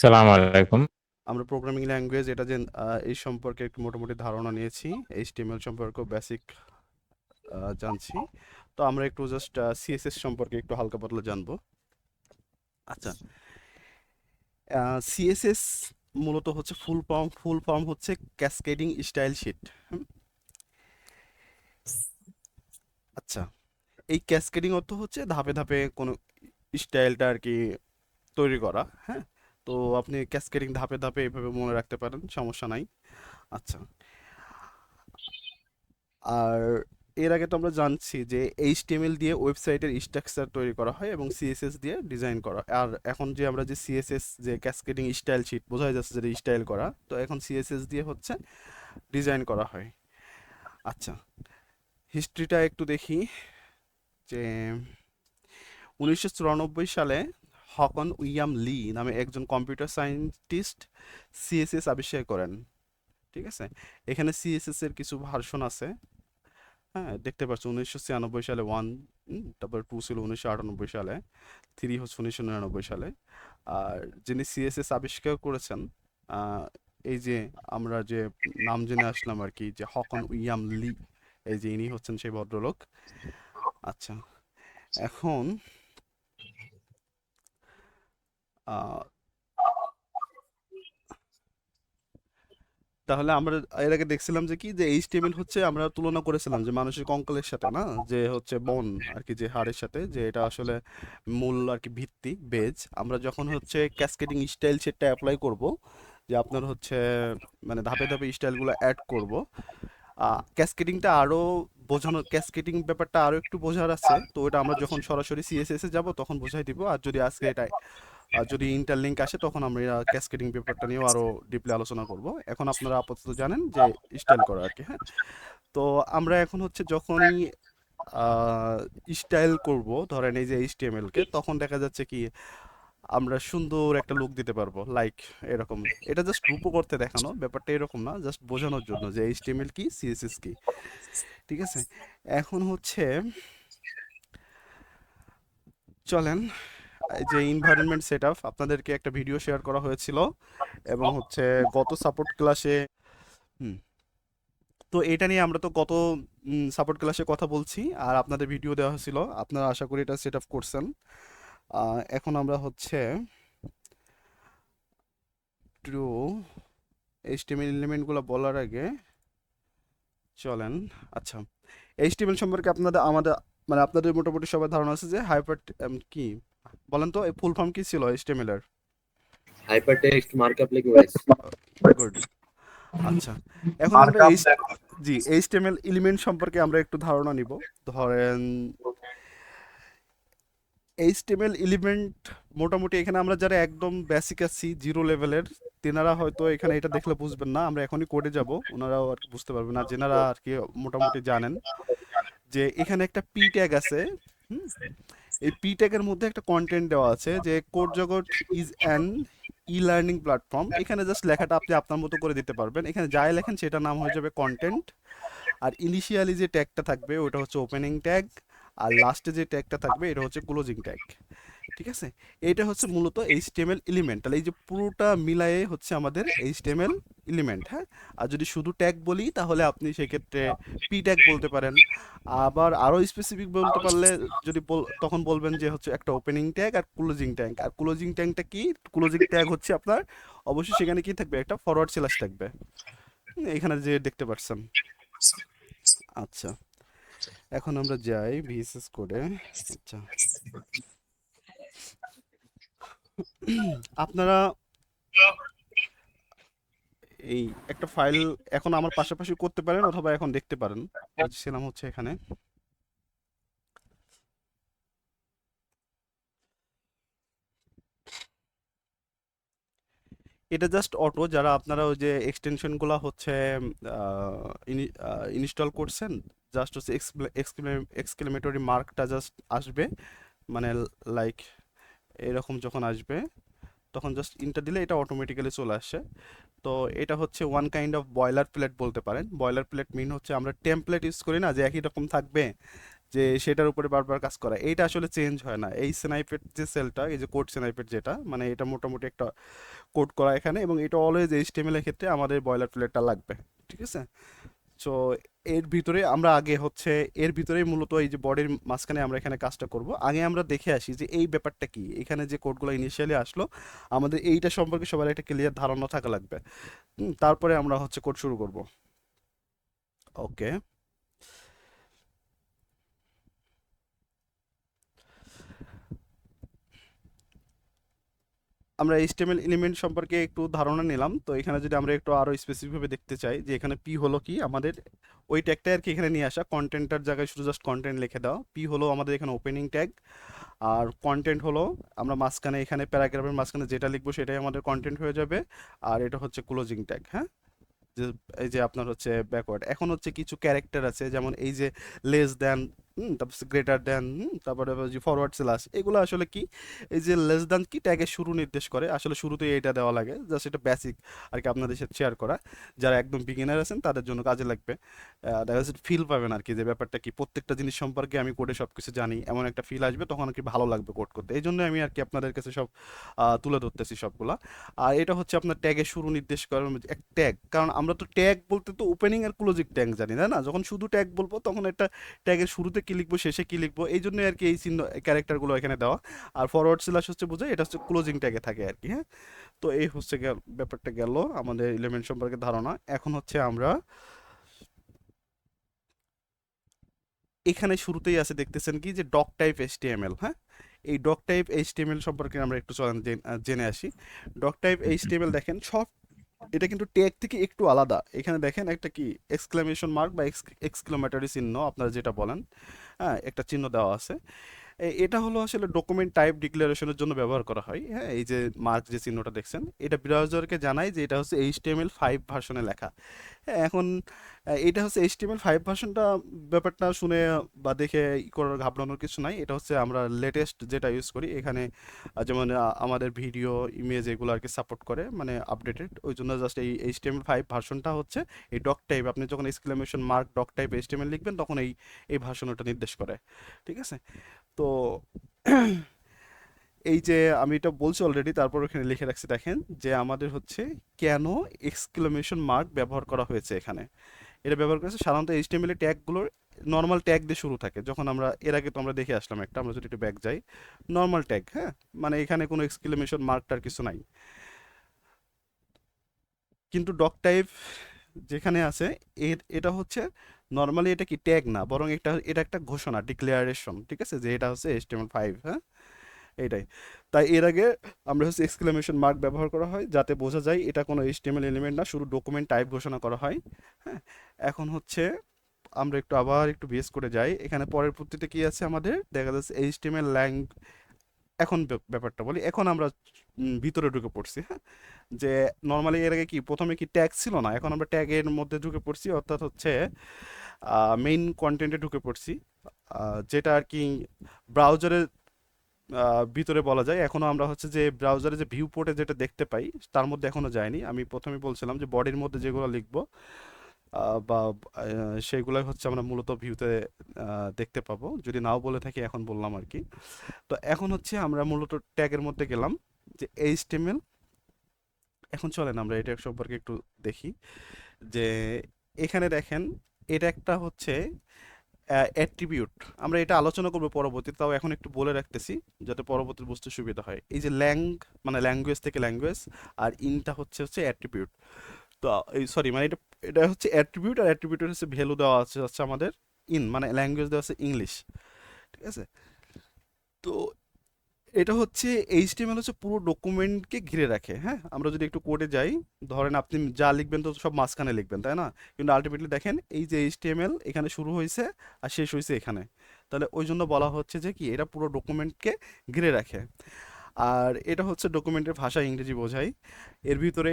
সালাম আলাইকুম। আমরা প্রোগ্রামিং ল্যাঙ্গুয়েজ এটা যে এই সম্পর্কে একটু মোটামুটি ধারণা নিয়েছি। এইচটিএমএল সম্পর্কে বেসিক জানছি। তো আমরা একটু জাস্ট সিএসএস সম্পর্কে একটু হালকা পাতলা জানবো। আচ্ছা, সিএসএস মূলত হচ্ছে ফুল ফর্ম হচ্ছে ক্যাসকেডিং স্টাইল শিট। আচ্ছা, এই ক্যাসকেডিং অর্থ হচ্ছে ধাপে ধাপে কোনো স্টাইলটা আর কি তৈরি করা। হ্যাঁ, তো আপনি ক্যাসকেডিং ধাপে ধাপে এভাবে মনে রাখতে পারেন, সমস্যা নাই। আচ্ছা, আর এর আগে তো আমরা জানছি যে এইচটিএমএল দিয়ে ওয়েবসাইটের স্ট্রাকচার তৈরি করা হয় এবং সিএসএস দিয়ে ডিজাইন করা। আর এখন যে আমরা যে সিএসএস যে ক্যাসকেডিং স্টাইল শিট বোঝাই যাচ্ছে যেটা স্টাইল করা, তো এখন সিএসএস দিয়ে হচ্ছে ডিজাইন করা হয়। আচ্ছা, হিস্ট্রিটা একটু দেখি যে 1994 সালে হকন উইলিয়াম লি নামে একজন কম্পিউটার সায়েন্টিস্ট সিএসএস আবিষ্কার করেন। ঠিক আছে, এখানে সিএসএস এর কিছু ভার্সন আছে। হ্যাঁ, দেখতে পাচ্ছ 1996 সালে ওয়ান, তারপর টু ছিল 1998 সালে, থ্রি হচ্ছে 1999 সালে। আর যিনি সিএসএস আবিষ্কার করেছেন, আহ, এই যে আমরা যে নাম জেনে আসলাম আর কি, যে হকন উইলিয়াম লি, এই যে ইনি হচ্ছেন সেই ভদ্রলোক। আচ্ছা, এখন আহ, তাহলে আমরা এর আগে দেখছিলাম যে কি, যে এইচটিএমএল হচ্ছে আমরা তুলনা করেছিলাম যে মানুষের কঙ্কালের সাথে, না যে হচ্ছে বোন আর কি, যে হাড়ের সাথে, যে এটা আসলে মূল আর কি ভিত্তি বেজ। আমরা যখন হচ্ছে ক্যাসকেডিং স্টাইল সেটটা অ্যাপ্লাই করব, যে আপনার হচ্ছে মানে ধাপে ধাপে স্টাইলগুলো অ্যাড করব, ক্যাসকেডিংটা আরো বোঝানো, ক্যাসকেডিং ব্যাপারটা আরো একটু বোঝার আছে, তো এটা আমরা যখন সরাসরি সিএসএস এ যাব তখন বোঝাই দিব। আর যদি আজকে এটা আর যদি ইন্টারলিঙ্ক আসে তখন আমরা ক্যাসকেডিং ব্যাপারটা নিয়েও আরো ডিপলি আলোচনা করব। এখন আপনারা আপাতত জানেন যে স্টাইল করা আর কি। হ্যাঁ, তো আমরা এখন হচ্ছে যখনই স্টাইল করব, ধরেন এই যে এইচটিএমএল কে, তখন দেখা যাচ্ছে কি আমরা সুন্দর একটা লুক দিতে পারবো, লাইক এরকম। এটা জাস্ট রূপক অর্থে দেখানো, ব্যাপারটা এরকম না, জাস্ট বোঝানোর জন্য যে এইচটিএমএল কি, সিএসএস কি। ঠিক আছে, এখন হচ্ছে চলেন এই যে এনভায়রনমেন্ট সেটআপ, আপনাদেরকে একটা ভিডিও শেয়ার করা হয়েছিল এবং হচ্ছে গত সাপোর্ট ক্লাসে, হুম, তো এটা নিয়ে আমরা তো গত সাপোর্ট ক্লাসে কথা বলছি, আর আপনাদের ভিডিও দেওয়া হয়েছিল, আপনারা আশা করি এটা সেট আপ করছেন। এখন আমরা হচ্ছে একটু এইচটিএমএল এলিমেন্টগুলো বলার আগে চলেন, আচ্ছা, এইচটিএমএল সম্পর্কে আপনাদের আমাদের মানে আপনাদের মোটামুটি সবার ধারণা আছে যে হাইপার কি, বলেন তো ফুল ফর্ম কি ছিল এইচটিএমএল এর? Hypertext Markup Language. গুড। আচ্ছা, এখন আমরা জি এইচটিএমএল এলিমেন্ট সম্পর্কে আমরা একটু ধারণা নিব। ধরেন এইচটিএমএল এলিমেন্ট মোটামুটি এখানে আমরা যারা একদম বেসিক আছি, জিরো লেভেলের, তেনারা হয়তো এখানে এটা দেখলে বুঝবেন না, আমরা এখনই কোডে যাব, ওনারাও আর কি বুঝতে পারবেন না, যেনারা আর কি মোটামুটি জানেন যে এখানে একটা পি ট্যাগ আছে। হুম, এই পি ট্যাগের মধ্যে একটা কন্টেন্ট দেওয়া আছে যে কোড জগৎ is an e learning platform. এখানে জাস্ট লেখাটা আপনি আপনার মতো করে দিতে পারবেন, এখানে যাই লেখেন সেটা নাম হয়ে যাবে কন্টেন্ট। আর ইনিশিয়ালি যে ট্যাগটা থাকবে ওটা হচ্ছে ওপেনিং ট্যাগ, আর লাস্টে যে ট্যাগটা থাকবে এটা হচ্ছে ক্লোজিং ট্যাগ। ঠিক আছে, এটা হচ্ছে মূলত এইচটিএমএল এলিমেন্ট। তাহলে এই যে পুরোটা মিলায়ে হচ্ছে আমাদের এইচটিএমএল এলিমেন্ট। হ্যাঁ, আর যদি শুধু ট্যাগ বলি তাহলে আপনি সেক্ষেত্রে পি ট্যাগ বলতে পারেন। আবার আরও স্পেসিফিক বলতে পারলে যদি তখন বলবেন যে হচ্ছে একটা ওপেনিং ট্যাগ আর ক্লোজিং ট্যাগ। আর ক্লোজিং ট্যাগটা কি? ক্লোজিং ট্যাগ হচ্ছে আপনার অবশ্যই সেখানে কি থাকবে, একটা ফরওয়ার্ড স্ল্যাশ থাকবে। এখানে যে দেখতে পাচ্ছেন। আচ্ছা, এখন আমরা যাই ভিএসএস কোডে। আচ্ছা, আপনারা এই একটা ফাইল এখন আমার পাশাপাশি করতে পারেন অথবা এখন দেখতে পারেন। বলছিলাম হচ্ছে এখানে এটা জাস্ট অটো, যারা আপনারা ওই যে এক্সটেনশনগুলো হচ্ছে ইনস্টল করছেন, জাস্ট হচ্ছে এক্সক্লেমেটরি মার্কটা জাস্ট আসবে, মানে লাইক এরকম যখন আসবে তখন জাস্ট ইন্টার দিলে এটা অটোমেটিক্যালি চলে আসে। তো এটা হচ্ছে one kind of boilerplate বলতে পারেন। বয়লার প্লেট মিন হচ্ছে আমরা টেমপ্লেট ইউজ করি না, যে একই রকম থাকবে, যে সেটার উপরে বারবার কাজ করা, এইটা আসলে চেঞ্জ হয় না। এই স্নাইপের যে সেলটা, এই যে কোড স্নাইপের যেটা, মানে এটা মোটামুটি একটা কোড করা এখানে, এবং এটা অলওয়েজ এইচটিএমএল এর ক্ষেত্রে আমাদের বয়লার প্লেটটা লাগবে। ঠিক আছে? সো এর ভিতরে আমরা আগে হচ্ছে, এর ভিতরেই মূলত এই যে বডির মাঝখানে আমরা এখানে কাজটা করব। আগে আমরা দেখে আসি যে এই ব্যাপারটা কি, এখানে যে কোডগুলো ইনিশিয়ালি আসলো আমাদের এইটা সম্পর্কে সবার একটা ক্লিয়ার ধারণা থাকা লাগবে। তারপরে আমরা হচ্ছে কোড শুরু করব। ওকে, আমরা এইচটিএমএল এলিমেন্ট সম্পর্কে একটু ধারণা নিলাম। তো এখানে যদি আমরা একটু আরো স্পেসিফিকভাবে দেখতে চাই যে এখানে পি হলো কি, আমাদের ওই ট্যাগটা আর কি এখানে নিয়ে আসা, কন্টেন্টটার জায়গায় শুধু জাস্ট কন্টেন্ট লিখে দাও। পি হলো আমাদের এখানে ওপেনিং ট্যাগ, আর কন্টেন্ট হলো আমরা মাঝখানে এখানে প্যারাগ্রাফের মাঝখানে যেটা লিখবো সেটাই আমাদের কন্টেন্ট হয়ে যাবে। আর এটা হচ্ছে ক্লোজিং ট্যাগ। হ্যাঁ, যে এই যে আপনার হচ্ছে ব্যাকওয়ার্ড, এখন হচ্ছে কিছু ক্যারেক্টার আছে যেমন এই যে লেস দেন, তারপর গ্রেটার দেন, তারপরে আবার যে ফরওয়ার্ড স্ল্যাশ, এগুলো আসলে কি, এই যে লেস দেন কি ট্যাগের শুরু নির্দেশ করে, আসলে শুরুতেই এটা দেওয়া লাগে, জাস্ট এটা বেসিক আর কি আপনাদের সাথে শেয়ার করা। যারা একদম বিগিনার আছেন তাদের জন্য কাজে লাগবে। দেখা যাচ্ছে ফিল পাবেন আর কি, যে ব্যাপারটা কি প্রত্যেকটা জিনিস সম্পর্কে আমি কোডে সব কিছু জানি, এমন একটা ফিল আসবে, তখন আর কি ভালো লাগবে কোড করতে। এই জন্য আমি আর কি আপনাদের কাছে সব তুলে ধরতেছি সবগুলা। আর এটা হচ্ছে আপনার ট্যাগের শুরু নির্দেশ করার এক ট্যাগ, কারণ আমরা তো ট্যাগ বলতে তো ওপেনিং আর ক্লোজিং ট্যাগ জানি, তাই না? যখন শুধু ট্যাগ বলবো তখন একটা ট্যাগের শুরুতে কি লিখবো শেষে কি লিখবো, এই জন্যই আর কি এই চিহ্ন ক্যারেক্টারগুলো এখানে দেওয়া। আর ফরওয়ার্ড স্ল্যাশ হচ্ছে বোঝায় এটা হচ্ছে ক্লোজিং ট্যাগে থাকে আর কি। হ্যাঁ, তো এই হচ্ছে ব্যাপারটা গেল আমাদের এলিমেন্ট সম্পর্কে ধারণা। এখন হচ্ছে আমরা এখানে শুরুতেই আছে দেখতেছেন কি যে ডক টাইপ এইচটিএমএল। হ্যাঁ, এই ডক টাইপ এইচটিএমএল সম্পর্কে আমরা একটু চলেন জেনে আসি। ডক টাইপ এইচটিএমএল দেখেন সব, এটা কিন্তু ট্যাগ থেকে একটু আলাদা। এখানে দেখেন একটা কি এক্সক্লামেশন মার্ক বা এক্সক্লামেটরি চিহ্ন আপনারা যেটা বলেন, হ্যাঁ, একটা চিহ্ন দেওয়া আছে। এটা হলো আসলে ডকুমেন্ট টাইপ ডিক্লারেশনের জন্য ব্যবহার করা হয়। হ্যাঁ, এই যে মার্ক যে চিহ্নটা দেখছেন, এটা ব্রাউজারকে জানায় যে এটা হচ্ছে HTML5 ভার্সনে লেখা। হ্যাঁ, এখন এটা হচ্ছে HTML5 ভার্সনটা, ব্যাপারটা শুনে বা দেখে ই করার ঘাবড়ানোর কিছু নাই। এটা হচ্ছে আমরা লেটেস্ট যেটা ইউজ করি এখানে, যেমন আমাদের ভিডিও ইমেজ এগুলো আর কি সাপোর্ট করে, মানে আপডেটেড, ওই জন্য জাস্ট এই HTML5 ভার্সনটা হচ্ছে এই ডক টাইপ, আপনি যখন exclamation mark doctype HTML লিখবেন তখন এই এই ভার্সন ওটা নির্দেশ করে। ঠিক আছে? তো এই যে আমি এটা বলছি অলরেডি, তারপর ওখানে লিখে রাখছি দেখেন যে আমাদের হচ্ছে কেন এক্সক্লেমেশন মার্ক ব্যবহার করা হয়েছে এখানে। এটা ব্যবহার করেছে সাধারণত এইচটিএমএল এর ট্যাগগুলোর নর্মাল ট্যাগ দিয়ে শুরু থাকে। যখন আমরা এর আগে তো আমরা দেখে আসলাম একটা, আমরা যদি একটু ব্যাক যাই, নর্মাল ট্যাগ। হ্যাঁ, মানে এখানে কোনো এক্সক্লেমেশন মার্কটার কিছু নাই। কিন্তু ডক টাইপ যেখানে আছে, এটা হচ্ছে নর্মালি এটা কি ট্যাগ না, বরং এটা একটা ঘোষণা, ডিক্লারেশন। ঠিক আছে, যে এটা হচ্ছে HTML5। হ্যাঁ, এইটাই। তাই এর আগে আমরা হচ্ছে এক্সক্লেমেশন মার্ক ব্যবহার করা হয় যাতে বোঝা যায় এটা কোনো এইচটিএমএল এলিমেন্ট না, শুধু ডকুমেন্ট টাইপ ঘোষণা করা হয়। হ্যাঁ, এখন হচ্ছে আমরা একটু আবার একটু বেস করে যাই। এখানে পরের পদ্ধতিতে কি আছে আমাদের দেখা যাচ্ছে এইচটিএমএল ল্যাং। এখন ব্যাপারটা বলি, এখন আমরা ভিতরে ঢুকে পড়ছি। হ্যাঁ, যে নর্মালি এর আগে কি প্রথমে কি ট্যাগ ছিল না, এখন আমরা ট্যাগের মধ্যে ঢুকে পড়ছি, অর্থাৎ হচ্ছে মেইন কন্টেন্টে ঢুকে পড়ছি, যেটা আর কি ব্রাউজারের ভিতরে বলা যায়। এখনো আমরা হচ্ছে যে ব্রাউজারে যে ভিউ পোর্টে যেটা দেখতে পাই তার মধ্যে এখনো যায়নি। আমি প্রথমে বলছিলাম যে বডির মধ্যে যেগুলো লিখবো বা সেগুলোই হচ্ছে আমরা মূলত ভিউতে দেখতে পাবো, যদি নাও বলে থাকি এখন বললাম আর কি। তো এখন হচ্ছে আমরা মূলত ট্যাগের মধ্যে গেলাম, যে এইচটিএমএল। এখন চলেন আমরা এটা সম্পর্কে একটু দেখি, যে এখানে দেখেন এটা একটা হচ্ছে অ্যাট্রিবিউট। আমরা এটা আলোচনা করবো পরবর্তীতে, তাও এখন একটু বলে রাখতেছি যাতে পরবর্তী বুঝতে সুবিধা হয়। এই যে মানে ল্যাঙ্গুয়েজ থেকে ল্যাঙ্গুয়েজ, আর ইনটা হচ্ছে অ্যাট্রিবিউট। তো এই সরি, মানে এটা এটা হচ্ছে অ্যাট্রিবিউট, আর অ্যাট্রিবিউটের হচ্ছে ভ্যালু দেওয়া আছে হচ্ছে আমাদের ইন, মানে ল্যাঙ্গুয়েজ দেওয়া আছে ইংলিশ। ঠিক আছে? তো এটা হচ্ছে এইচটিএমএল হচ্ছে পুরো ডকুমেন্টকে ঘিরে রাখে। হ্যাঁ, আমরা যদি একটু কোডে যাই, ধরেন আপনি যা লিখবেন তো সব মাঝখানে লিখবেন, তাই না? কিন্তু আলটিমেটলি দেখেন এই যে এইচটিএমএল এখানে শুরু হয়েছে আর শেষ হয়েছে এখানে, তাহলে ওই জন্য বলা হচ্ছে যে কি এটা পুরো ডকুমেন্টকে ঘিরে রাখে। আর এটা হচ্ছে ডকুমেন্টের ভাষা, ইংরেজি বোঝায়। এর ভিতরে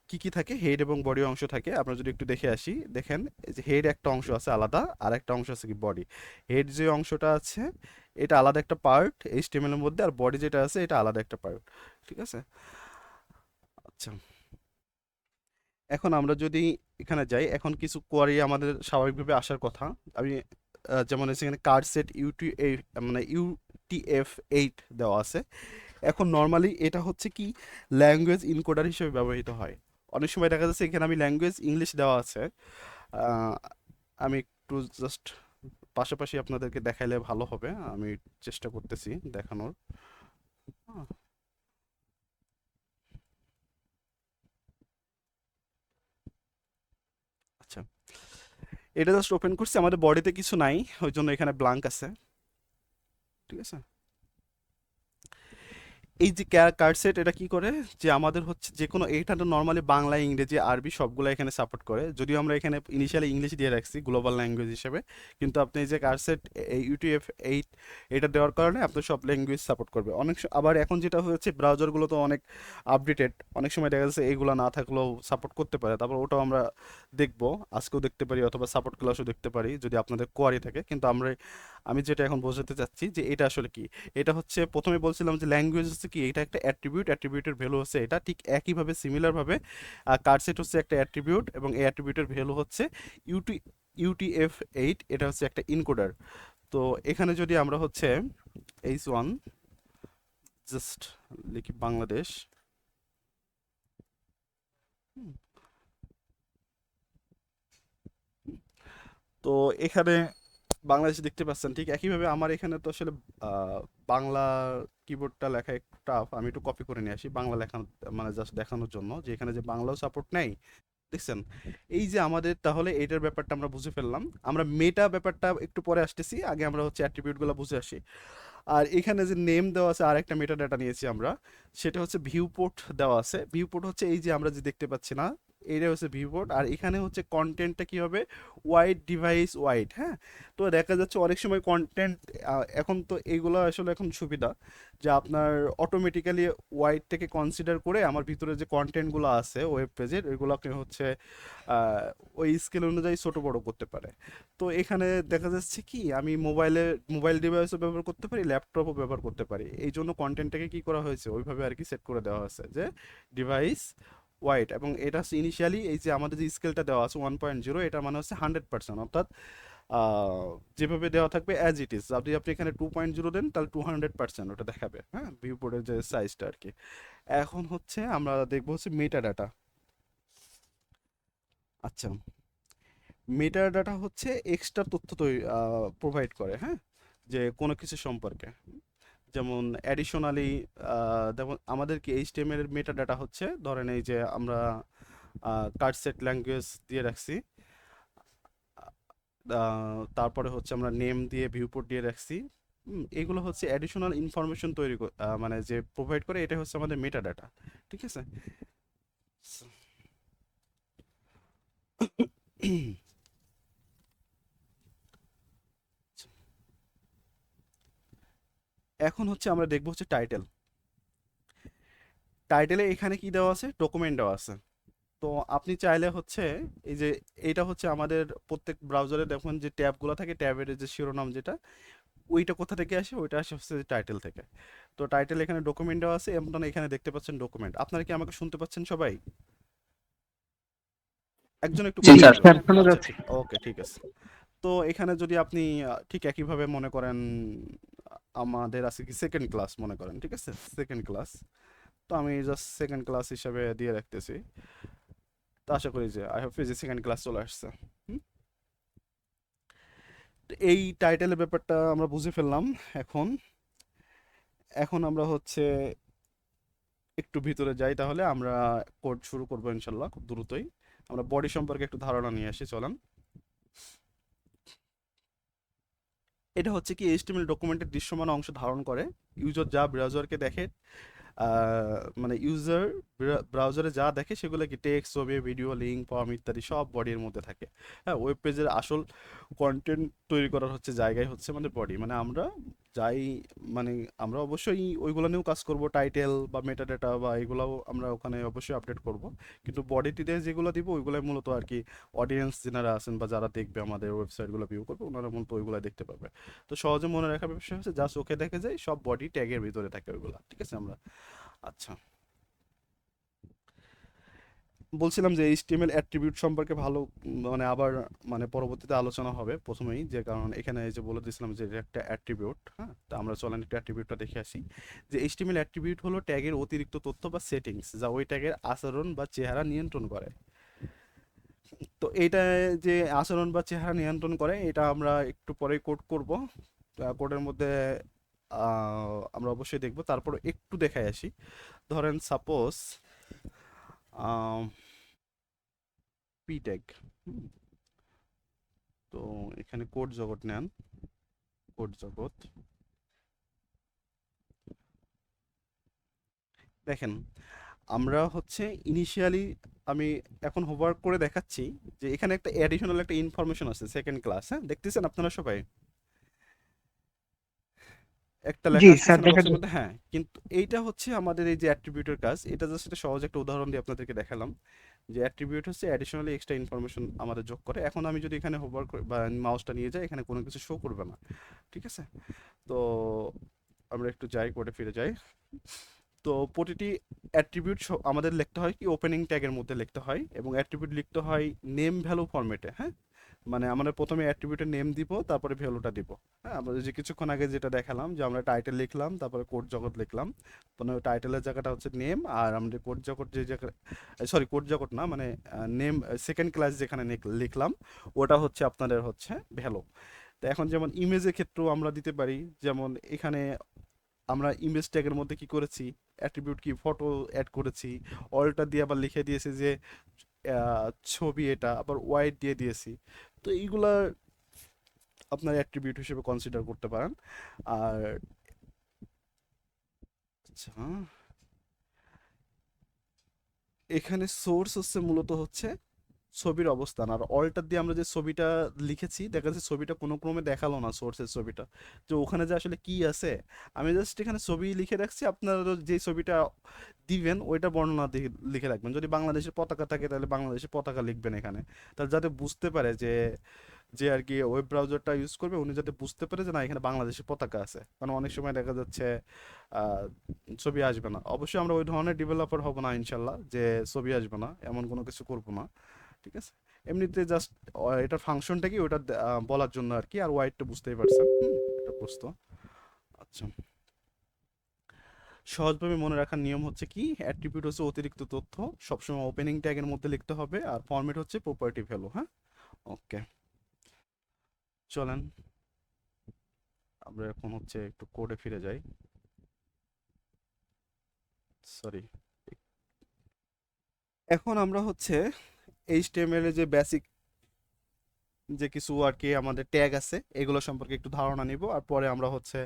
কি কি থাকে, হেড এবং বডি অংশ থাকে। আমরা যদি একটু দেখে আসি, দেখেন এই যে হেড একটা অংশ আছে আলাদা, আর একটা অংশ আছে কি বডি। হেড যে অংশটা আছে এটা আলাদা একটা পার্ট এইচটিএমএল এর মধ্যে, আর বডি যেটা আছে এটা আলাদা একটা পার্ট। ঠিক আছে? আচ্ছা, এখন আমরা যদি এখানে যাই, এখন কিছু কোয়ারি আমাদের স্বাভাবিকভাবে আসার কথা। আমি যেমন হচ্ছে এখানে কার্ড সেট মানে UTF-8 দেওয়া আছে। এখন নর্মালি এটা হচ্ছে কি ল্যাঙ্গুয়েজ ইনকোডার হিসেবে ব্যবহৃত হয়। অনেক সময় দেখা যাচ্ছে এখানে আমি ল্যাঙ্গুয়েজ ইংলিশ দেওয়া আছে। আহ, আমি একটু জাস্ট পাশাপাশি আপনাদেরকে দেখাইলে ভালো হবে, আমি চেষ্টা করতেছি দেখানোর। আহ, আচ্ছা, এটা জাস্ট ওপেন করছি, আমাদের বডিতে কিছু নাই, ওই জন্য এখানে ব্লাঙ্ক আছে। ঠিক আছে, এই যে কার্ড সেট এটা কি করে যে আমাদের হচ্ছে যে কোনো, এইটা তো নর্মালি বাংলা ইংরেজি আরবি সবগুলো এখানে সাপোর্ট করে, যদিও আমরা এখানে ইনিশিয়ালি ইংলিশ দিয়ে রাখছি গ্লোবাল ল্যাঙ্গুয়েজ হিসেবে, কিন্তু আপনি এই যে কার্ড সেট UTF-8 এটা দেওয়ার কারণে আপনার সব ল্যাঙ্গুয়েজ সাপোর্ট করবে। আবার এখন যেটা হয়েছে ব্রাউজারগুলো তো অনেক আপডেটেড, অনেক সময় দেখা যাচ্ছে এইগুলো না থাকলেও সাপোর্ট করতে পারে, তারপর ওটাও আমরা দেখবো, আজকেও দেখতে পারি অথবা সাপোর্ট ক্লাসও দেখতে পারি যদি আপনাদের কোয়ারি থাকে। কিন্তু আমি যেটা এখন বোঝাতে চাচ্ছি যে এটা আসলে কি, এটা হচ্ছে প্রথমে বলছিলাম যে ল্যাঙ্গুয়েজ হচ্ছে কি এটা একটা অ্যাট্রিবিউট, অ্যাট্রিবিউটের ভ্যালু হচ্ছে এটা, ঠিক একইভাবে সিমিলারভাবে কার্ডসেট হচ্ছে একটা অ্যাট্রিবিউট এবং এই অ্যাট্রিবিউটের ভ্যালু হচ্ছে ইউটি UTF-8, এটা হচ্ছে একটা ইনকোডার। তো এখানে যদি আমরা হচ্ছে H1 জাস্ট লিখি বাংলাদেশ, হুম, তো এখানে বাংলাদেশ দেখতে পাচ্ছেন, ঠিক একইভাবে আমার এখানে তো আসলে বাংলা কিবোর্ডটা লেখা একটু টাফ, আমি একটু কপি করে নিয়ে আসি বাংলা লেখা, মানে জাস্ট দেখানোর জন্য যে এখানে যে বাংলাও সাপোর্ট নেই। দেখছেন, এই যে আমাদের তাহলে এইটার ব্যাপারটা আমরা বুঝে ফেললাম। আমরা মেটা ব্যাপারটা একটু পরে আসতেছি, আগে আমরা হচ্ছে অ্যাট্রিবিউটগুলো বুঝে আসি। আর এখানে যে নেম দেওয়া আছে আর একটা মেটা ডাটা নিয়েছি আমরা, সেটা হচ্ছে ভিউপোর্ট দেওয়া আছে। ভিউপোর্ট হচ্ছে এই যে আমরা যে দেখতে পাচ্ছি না, এইটা হচ্ছে ভিউপোর্ট, আর এখানে হচ্ছে কন্টেন্টটা কি হবে, ওয়াইড ডিভাইস ওয়াইড, হ্যাঁ। তো দেখা যাচ্ছে অনেক সময় কন্টেন্ট, এখন তো এইগুলো আসলে এখন সুবিধা যে আপনার অটোমেটিক্যালি ওয়াইডটাকে কনসিডার করে আমার ভিতরে যে কন্টেন্টগুলো আছে ওয়েব পেজের ওইগুলোকে হচ্ছে আহ, ওই স্কেল অনুযায়ী ছোট বড় করতে পারে। তো এখানে দেখা যাচ্ছে কি আমি মোবাইল ডিভাইসও ব্যবহার করতে পারি, ল্যাপটপও ব্যবহার করতে পারি, এই জন্য কন্টেন্টটাকে কি করা হয়েছে ওইভাবে আর কি সেট করে দেওয়া হয়েছে যে ডিভাইস ওয়াইড, এবং এটা হচ্ছে ইনিশিয়ালি এই যে আমাদের যে স্কেলটা দেওয়া আছে 1.0, এটা মানে হচ্ছে 100%, অর্থাৎ যেভাবে দেওয়া থাকবে অ্যাজ ইট ইজ, যদি আপনি এখানে 2.0 দেন তাহলে 200% ওটা দেখাবে, হ্যাঁ, ভিউপোর্টের যে সাইজটা আর কি। এখন হচ্ছে আমরা দেখবো হচ্ছে মেটা ডাটা। আচ্ছা, মেটা ডাটা হচ্ছে এক্সট্রা তথ্য প্রোভাইড করে, হ্যাঁ, যে কোনো কিছু সম্পর্কে। যেমন অ্যাডিশনালি, যেমন আমাদের কি HTML এর মেটা ডাটা হচ্ছে, ধরেন এই যে আমরা কার্ড সেট ল্যাঙ্গুয়েজ দিয়ে রাখছি, তারপরে হচ্ছে আমরা নেম দিয়ে ভিউপোর্ট দিয়ে রাখছি, এগুলো হচ্ছে অ্যাডিশনাল ইনফরমেশন মানে যে প্রোভাইড করে, এটা হচ্ছে আমাদের মেটা ডাটা। ঠিক আছে, এখন হচ্ছে আমরা দেখবো হচ্ছে টাইটেল। টাইটেলে এখানে কি দেওয়া আছে, ডকুমেন্ট দেওয়া আছে। তো আপনি চাইলে হচ্ছে এই যে এইটা হচ্ছে আমাদের প্রত্যেক ব্রাউজারে দেখুন যে ট্যাবগুলো থাকে, ট্যাবের যে শিরোনাম যেটা, ওইটা কোথা থেকে আসে, ওইটা আসে হচ্ছে টাইটেল থেকে। তো টাইটেল এখানে ডকুমেন্ট দেওয়া আছে, আপনারা এখানে দেখতে পাচ্ছেন ডকুমেন্ট। আপনারা কি আমাকে শুনতে পাচ্ছেন সবাই? একজন একটু জি কথা স্যার, বলবেন। শোনা আচ্ছা, যাচ্ছে। ওকে, ঠিক আছে। তো এখানে যদি আপনি ঠিক একইভাবে মনে করেন, আমাদের আছে কি সেকেন্ড ক্লাস মনে করেন, ঠিক আছে, সেকেন্ড ক্লাস। তো আমি জাস্ট সেকেন্ড ক্লাস হিসাবে দিয়ে রাখতেছি। তো আশা করি যে আই হোপ যে সেকেন্ড ক্লাস চলে আসছে। হুম? তো এই টাইটেলের ব্যাপারটা আমরা বুঝে ফেললাম। এখন এখন আমরা হচ্ছে একটু ভিতরে যাই, তাহলে আমরা কোড শুরু করবো ইনশাল্লাহ খুব দ্রুতই। আমরা বডি সম্পর্কে একটু ধারণা নিয়ে আসি, চলেন। এটা হচ্ছে কি HTML ডকুমেন্টের দৃশ্যমান অংশ ধারণ করে। ইউজার যা ব্রাউজারকে দেখে, মানে ইউজার ব্রাউজারে যা দেখে সেগুলো কি টেক্সট, ছবি, ভিডিও, লিঙ্ক, ফর্ম ইত্যাদি সব বডির মধ্যে থাকে। হ্যাঁ, ওয়েব পেজের আসল কন্টেন্ট তৈরি করার হচ্ছে জায়গায় হচ্ছে আমাদের বডি, মানে আমরা যাই, মানে আমরা অবশ্যই ওইগুলো নিয়েও কাজ করব, টাইটেল বা মেটা ডেটা বা এগুলাও আমরা ওখানে অবশ্যই আপডেট করব, কিন্তু বডিটিতে যেগুলো দিব ওইগুলাই মূলত আর কি অডিয়েন্স যারা আছেন বা যারা দেখবে আমাদের ওয়েবসাইটগুলো ভিউ করবে ওনারা মূলত ওইগুলো দেখতে পাবে। তো সহজে মনে রাখার বিষয় হচ্ছে যা চোখে দেখে যায় সব বডি ট্যাগের ভিতরে থাকে ওইগুলা, ঠিক আছে। আমরা আচ্ছা, বলছিলাম যে এইচটিএমএল অ্যাট্রিবিউট সম্পর্কে ভালো মানে আবার মানে পরবর্তীতে আলোচনা হবে প্রথমেই, যে কারণ এখানে এই যে বলে দিয়েছিলাম যে এটা একটা অ্যাট্রিবিউট। হ্যাঁ, তো আমরা চলেন একটু অ্যাট্রিবিউটটা দেখে আসি। যে এইচটিএমএল অ্যাট্রিবিউট হলো ট্যাগের অতিরিক্ত তথ্য বা সেটিংস যা ওই ট্যাগের আচরণ বা চেহারা নিয়ন্ত্রণ করে। তো এইটা যে আচরণ বা চেহারা নিয়ন্ত্রণ করে এটা আমরা একটু পরেই কোড করব। কোডের মধ্যে আমরা অবশ্যই দেখব, তারপর একটু দেখাই আসি। ধরেন সাপোজ পি ট্যাগ। তো এখানে কোড জগৎ নেন, কোড জগৎ দেখেন। আমরা হচ্ছে ইনিশিয়ালি আমি এখন হোমওয়ার্ক করে দেখাচ্ছি যে এখানে একটা অ্যাডিশনাল একটা ইনফরমেশন আছে সেকেন্ড ক্লাস। হ্যাঁ, দেখতেছেন আপনারা সবাই একটা জি লেখা স্যার, আসতেছে না দেখা বক্সের যায়। মধ্যে? হ্যাঁ, কিন্তু এইটা হচ্ছে আমাদের এই যে অ্যাট্রিবিউটের কাজ। এটা জাস্ট একটা সহজ একটা উদাহরণ দিয়ে আপনাদেরকে দেখালাম যে অ্যাট্রিবিউট হচ্ছে অ্যাডিশনালি এক্সট্রা ইনফরমেশন আমাদের যোগ করে। এখন আমি যদি এখানে হোমওয়ার্ক বা মাউসটা নিয়ে যাই, এখানে কোনো কিছু শো করবে না। ঠিক আছে? তো আমরা একটু যাই, কোডে ফিরে যাই। তো প্রতিটি অ্যাট্রিবিউট আমাদের লিখতে হয় কি ওপেনিং ট্যাগের মধ্যে লিখতে হয়, এবং অ্যাট্রিবিউট লিখতে হয় নেম ভ্যালু ফরম্যাটে। হ্যাঁ, মানে আমরা প্রথমে অ্যাট্রিবিউটের নেম দিব, তারপরে ভ্যালুটা দিব। হ্যাঁ, আমরা যে কিছুক্ষণ আগে যেটা দেখালাম যে আমরা টাইটেল লিখলাম, তারপরে কোড জগৎ লিখলাম। মানে টাইটেলের জায়গাটা হচ্ছে নেম, আর আমাদের কোড জগৎ যে জায়গা, সরি কোড জগৎ না, মানে নেম সেকেন্ড ক্লাস যেখানে লিখলাম ওটা হচ্ছে আপনাদের হচ্ছে ভ্যালু। তো এখন যেমন ইমেজের ক্ষেত্রেও আমরা দিতে পারি। যেমন এখানে আমরা ইমেজ ট্যাগের মধ্যে কি করেছি, অ্যাট্রিবিউট কি ফটো অ্যাড করেছি, অলটা দিয়ে আবার লিখে দিয়েছি যে ছবি, এটা আবার ওয়াইড দিয়ে দিয়েছি। তো এইগুলা আপনার অ্যাট্রিবিউট হিসেবে কনসিডার করতে পারেন। আর আচ্ছা, এখানে সোর্স হচ্ছে মূলত হচ্ছে ছবির অবস্থান, আর অল্টার দিয়ে আমরা যে ছবিটা লিখেছি দেখা যাচ্ছে ছবিটা কোনো ক্রমে দেখালো না সোর্সের ছবিটা, যে ওখানে যে আসলে কি আছে। আমি জাস্ট এখানে ছবি লিখে রাখছি, আপনারা যে ছবিটা দিবেন ওইটা বর্ণনা দিয়ে লিখে রাখবেন। যদি বাংলাদেশের পতাকা থাকে তাহলে বাংলাদেশের পতাকা লিখবেন এখানে, তাহলে যাতে বুঝতে পারে যে যে আর কি ওয়েব ব্রাউজারটা ইউজ করবে উনি যাতে বুঝতে পারে যে না এখানে বাংলাদেশের পতাকা আছে। কারণ অনেক সময় দেখা যাচ্ছে আহ, ছবি আসবে না। অবশ্যই আমরা ওই ধরনের ডেভেলপার হব না ইনশাল্লাহ যে ছবি আসবে না এমন কোনো কিছু করব না। ঠিক আছে? এমনিতে জাস্ট এটার ফাংশনটা কি ওটা বলার জন্য আর কি। আর ওয়াইডটা বুঝতেই পারছেন, এটা প্রশ্ন। আচ্ছা, সহজভাবে মনে রাখার নিয়ম হচ্ছে কি, অ্যাট্রিবিউট হচ্ছে অতিরিক্ত তথ্য, সবসময় ওপেনিং ট্যাগের মধ্যে লিখতে হবে, আর ফরম্যাট হচ্ছে প্রপার্টি ভ্যালু। হ্যাঁ, ওকে, চলেন আমরা এখন হচ্ছে একটু কোডে ফিরে যাই। সরি, এখন আমরা হচ্ছে এইচটিএমএল এর যে বেসিক যে কিছু আর কি আমাদের ট্যাগ আছে এগুলো সম্পর্কে একটু ধারণা নিব, আর পরে আমরা হচ্ছে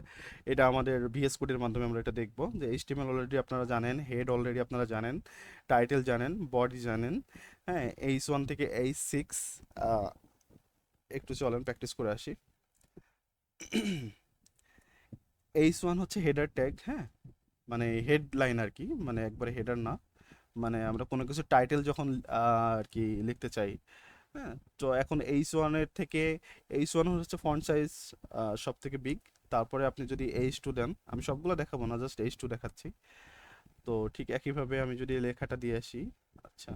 এটা আমাদের ভিএস কোডের মাধ্যমে আমরা এটা দেখব। যে এইচটিএমএল অলরেডি আপনারা জানেন, হেড অলরেডি আপনারা জানেন, টাইটেল জানেন, বডি জানেন। হ্যাঁ, H1 থেকে H6 একটু চলেন প্র্যাকটিস করে আসি। H1 হচ্ছে হেডার ট্যাগ। হ্যাঁ, মানে হেডলাইন আর কি, মানে একবারে হেডার না। মানে আমরা কোনো কিছু টাইটেল যখন আর কি লিখতে চাই। হ্যাঁ, তো এখন H1 এর থেকে H1 হচ্ছে ফন্ট সাইজ সব থেকে বিগ। তারপরে আপনি যদি H2 দেন, আমি সবগুলো দেখাবো না, জাস্ট H2 দেখাচ্ছি। তো ঠিক একইভাবে আমি যদি লেখাটা দিয়ে আসি, আচ্ছা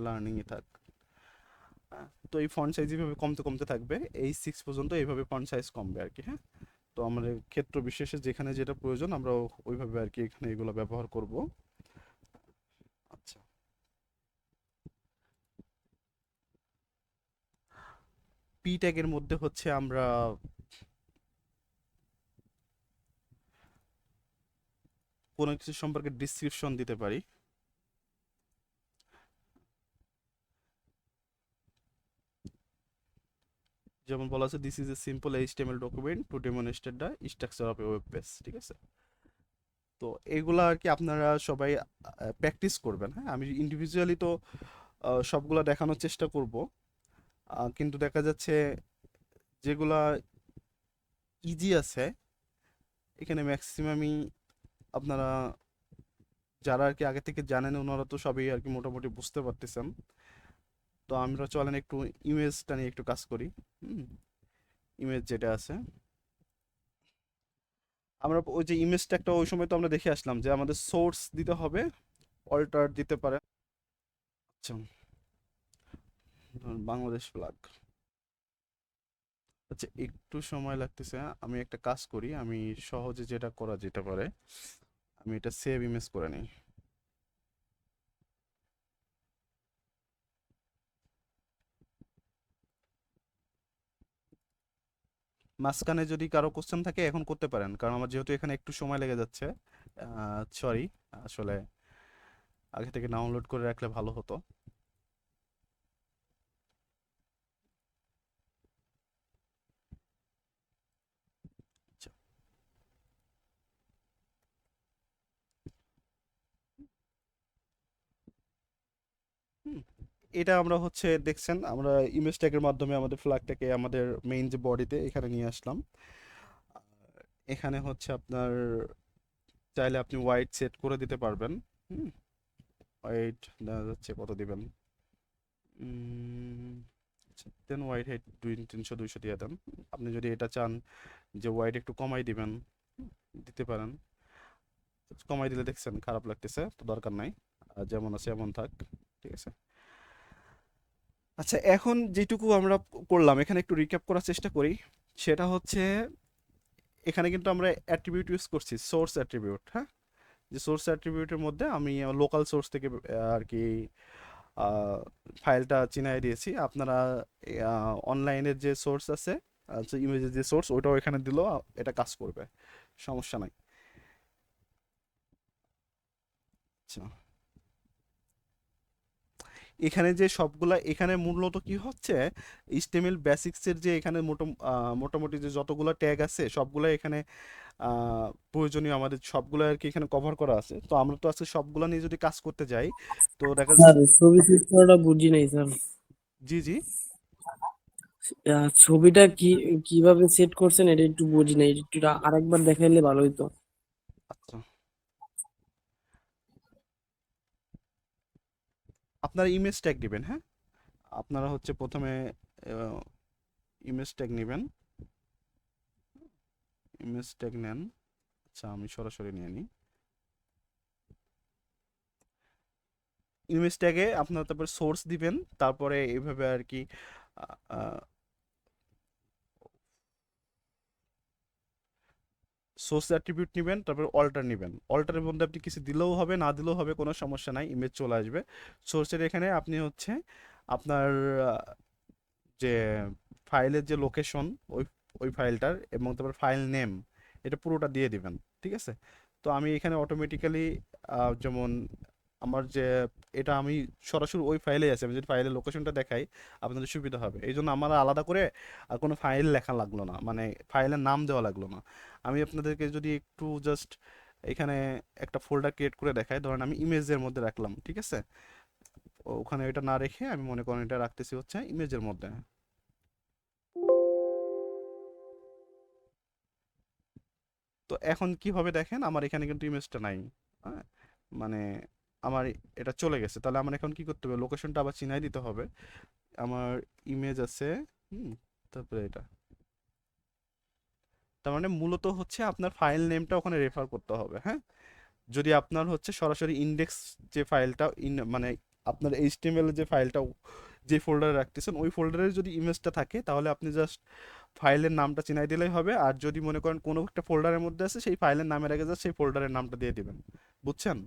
লার্নিং এ থাক। তো এই ফন্ট সাইজ এইভাবে কমতে কমতে থাকবে, H6 পর্যন্ত এইভাবে ফন্ট সাইজ কমবে আর কি। হ্যাঁ, তো আমাদের ক্ষেত্র বিশেষে যেখানে যেটা প্রয়োজন আমরা ওইভাবে আর কি এখানে এগুলো ব্যবহার করব। আচ্ছা, পি ট্যাগের মধ্যে হচ্ছে আমরা কোনো কিছু সম্পর্কে ডিসক্রিপশন দিতে পারি। যেমন বলা আছে this is a simple HTML document to demonstrate the structure of A web page. ঠিক আছে? তো এগুলা আর কি আপনারা সবাই প্র্যাকটিস করবেন। হ্যাঁ, আমি ইন্ডিভিজুয়ালি তো সবগুলা দেখানোর চেষ্টা করব, কিন্তু দেখা যাচ্ছে যেগুলা ইজি আছে এখানে ম্যাক্সিমামই আপনারা যারা আর কি আগে থেকে জানেন ওনারা তো সবই আর কি মোটামুটি বুঝতে পারতেছেন। তো আমরা চলেন একটু ইমেজটা নিয়ে একটু কাজ করি। ইমেজ যেটা আছে, আমরা ওই যে ইমেজটা একটা ওই সময় তো আমরা দেখে আসলাম যে আমাদের সোর্স দিতে হবে, অল্টার দিতে পারে। আচ্ছা, বাংলাদেশ ফ্ল্যাগ। আচ্ছা, একটু সময় লাগতেছে। আমি একটা কাজ করি, আমি সহজে যেটা করা যেতে পারে, আমি এটা সেভ ইমেজ করে নিই। মাঝখানে যদি কারো কোশ্চেন থাকে এখন করতে পারেন, কারণ আমার যেহেতু এখানে একটু সময় লেগে যাচ্ছে। সরি, আসলে আগে থেকে ডাউনলোড করে রাখলে ভালো হতো। আচ্ছা, হুম, এটা আমরা হচ্ছে দেখছেন, আমরা ইমেজ ট্যাগের মাধ্যমে আমাদের ফ্ল্যাগটাকে আমাদের মেইন যে বডিতে এখানে নিয়ে আসলাম। আর এখানে হচ্ছে আপনার চাইলে আপনি হোয়াইট সেট করে দিতে পারবেন। হুম, হোয়াইট দেখা যাচ্ছে কত দিবেন। উম, আচ্ছা, দেন হোয়াইট হাইট 300 200 দিয়ে দেন। আপনি যদি এটা চান যে হোয়াইট একটু কমাই দিবেন, হুম, দিতে পারেন। কমাই দিলে দেখছেন খারাপ লাগতেছে, তো দরকার নাই। যেমন আছে এমন থাক, ঠিক আছে। আচ্ছা, এখন যেটুকু আমরা করলাম এখানে একটু রিক্যাপ করার চেষ্টা করি। সেটা হচ্ছে এখানে কিন্তু আমরা অ্যাট্রিবিউট ইউজ করছি, সোর্স অ্যাট্রিবিউট। হ্যাঁ, যে সোর্স অ্যাট্রিবিউটের মধ্যে আমি লোকাল সোর্স থেকে আর কি ফাইলটা চিনাই দিয়েছি। আপনারা অনলাইনের যে সোর্স আছে, আচ্ছা ইমেজের যে সোর্স ওটাও এখানে দিলেও এটা কাজ করবে, সমস্যা নাই। আচ্ছা, এখানে যে সবগুলা এখানে মূলত কি হচ্ছে, এইচটিএমএল বেসিক্সের যে এখানে মোটামুটি যে যতগুলো ট্যাগ আছে সবগুলো এখানে প্রয়োজনীয়, আমাদের সবগুলো আর কি এখানে কভার করা আছে। তো আমরা তো আজকে সবগুলো নিয়ে যদি কাজ করতে যাই, তো দেখা স্যার যাচ্ছে। ছবি সেট করাটা বুঝি নাই স্যার। জি জি। ছবিটা কিভাবে সেট করছেন এটা একটু বুঝি নাই, এটা একটু আরেকবার দেখাইলে ভালো হতো। আচ্ছা, আপনারা ইমেজ ট্যাগ দিবেন। হ্যাঁ, আপনারা হচ্ছে প্রথমে ইমেজ ট্যাগ নেবেন। ইমেজ ট্যাগ নেন। আচ্ছা, আমি সরাসরি নিয়ে নিই। ইমেজ ট্যাগে আপনারা তারপর সোর্স দিবেন, তারপরে এইভাবে আর কি সোর্স অ্যাট্রিবিউট নেবেন, তারপর অল্টার নেবেন। অল্টারের মধ্যে আপনি কিছু দিলেও হবে না দিলেও হবে, কোনো সমস্যা নাই, ইমেজ চলে আসবে। সোর্সের এখানে আপনি হচ্ছে আপনার যে ফাইলের যে লোকেশন, ওই ওই ফাইলটার এবং তারপর ফাইল নেম, এটা পুরোটা দিয়ে দিবেন। ঠিক আছে। তো আমি এখানে অটোমেটিক্যালি যেমন আমার যে এটা আমি সরাসরি ওই ফাইলে আছে, আমি যদি ফাইলের লোকেশনটা দেখাই আপনাদের সুবিধা হবে, এই জন্য আমার আলাদা করে আর কোনো ফাইল লেখা লাগলো না, মানে ফাইলের নাম দেওয়া লাগলো না। আমি আপনাদেরকে যদি একটু জাস্ট এখানে একটা ফোল্ডার ক্রিয়েট করে দেখাই, ধরেন আমি ইমেজের মধ্যে রাখলাম, ঠিক আছে। ওখানে এটা না রেখে আমি মনে করেন এটা রাখতেছি হচ্ছে ইমেজের মধ্যে। তো এখন কিভাবে দেখেন, আমার এখানে কিন্তু ইমেজটা নাই। হ্যাঁ, মানে আমার এটা চলে গেছে, তাহলে আমার এখন কি করতে হবে, লোকেশনটা আবার চিনাই দিতে হবে। আমার ইমেজ আছে, হুম, তারপরে এটা, তার মানে মূলত হচ্ছে আপনার ফাইল নেমটা ওখানে রেফার করতে হবে। হ্যাঁ, যদি আপনার হচ্ছে সরাসরি ইন্ডেক্স যে ফাইলটা মানে আপনার এইচটিএমএল যে ফাইলটা যে ফোল্ডারে রাখতেছেন ওই ফোল্ডারে যদি ইমেজটা থাকে, তাহলে আপনি জাস্ট ফাইলের নামটা চিনাই দিলেই হবে। আর যদি মনে করেন কোনো একটা ফোল্ডারের মধ্যে আছে, সেই ফাইলের নামের আগে জাস্ট সেই ফোল্ডারের নামটা দিয়ে দিবেন। বুঝছেন?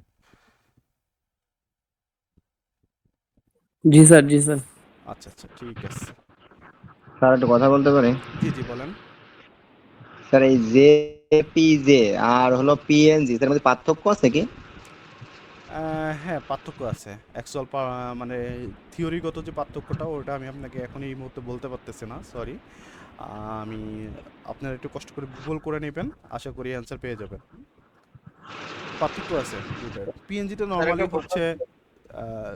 জি স্যার, জি স্যার। আচ্ছা আচ্ছা, ঠিক আছে। স্যার একটা কথা বলতে পারি? জি জি, বলেন। স্যার এই জেপিজে আর হলো পিএনজি এর মধ্যে পার্থক্য আছে কি? হ্যাঁ, পার্থক্য আছে। অ্যাকচুয়াল মানে থিওরিগত যে পার্থক্যটা ওটা আমি আপনাকে এখন এই মুহূর্তে বলতে পারতেছি না, সরি। আমি আপনারা একটু কষ্ট করে গুগল করে নেবেন, আশা করি অ্যান্সার পেয়ে যাবেন। পার্থক্য আছে দুইটার। পিএনজিটা স্যার নর্মালি একটা প্রশ্ন হচ্ছে আহ,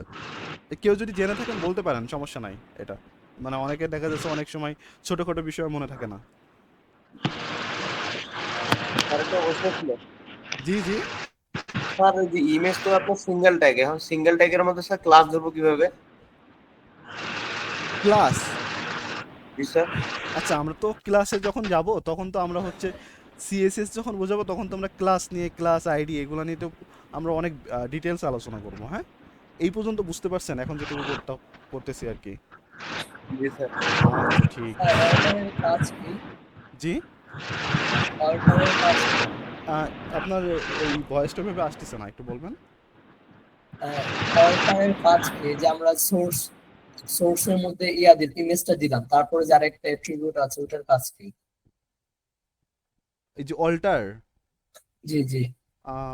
কেউ যদি জেনে থাকেন বলতে পারেন, সমস্যা নাই এটা। মানে অনেকে দেখা যাচ্ছে অনেক সময় ছোটখাটো বিষয় মনে থাকে না। স্যার একটা প্রশ্ন ছিল। জি জি। স্যার ওই যে ইমেজ তো আপনার সিঙ্গেল ট্যাগ, এখন সিঙ্গেল ট্যাগের মধ্যে স্যার ক্লাস ধরবো কিভাবে? ক্লাস। জি স্যার। আচ্ছা, আমরা তো ক্লাসে যখন যাব তখন তো আমরা হচ্ছে সিএসএস যখন বোঝাবো তখন তো আমরা ক্লাস নিয়ে, ক্লাস আইডি এগুলো নিয়ে তো আমরা অনেক ডিটেলস আলোচনা করবো। হ্যাঁ, এই পর্যন্ত বুঝতে পারছেন এখন যেটুকু করতেছি আর কি? জি স্যার। আচ্ছা ঠিক স্যার আছে। অল্টারের কাজ কি? জি? অল্টারের কাজ কি? আহ, আপনার ওই ভয়েসটা ভেবে আসতেছে না, একটু বলবেন? অল্টারের কাজ কি? যে আমরা সোর্সের মধ্যে ইমেজটা দিলাম, তারপরে যার একটা অ্যাট্রিবিউট আছে ওটার কাজ কি? এই যে অল্টার, জি জি।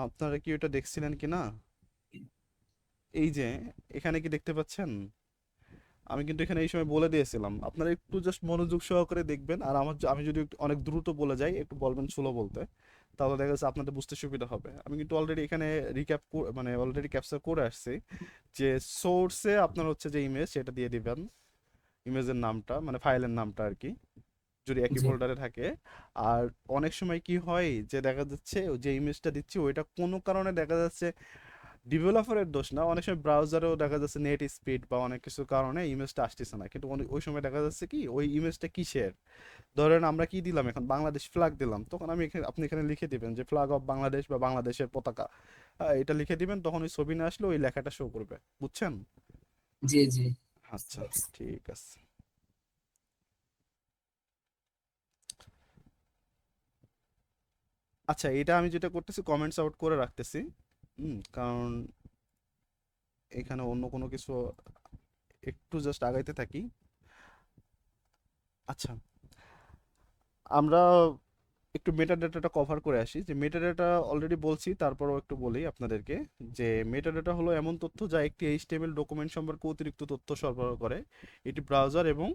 আপনারা কি ওটা দেখছিলেন কি না? এই যে এখানে কি দেখতে পাচ্ছেন? আমি কিন্তু এখানে এই সময় বলে দিয়েছিলাম, আপনারা একটু জাস্ট মনোযোগ সহকারে দেখবেন। আর আমি যদি অনেক দ্রুত বলে যাই, একটু বলবেন স্লো বলতে, তাহলে দেখা যাচ্ছে আপনাদের বুঝতে সুবিধা হবে। আমি কিন্তু অলরেডি এখানে রিক্যাপ মানে অলরেডি ক্যাপচার করে আসছি যে সোর্সে আপনার হচ্ছে যে ইমেজ সেটা দিয়ে দিবেন, ইমেজের নামটা মানে ফাইলের নামটা আর কি, যদি একই জি ফোল্ডারে থাকে। আর অনেক সময় কি হয় যে দেখা যাচ্ছে যে ইমেজটা দিচ্ছি ওইটা কোনো কারণে দেখা যাচ্ছে ডেভেলপারের দোষ না, অনেক সময় ব্রাউজারেও দেখা যাচ্ছে নেট স্পিড বা অনেক কিছু কারণে ইমেজটা আসতেছে না, কিন্তু ওই সময় দেখা যাচ্ছে কি ওই ইমেজটা কিসের, ধরেন আমরা কি দিলাম এখন বাংলাদেশ ফ্ল্যাগ দিলাম, তখন আপনি এখানে লিখে দিবেন যে ফ্ল্যাগ অফ বাংলাদেশ বা বাংলাদেশের পতাকা, এটা লিখে দিবেন, তখন ওই ছবি না আসলে ওই লেখাটা শো করবে, বুঝছেন? জি জি। আচ্ছা ঠিক আছে। আচ্ছা, এটা আমি যেটা করতেছি কমেন্টস আউট করে রাখতেছি, কারণ এখানে অন্য কোনো কিছু একটু জাস্ট আগাইতে থাকি। আচ্ছা, আমরা একটু মেটা ডেটাটা কভার করে আসি। যে মেটা ডেটা অলরেডি বলছি, তারপরও একটু বলি আপনাদেরকে যে মেটা ডেটা হলো এমন তথ্য যা একটি এইচটিএমএল ডকুমেন্ট সম্পর্কে অতিরিক্ত তথ্য সরবরাহ করে। এটি ব্রাউজার এবং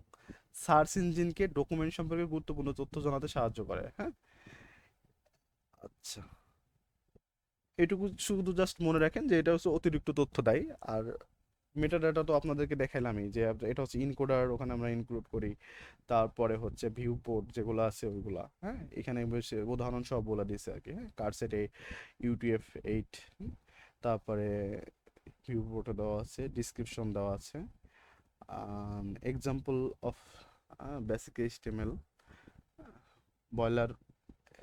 সার্চ ইঞ্জিনকে ডকুমেন্ট সম্পর্কে গুরুত্বপূর্ণ তথ্য জানাতে সাহায্য করে। হ্যাঁ, আচ্ছা, এটুকু শুধু জাস্ট মনে রাখেন যে এটা হচ্ছে অতিরিক্ত তথ্য দেয়। আর মেটা ডাটা তো আপনাদেরকে দেখাইলামই যে এটা হচ্ছে ইনকোডার, ওখানে আমরা ইনক্লুড করি। তারপরে হচ্ছে ভিউ পোর্ট যেগুলো আছে ওইগুলা, হ্যাঁ, এখানে বেশ উদাহরণ সব বলে দিয়েছে আর কি। হ্যাঁ, কার্ডসেটে UTF-8, তারপরে ভিউ পোর্টে দেওয়া আছে, ডিসক্রিপশন দেওয়া আছে, example of basic HTML, boiler,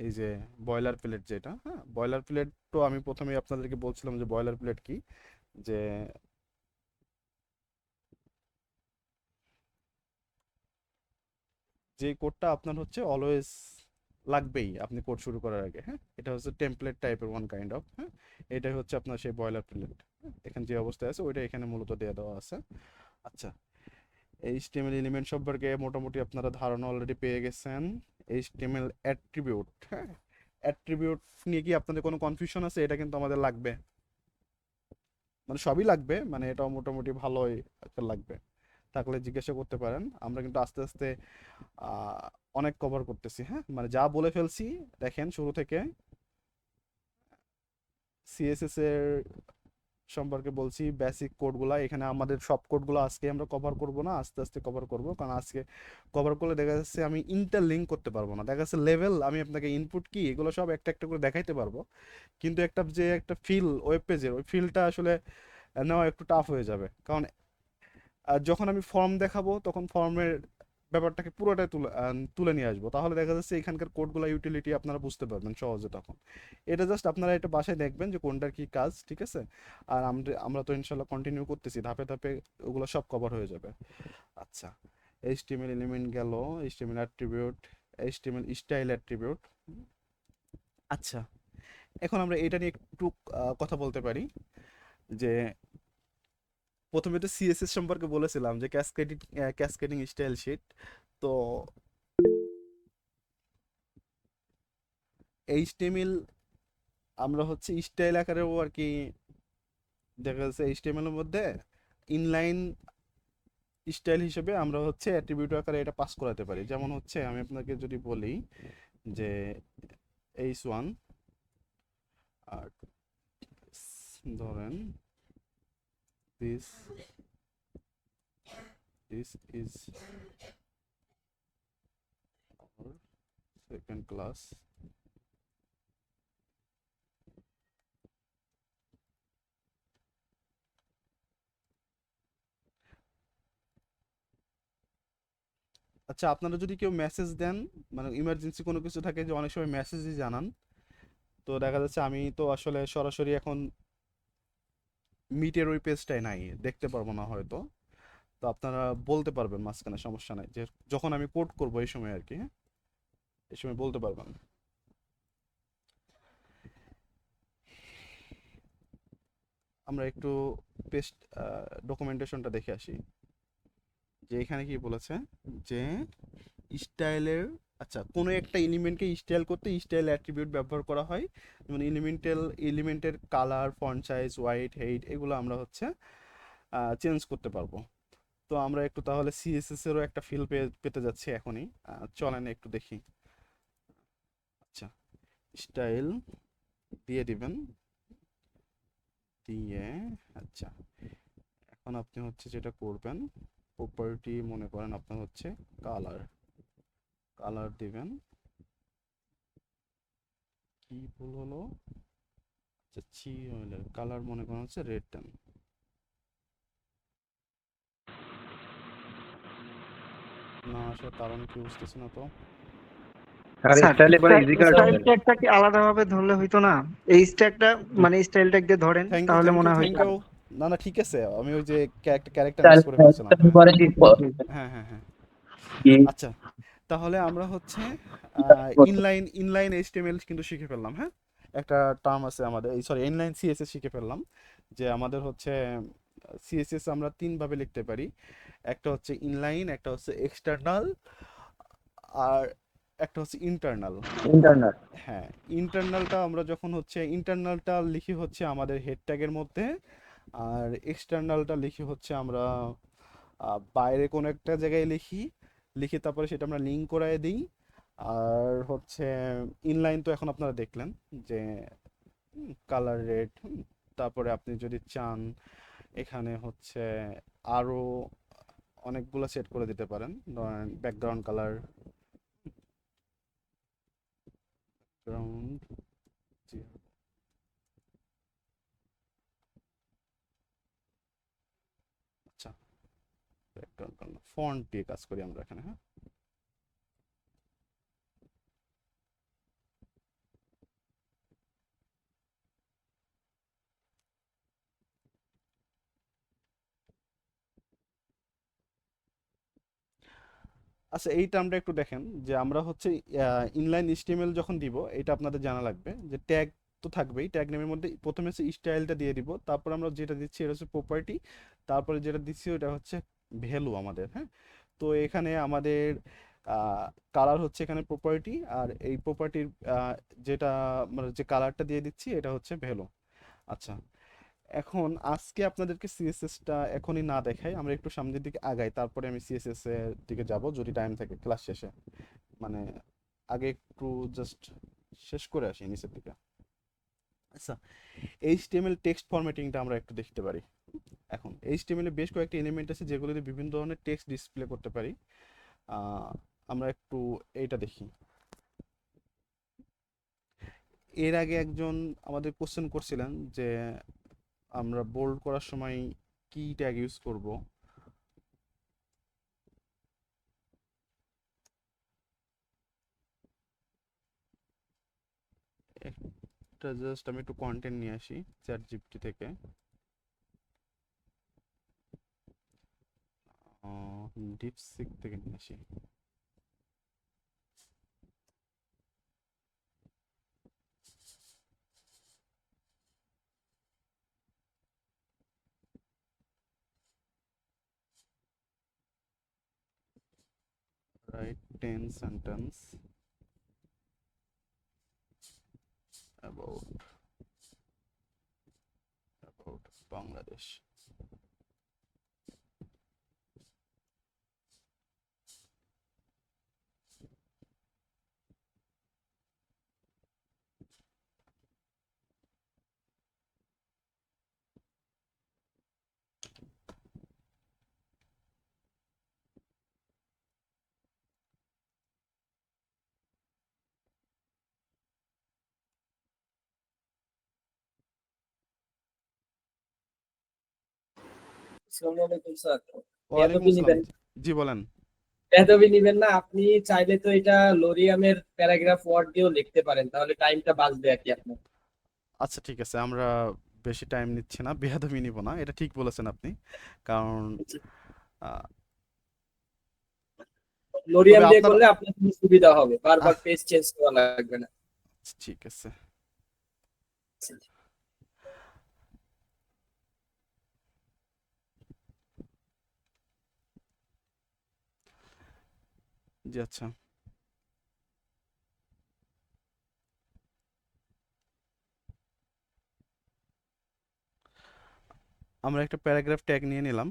এই যে বয়লার প্লেট যেটা, হ্যাঁ, বয়লার প্লেট তো আমি প্রথমেই আপনাদেরকে বলছিলাম যে বয়লার প্লেট কি, যে যে কোডটা আপনার হচ্ছে অলওয়েজ লাগবেই আপনি কোড শুরু করার আগে। হ্যাঁ, এটা হচ্ছে টেমপ্লেট টাইপের ওয়ান কাইন্ড অফ। হ্যাঁ, এটাই হচ্ছে আপনার সেই বয়লার প্লেট। এখানে যে অবস্থায় আছে ওইটা এখানে মূলত দিয়ে দেওয়া আছে। আচ্ছা, HTML এলিমেন্ট সম্পর্কে মোটামুটি আপনারা ধারণা অলরেডি পেয়ে গেছেন। HTML অ্যাট্রিবিউট, হ্যাঁ, অ্যাট্রিবিউট নিয়ে কি আপনাদের কোনো কনফিউশন আছে? এটা কিন্তু আমাদের লাগবে, মানে সবই লাগবে, মানে এটাও মোটামুটি ভালোই একটা লাগবে, থাকলে জিজ্ঞাসা করতে পারেন। আমরা কিন্তু আস্তে আস্তে আহ, অনেক কভার করতেছি। হ্যাঁ, মানে যা বলে ফেলছি দেখেন শুরু থেকে CSS এর সম্পর্কে বলছি, বেসিক কোডগুলা, এখানে আমাদের সব কোডগুলো আজকে আমরা কভার করব না, আস্তে আস্তে কভার করব, কারণ আজকে কভার করলে দেখা যাচ্ছে আমি ইন্টারলিঙ্ক করতে পারবো না। দেখা যাচ্ছে লেভেল আমি আপনাকে ইনপুট কি এগুলো সব একটা একটা করে দেখাইতে পারবো, কিন্তু একটা যে একটা ফিল ওয়েব পেজের ওই ফিলটা আসলে নেওয়া একটু টাফ হয়ে যাবে। কারণ আর যখন আমি ফর্ম দেখাবো তখন ফর্মের ব্যাপারটাকে পুরোটাই তুলে নিয়ে আসবো, তাহলে দেখা যাচ্ছে এখানকার কোডগুলো ইউটিলিটি আপনারা বুঝতে পারবেন সহজে তখন। এটা জাস্ট আপনারা এটা বাসায় দেখবেন যে কোনটার কি কাজ, ঠিক আছে? আর আমরা তো ইনশাল্লাহ কন্টিনিউ করতেছি, ধাপে ধাপে ওগুলো সব কভার হয়ে যাবে। আচ্ছা, HTML এলিমেন্ট গেল, HTML attribute, HTML style attribute. আচ্ছা, এখন আমরা এটা নিয়ে একটু কথা বলতে পারি যে প্রথমে তো CSS সম্পর্কে বলেছিলাম যে ক্যাসকেডিং স্টাইল শিট। তো HTML আমরা হচ্ছে স্টাইল আকারেও আর কি, দেখা যাচ্ছে HTML এর মধ্যে ইনলাইন স্টাইল হিসেবে আমরা হচ্ছে অ্যাট্রিবিউট আকারে এটা পাস করাতে পারি। যেমন হচ্ছে আমি আপনাকে যদি বলি যে H1, আর ধরেন this this is our second class, আচ্ছা, আপনারা যদি কেউ মেসেজ দেন, মানে ইমার্জেন্সি কোনো কিছু থাকে যে অনেক সময় মেসেজই জানান, তো দেখা যাচ্ছে আমি তো আসলে সরাসরি এখন মিটের ওই পেজটাই নাই, দেখতে পারবো না হয়তো। তো আপনারা বলতে পারবেন মাঝখানে, সমস্যা নাই, যে যখন আমি কোড করবো এই সময় আর কি, হ্যাঁ, এই সময় বলতে পারবেন। আমরা একটু পেস্ট ডকুমেন্টেশনটা দেখে আসি, যে এখানে কি বলেছে যে স্টাইলের, আচ্ছা, কোনো একটা এলিমেন্টকে স্টাইল করতে স্টাইল অ্যাট্রিবিউট ব্যবহার করা হয়, যেমন এলিমেন্টের colour, font size, white, hate, এগুলো আমরা হচ্ছে চেঞ্জ করতে পারবো। তো আমরা একটু তাহলে সিএসএস এরও একটা ফিল পেতে যাচ্ছি এখনই, চলেন একটু দেখি। আচ্ছা, স্টাইল দিয়ে দিবেন, দিয়ে আচ্ছা, এখন আপনি হচ্ছে যেটা করবেন, প্রপার্টি মনে করেন আপনার হচ্ছে কালার দিবেন, কি ভুল হলো, আচ্ছা কালার মনে করেন হচ্ছে রেড দেন। না আসার কারণ কি বুঝতেছি না তো। স্টাইল এবার ইজি করা স্টাইল যাবে। ট্যাগটা কি আলাদাভাবে ধরলে হইতো না? এই স্ট্যাগটা মানে স্টাইল ট্যাগ দিয়ে ধরেন থ্যাংক ইউ, তাহলে থ্যাংক মনে ইউ, হয় থ্যাংক হইতো। ইউ। না না, ঠিক আছে, আমি ওই যে ক্যারেক্টার মিস করে ফেলছিলাম। হ্যাঁ হ্যাঁ হ্যাঁ, আচ্ছা, তাহলে আমরা হচ্ছে ইনলাইন এইচটিএমএল কিন্তু শিখে ফেললাম, হ্যাঁ, একটা টার্ম আছে আমাদের, সরি, ইনলাইন সিএসএস শিখে ফেললাম, যে আমাদের হচ্ছে সিএসএস আমরা তিন ভাবে লিখতে পারি, একটা হচ্ছে ইনলাইন, একটা হচ্ছে এক্সটার্নাল, আর একটা হচ্ছে ইন্টারনাল। ইন্টারনাল। হ্যাঁ, ইন্টারনালটা লিখি হচ্ছে আমাদের হেড ট্যাগের মধ্যে, আর এক্সটার্নালটা লিখি হচ্ছে আমরা বাইরে কোনো একটা জায়গায় লিখে তারপরে সেটা আমরা লিঙ্ক করায় দিই। আর হচ্ছে ইনলাইন তো এখন আপনারা দেখলেন যে কালার রেড, তারপরে আপনি যদি চান এখানে হচ্ছে আরো অনেকগুলো সেট করে দিতে পারেন, ধরেন ব্যাকগ্রাউন্ড কালার, ব্যাকগ্রাউন্ড, আচ্ছা, ব্যাকগ্রাউন্ড কালার, ফন্ট দিয়ে কাজ করি আমরা এখানে, হ্যাঁ। আচ্ছা, এই টার্মটা একটু দেখেন, যে আমরা হচ্ছে ইনলাইন এইচটিএমএল যখন দিব, এটা আপনাদের জানা লাগবে যে ট্যাগ তো থাকবেই, ট্যাগ নেমের মধ্যে প্রথমে হচ্ছে স্টাইলটা দিয়ে দিব, তারপর আমরা যেটা দিচ্ছি এটা হচ্ছে প্রপার্টি, তারপরে যেটা দিচ্ছি ওটা হচ্ছে ভ্যালু আমাদের, হ্যাঁ। তো এখানে আমাদের কালার হচ্ছে এখানে প্রপার্টি, আর এই প্রপার্টির যেটা মানে যে কালারটা দিয়ে দিচ্ছি এটা হচ্ছে ভ্যালু। আচ্ছা, এখন আজকে আপনাদেরকে সিএসএসটা এখনই না দেখাই, আমরা একটু সামনের দিকে আগাই, তারপরে আমি সিএসএস এর দিকে যাব যদি টাইম থাকে ক্লাস শেষে, মানে আগে একটু জাস্ট শেষ করে আসি নিচের দিকে। আচ্ছা, এইচটিএমএল টেক্সট ফরম্যাটিংটা আমরা একটু দেখতে পারি। এখন এইচটিএমএল এ বেশ কয়েকটা এলিমেন্ট আছে যেগুলোতে বিভিন্ন ধরনের টেক্সট ডিসপ্লে করতে পারি। আমরা একটু এইটা দেখি। এর আগে একজন আমাদের কোশ্চেন করছিলেন যে আমরা বোল্ড করার সময় কি ট্যাগ ইউজ করব। একটা জাস্ট আমি একটু কন্টেন্ট নিয়ে আসি চ্যাট জিপিটি থেকে, ডিপসিক থেকে নিয়ে আসি। Write 10 sentence about Bangladesh. আসসালামু আলাইকুম স্যার। ওয়ালাইকুম আসসালাম। জি বলেন। বেদবি নিবেন না, আপনি চাইলে তো এটা লোরিয়ামের প্যারাগ্রাফ ওয়ার্ড দিয়েও লিখতে পারেন, তাহলে টাইমটা বাঁচবে আর কি আপনার। আচ্ছা, ঠিক আছে, আমরা বেশি টাইম নিচ্ছে না, বেয়াদবি নিব না, এটা ঠিক বলেছেন আপনি। কারণ আহ, তবে লোরিয়ান দিয়ে আপনার করলে আপনার জন্য সুবিধা হবে, বারবার আহ, পেজ চেঞ্জ করা লাগবে না। ঠিক আছে। জি আচ্ছা, আমরা একটা প্যারাগ্রাফ ট্যাগ নিয়ে নিলাম,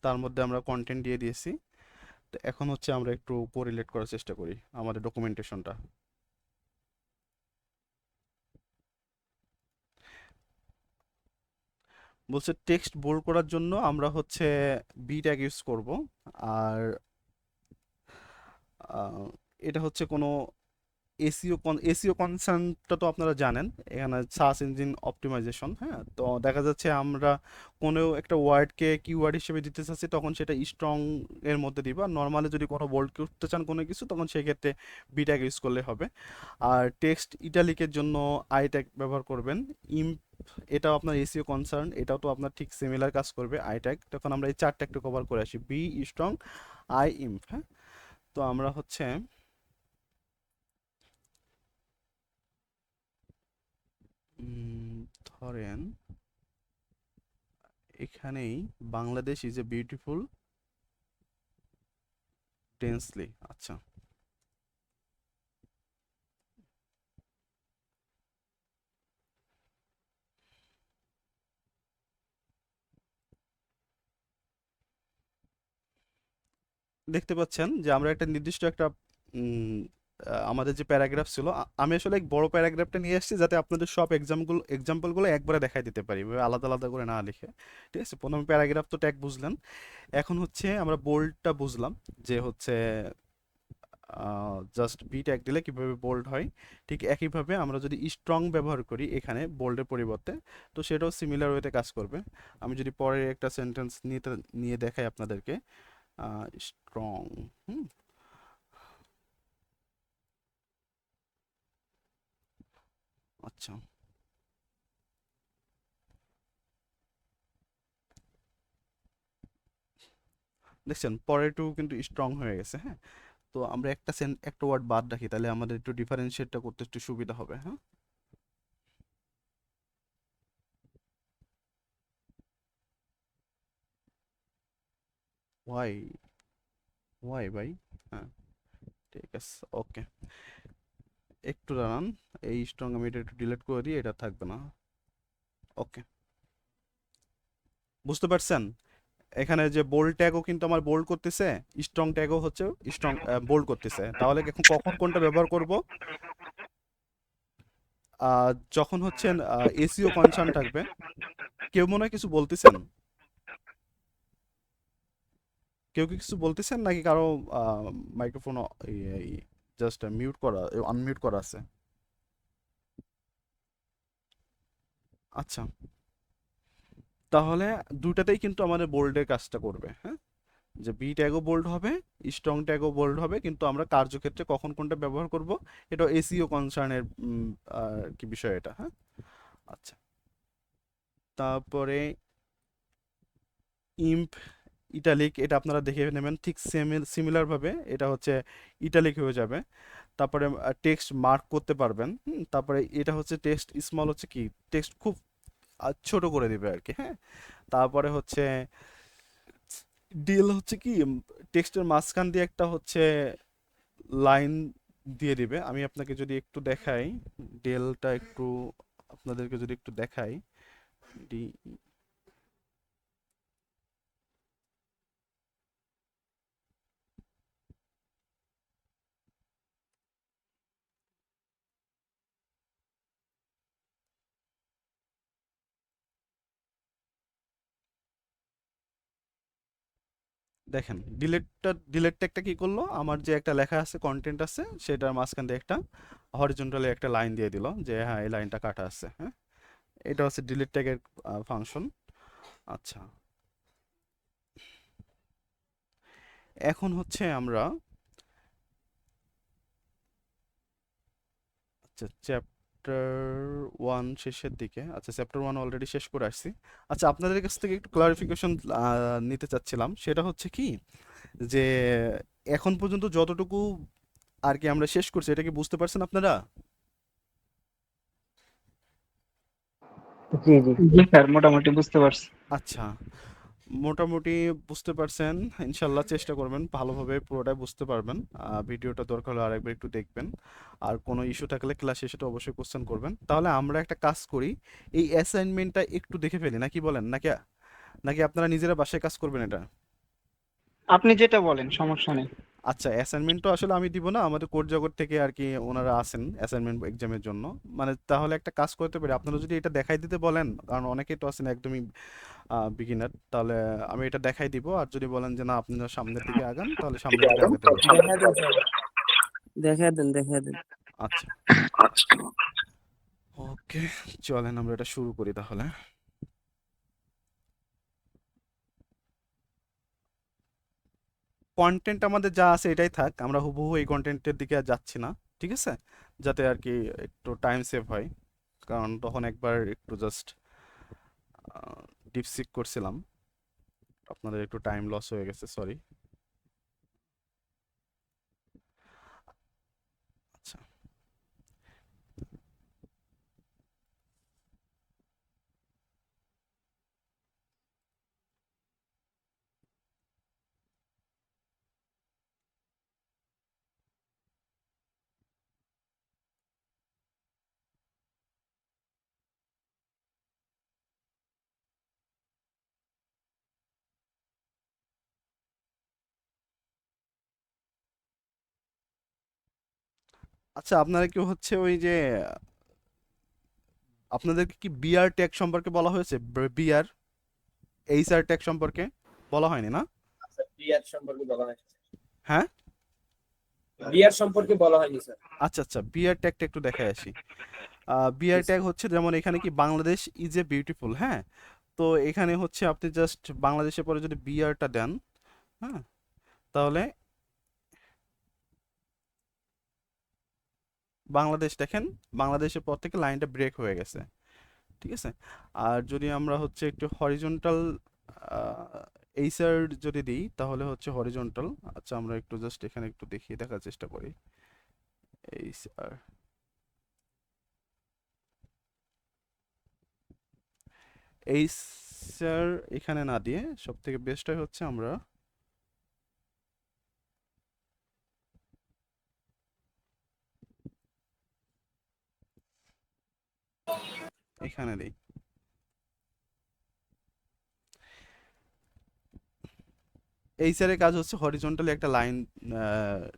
তার মধ্যে আমরা কন্টেন্ট দিয়ে দিয়েছি। তো এখন হচ্ছে আমরা একটু কোরিলেট করার চেষ্টা করি আমাদের ডকুমেন্টেশনটা। বলছে টেক্সট বোল্ড করার জন্য আমরা হচ্ছে বি ট্যাগ ইউজ করব। আর আহ, এটা হচ্ছে কোনো এসইও কনসার্নটা তো আপনারা জানেন, এখানে সার্চ ইঞ্জিন অপটিমাইজেশন। হ্যাঁ, তো দেখা যাচ্ছে আমরা কোনো একটা ওয়ার্ডকে কিওয়ার্ড হিসেবে দিতে চাচ্ছি, তখন সেটা স্ট্রং এর মধ্যে দিব। আর নর্মালি যদি কোনো বোল্ড করতে চান কোনো কিছু, তখন সেক্ষেত্রে বি ট্যাগ ইউজ করলে হবে। আর টেক্সট ইটালিকের জন্য আই ট্যাগ ব্যবহার করবেন। ইম্প, এটাও আপনার এসইও কনসার্ন, এটাও তো আপনার ঠিক সিমিলার কাজ করবে, আই ট্যাগ। তখন আমরা এই চারটা একটু কভার করে আসি, বি স্ট্রং, আই ইম্প। হ্যাঁ, তো আমরা হচ্ছে ধরেন এখানেই Bangladesh is a beautiful densely. আচ্ছা, দেখতে পাচ্ছেন যে আমরা একটা নির্দিষ্ট একটা আমাদের যে প্যারাগ্রাফ ছিল, আমি আসলে এক বড় প্যারাগ্রাফটা নিয়ে এসেছি যাতে আপনাদের সব এক্সাম্পলগুলো একবারে দেখাই দিতে পারি, এভাবে আলাদা আলাদা করে না লিখে। ঠিক আছে, প্রথমে প্যারাগ্রাফ তো ট্যাগ বুঝলেন। এখন হচ্ছে আমরা বোল্ডটা বুঝলাম, যে হচ্ছে জাস্ট বি ট্যাগ দিলে কিভাবে বোল্ড হয়। ঠিক একইভাবে আমরা যদি স্ট্রং ব্যবহার করি এখানে বোল্ডের পরিবর্তে, তো সেটাও সিমিলার ওয়েতে কাজ করবে। আমি যদি পরের একটা সেন্টেন্স নিয়ে দেখাই আপনাদেরকে, স্ট্রং। হুম, আচ্ছা, দেখছেন পরেরটু কিন্তু স্ট্রং হয়ে গেছে। হ্যাঁ, তো আমরা একটা ওয়ার্ড বাদ রাখি, তাহলে আমাদের একটু ডিফারেন্সিয়েটটা করতে একটু সুবিধা হবে। হ্যাঁ, ওয়াই, ওয়াই ভাই। হ্যাঁ, ঠিক আছে, ওকে, একটু দাঁড়ান, এই স্ট্রং আমি এটা একটু ডিলিট করে দিই, এটা থাকবে না। ওকে, বুঝতে পারছেন? এখানে যে বোল্ড ট্যাগও কিন্তু আমার বোল্ড করতেছে, স্ট্রং ট্যাগও হচ্ছে স্ট্রং বোল্ড করতেছে। তাহলে এখন কখন কোনটা ব্যবহার করব? যখন হচ্ছে এসইও কনসার্ন থাকবে। কেউ মনে হয় কিছু বলতেছেন, কেউ কি কিছু বলতেছেন নাকি কারো মাইক্রোফোন জাস্ট মিউট করা, আনমিউট করা আছে? আচ্ছা, তাহলে দুটাতেই কিন্তু আমাদের বোল্ডের কাজটা করবে। হ্যাঁ, যে বি ট্যাগও বোল্ড হবে, স্ট্রং ট্যাগও বোল্ড হবে, কিন্তু আমরা কার্যক্ষেত্রে কখন কোনটা ব্যবহার করব এটা এসইও কনসার্নের কি বিষয় এটা। হ্যাঁ, আচ্ছা, তারপরে ইম্প ইটালিক, এটা আপনারা দেখে নেবেন ঠিক সিমিলার ভাবে, এটা হচ্ছে ইটালিক হয়ে যাবে। তারপরে টেক্সট মার্ক করতে পারবেন। তারপরে এটা হচ্ছে টেক্সট স্মল, হচ্ছে কি টেক্সট খুব ছোট করে দিবে আর কি। হ্যাঁ, তারপরে হচ্ছে ডিল, হচ্ছে কি টেক্সটের মাঝখান দিয়ে একটা হচ্ছে লাইন দিয়ে দিবে। আমি আপনাকে যদি একটু দেখাই, ডেলটা একটু আপনাদেরকে যদি একটু দেখাই, ডি, দেখেন ডিলেট ট্যাগটা কি করলো, আমার যে একটা লেখা আছে কন্টেন্ট আছে সেটার মাঝখান দিয়ে একটা হরিজন্টালি একটা লাইন দিয়ে দিল, যে হ্যাঁ এই লাইনটা কাটা আছে। হ্যাঁ, এটা হচ্ছে ডিলিট ট্যাগের ফাংশন। আচ্ছা, এখন হচ্ছে আমরা, আচ্ছা, চ্যাপ্টার 1 শেষের দিকে। আচ্ছা, চ্যাপ্টার 1 অলরেডি শেষ করে আসছি। আচ্ছা, আপনাদের কাছ থেকে একটু ক্লারিফিকেশন নিতে চাচ্ছিলাম। সেটা হচ্ছে কি যে এখন পর্যন্ত যতটুকু আর কি আমরা শেষ করছি, এটা কি বুঝতে পারছেন আপনারা? জি জি। জি স্যার, মোটামুটি বুঝতে পারছি। আচ্ছা, মোটামুটি বুঝতে পারছেন। ইনশাল্লাহ চেষ্টা করবেন ভালোভাবে পুরোটাই বুঝতে পারবেন। ভিডিওটা দরকার হলে আরেকবার একটু দেখবেন। আর কোনো ইস্যু থাকলে ক্লাসে সেটা অবশ্যই কোশ্চেন করবেন। তাহলে আমরা একটা কাজ করি, এই অ্যাসাইনমেন্টটা একটু দেখে ফেলি, নাকি বলেন? নাকি নাকি আপনারা নিজেরা বাসায় কাজ করবেন এটা? আপনি যেটা বলেন, সমস্যা নেই। আচ্ছা, অ্যাসাইনমেন্ট তো আসলে আমি দিব না, আমাদের কোড জগৎ থেকে আর কি ওনারা আসেন অ্যাসাইনমেন্ট এক্সামের জন্য। মানে তাহলে একটা কাজ করতে পারি, আপনারা যদি এটা দেখাই দিতে বলেন, কারণ অনেকেই তো আছেন একদমই বিগিনার, তাহলে আমি এটা দেখাই দিব। আর যদি বলেন যে না আপনারা সামনের দিকে আগান, তাহলে সামনের দিকে আগাতে পারি। দেখা দেন স্যার, দেখা দেন। আচ্ছা, ওকে, চলেন আমরা এটা শুরু করি তাহলে। কন্টেন্ট আমাদের যা আছে এটাই থাক, আমরা হুবহু এই কন্টেন্টের দিকে আর যাচ্ছি না, ঠিক আছে? যাতে আর কি একটু টাইম সেভ হয়, কারণ তখন একবার একটু জাস্ট ডিপসিক করছিলাম, আপনাদের একটু টাইম লস হয়ে গেছে, সরি। আচ্ছা, আচ্ছা, আপনারা কি হচ্ছে ওই যে আপনাদেরকে কি বিআর ট্যাগ সম্পর্কে বলা হয়েছে? বিআর এইচআর ট্যাগ সম্পর্কে বলা হয়নি না? স্যার বিআর সম্পর্কে বলা হয়েছে, হ্যাঁ, বিআর সম্পর্কে বলা হয়নি স্যার। আচ্ছা আচ্ছা, বিআর ট্যাগটা একটু দেখাই আসি। বিআর ট্যাগ হচ্ছে যেমন এখানে কি বাংলাদেশ ইজ এ বিউটিফুল, হ্যাঁ? তো এখানে হচ্ছে আপনি জাস্ট বাংলাদেশের পরে যদি বিআরটা দেন, হ্যাঁ, তাহলে বাংলাদেশ দেখেন, বাংলাদেশের পর থেকে লাইনটা ব্রেক হয়ে গেছে, ঠিক আছে? আর যদি আমরা হচ্ছে একটু হরিজন্টাল এইচআর যদি দিই, তাহলে হচ্ছে হরিজন্টাল। আচ্ছা, আমরা একটু জাস্ট এখানে একটু দেখিয়ে দেখার চেষ্টা করি। এইচআর, এইচআর এখানে না দিয়ে সব থেকে বেস্ট হয় হচ্ছে আমরা এখানে দিই। এইচআর এর কাজ হচ্ছে হরিজন্টালি একটা লাইন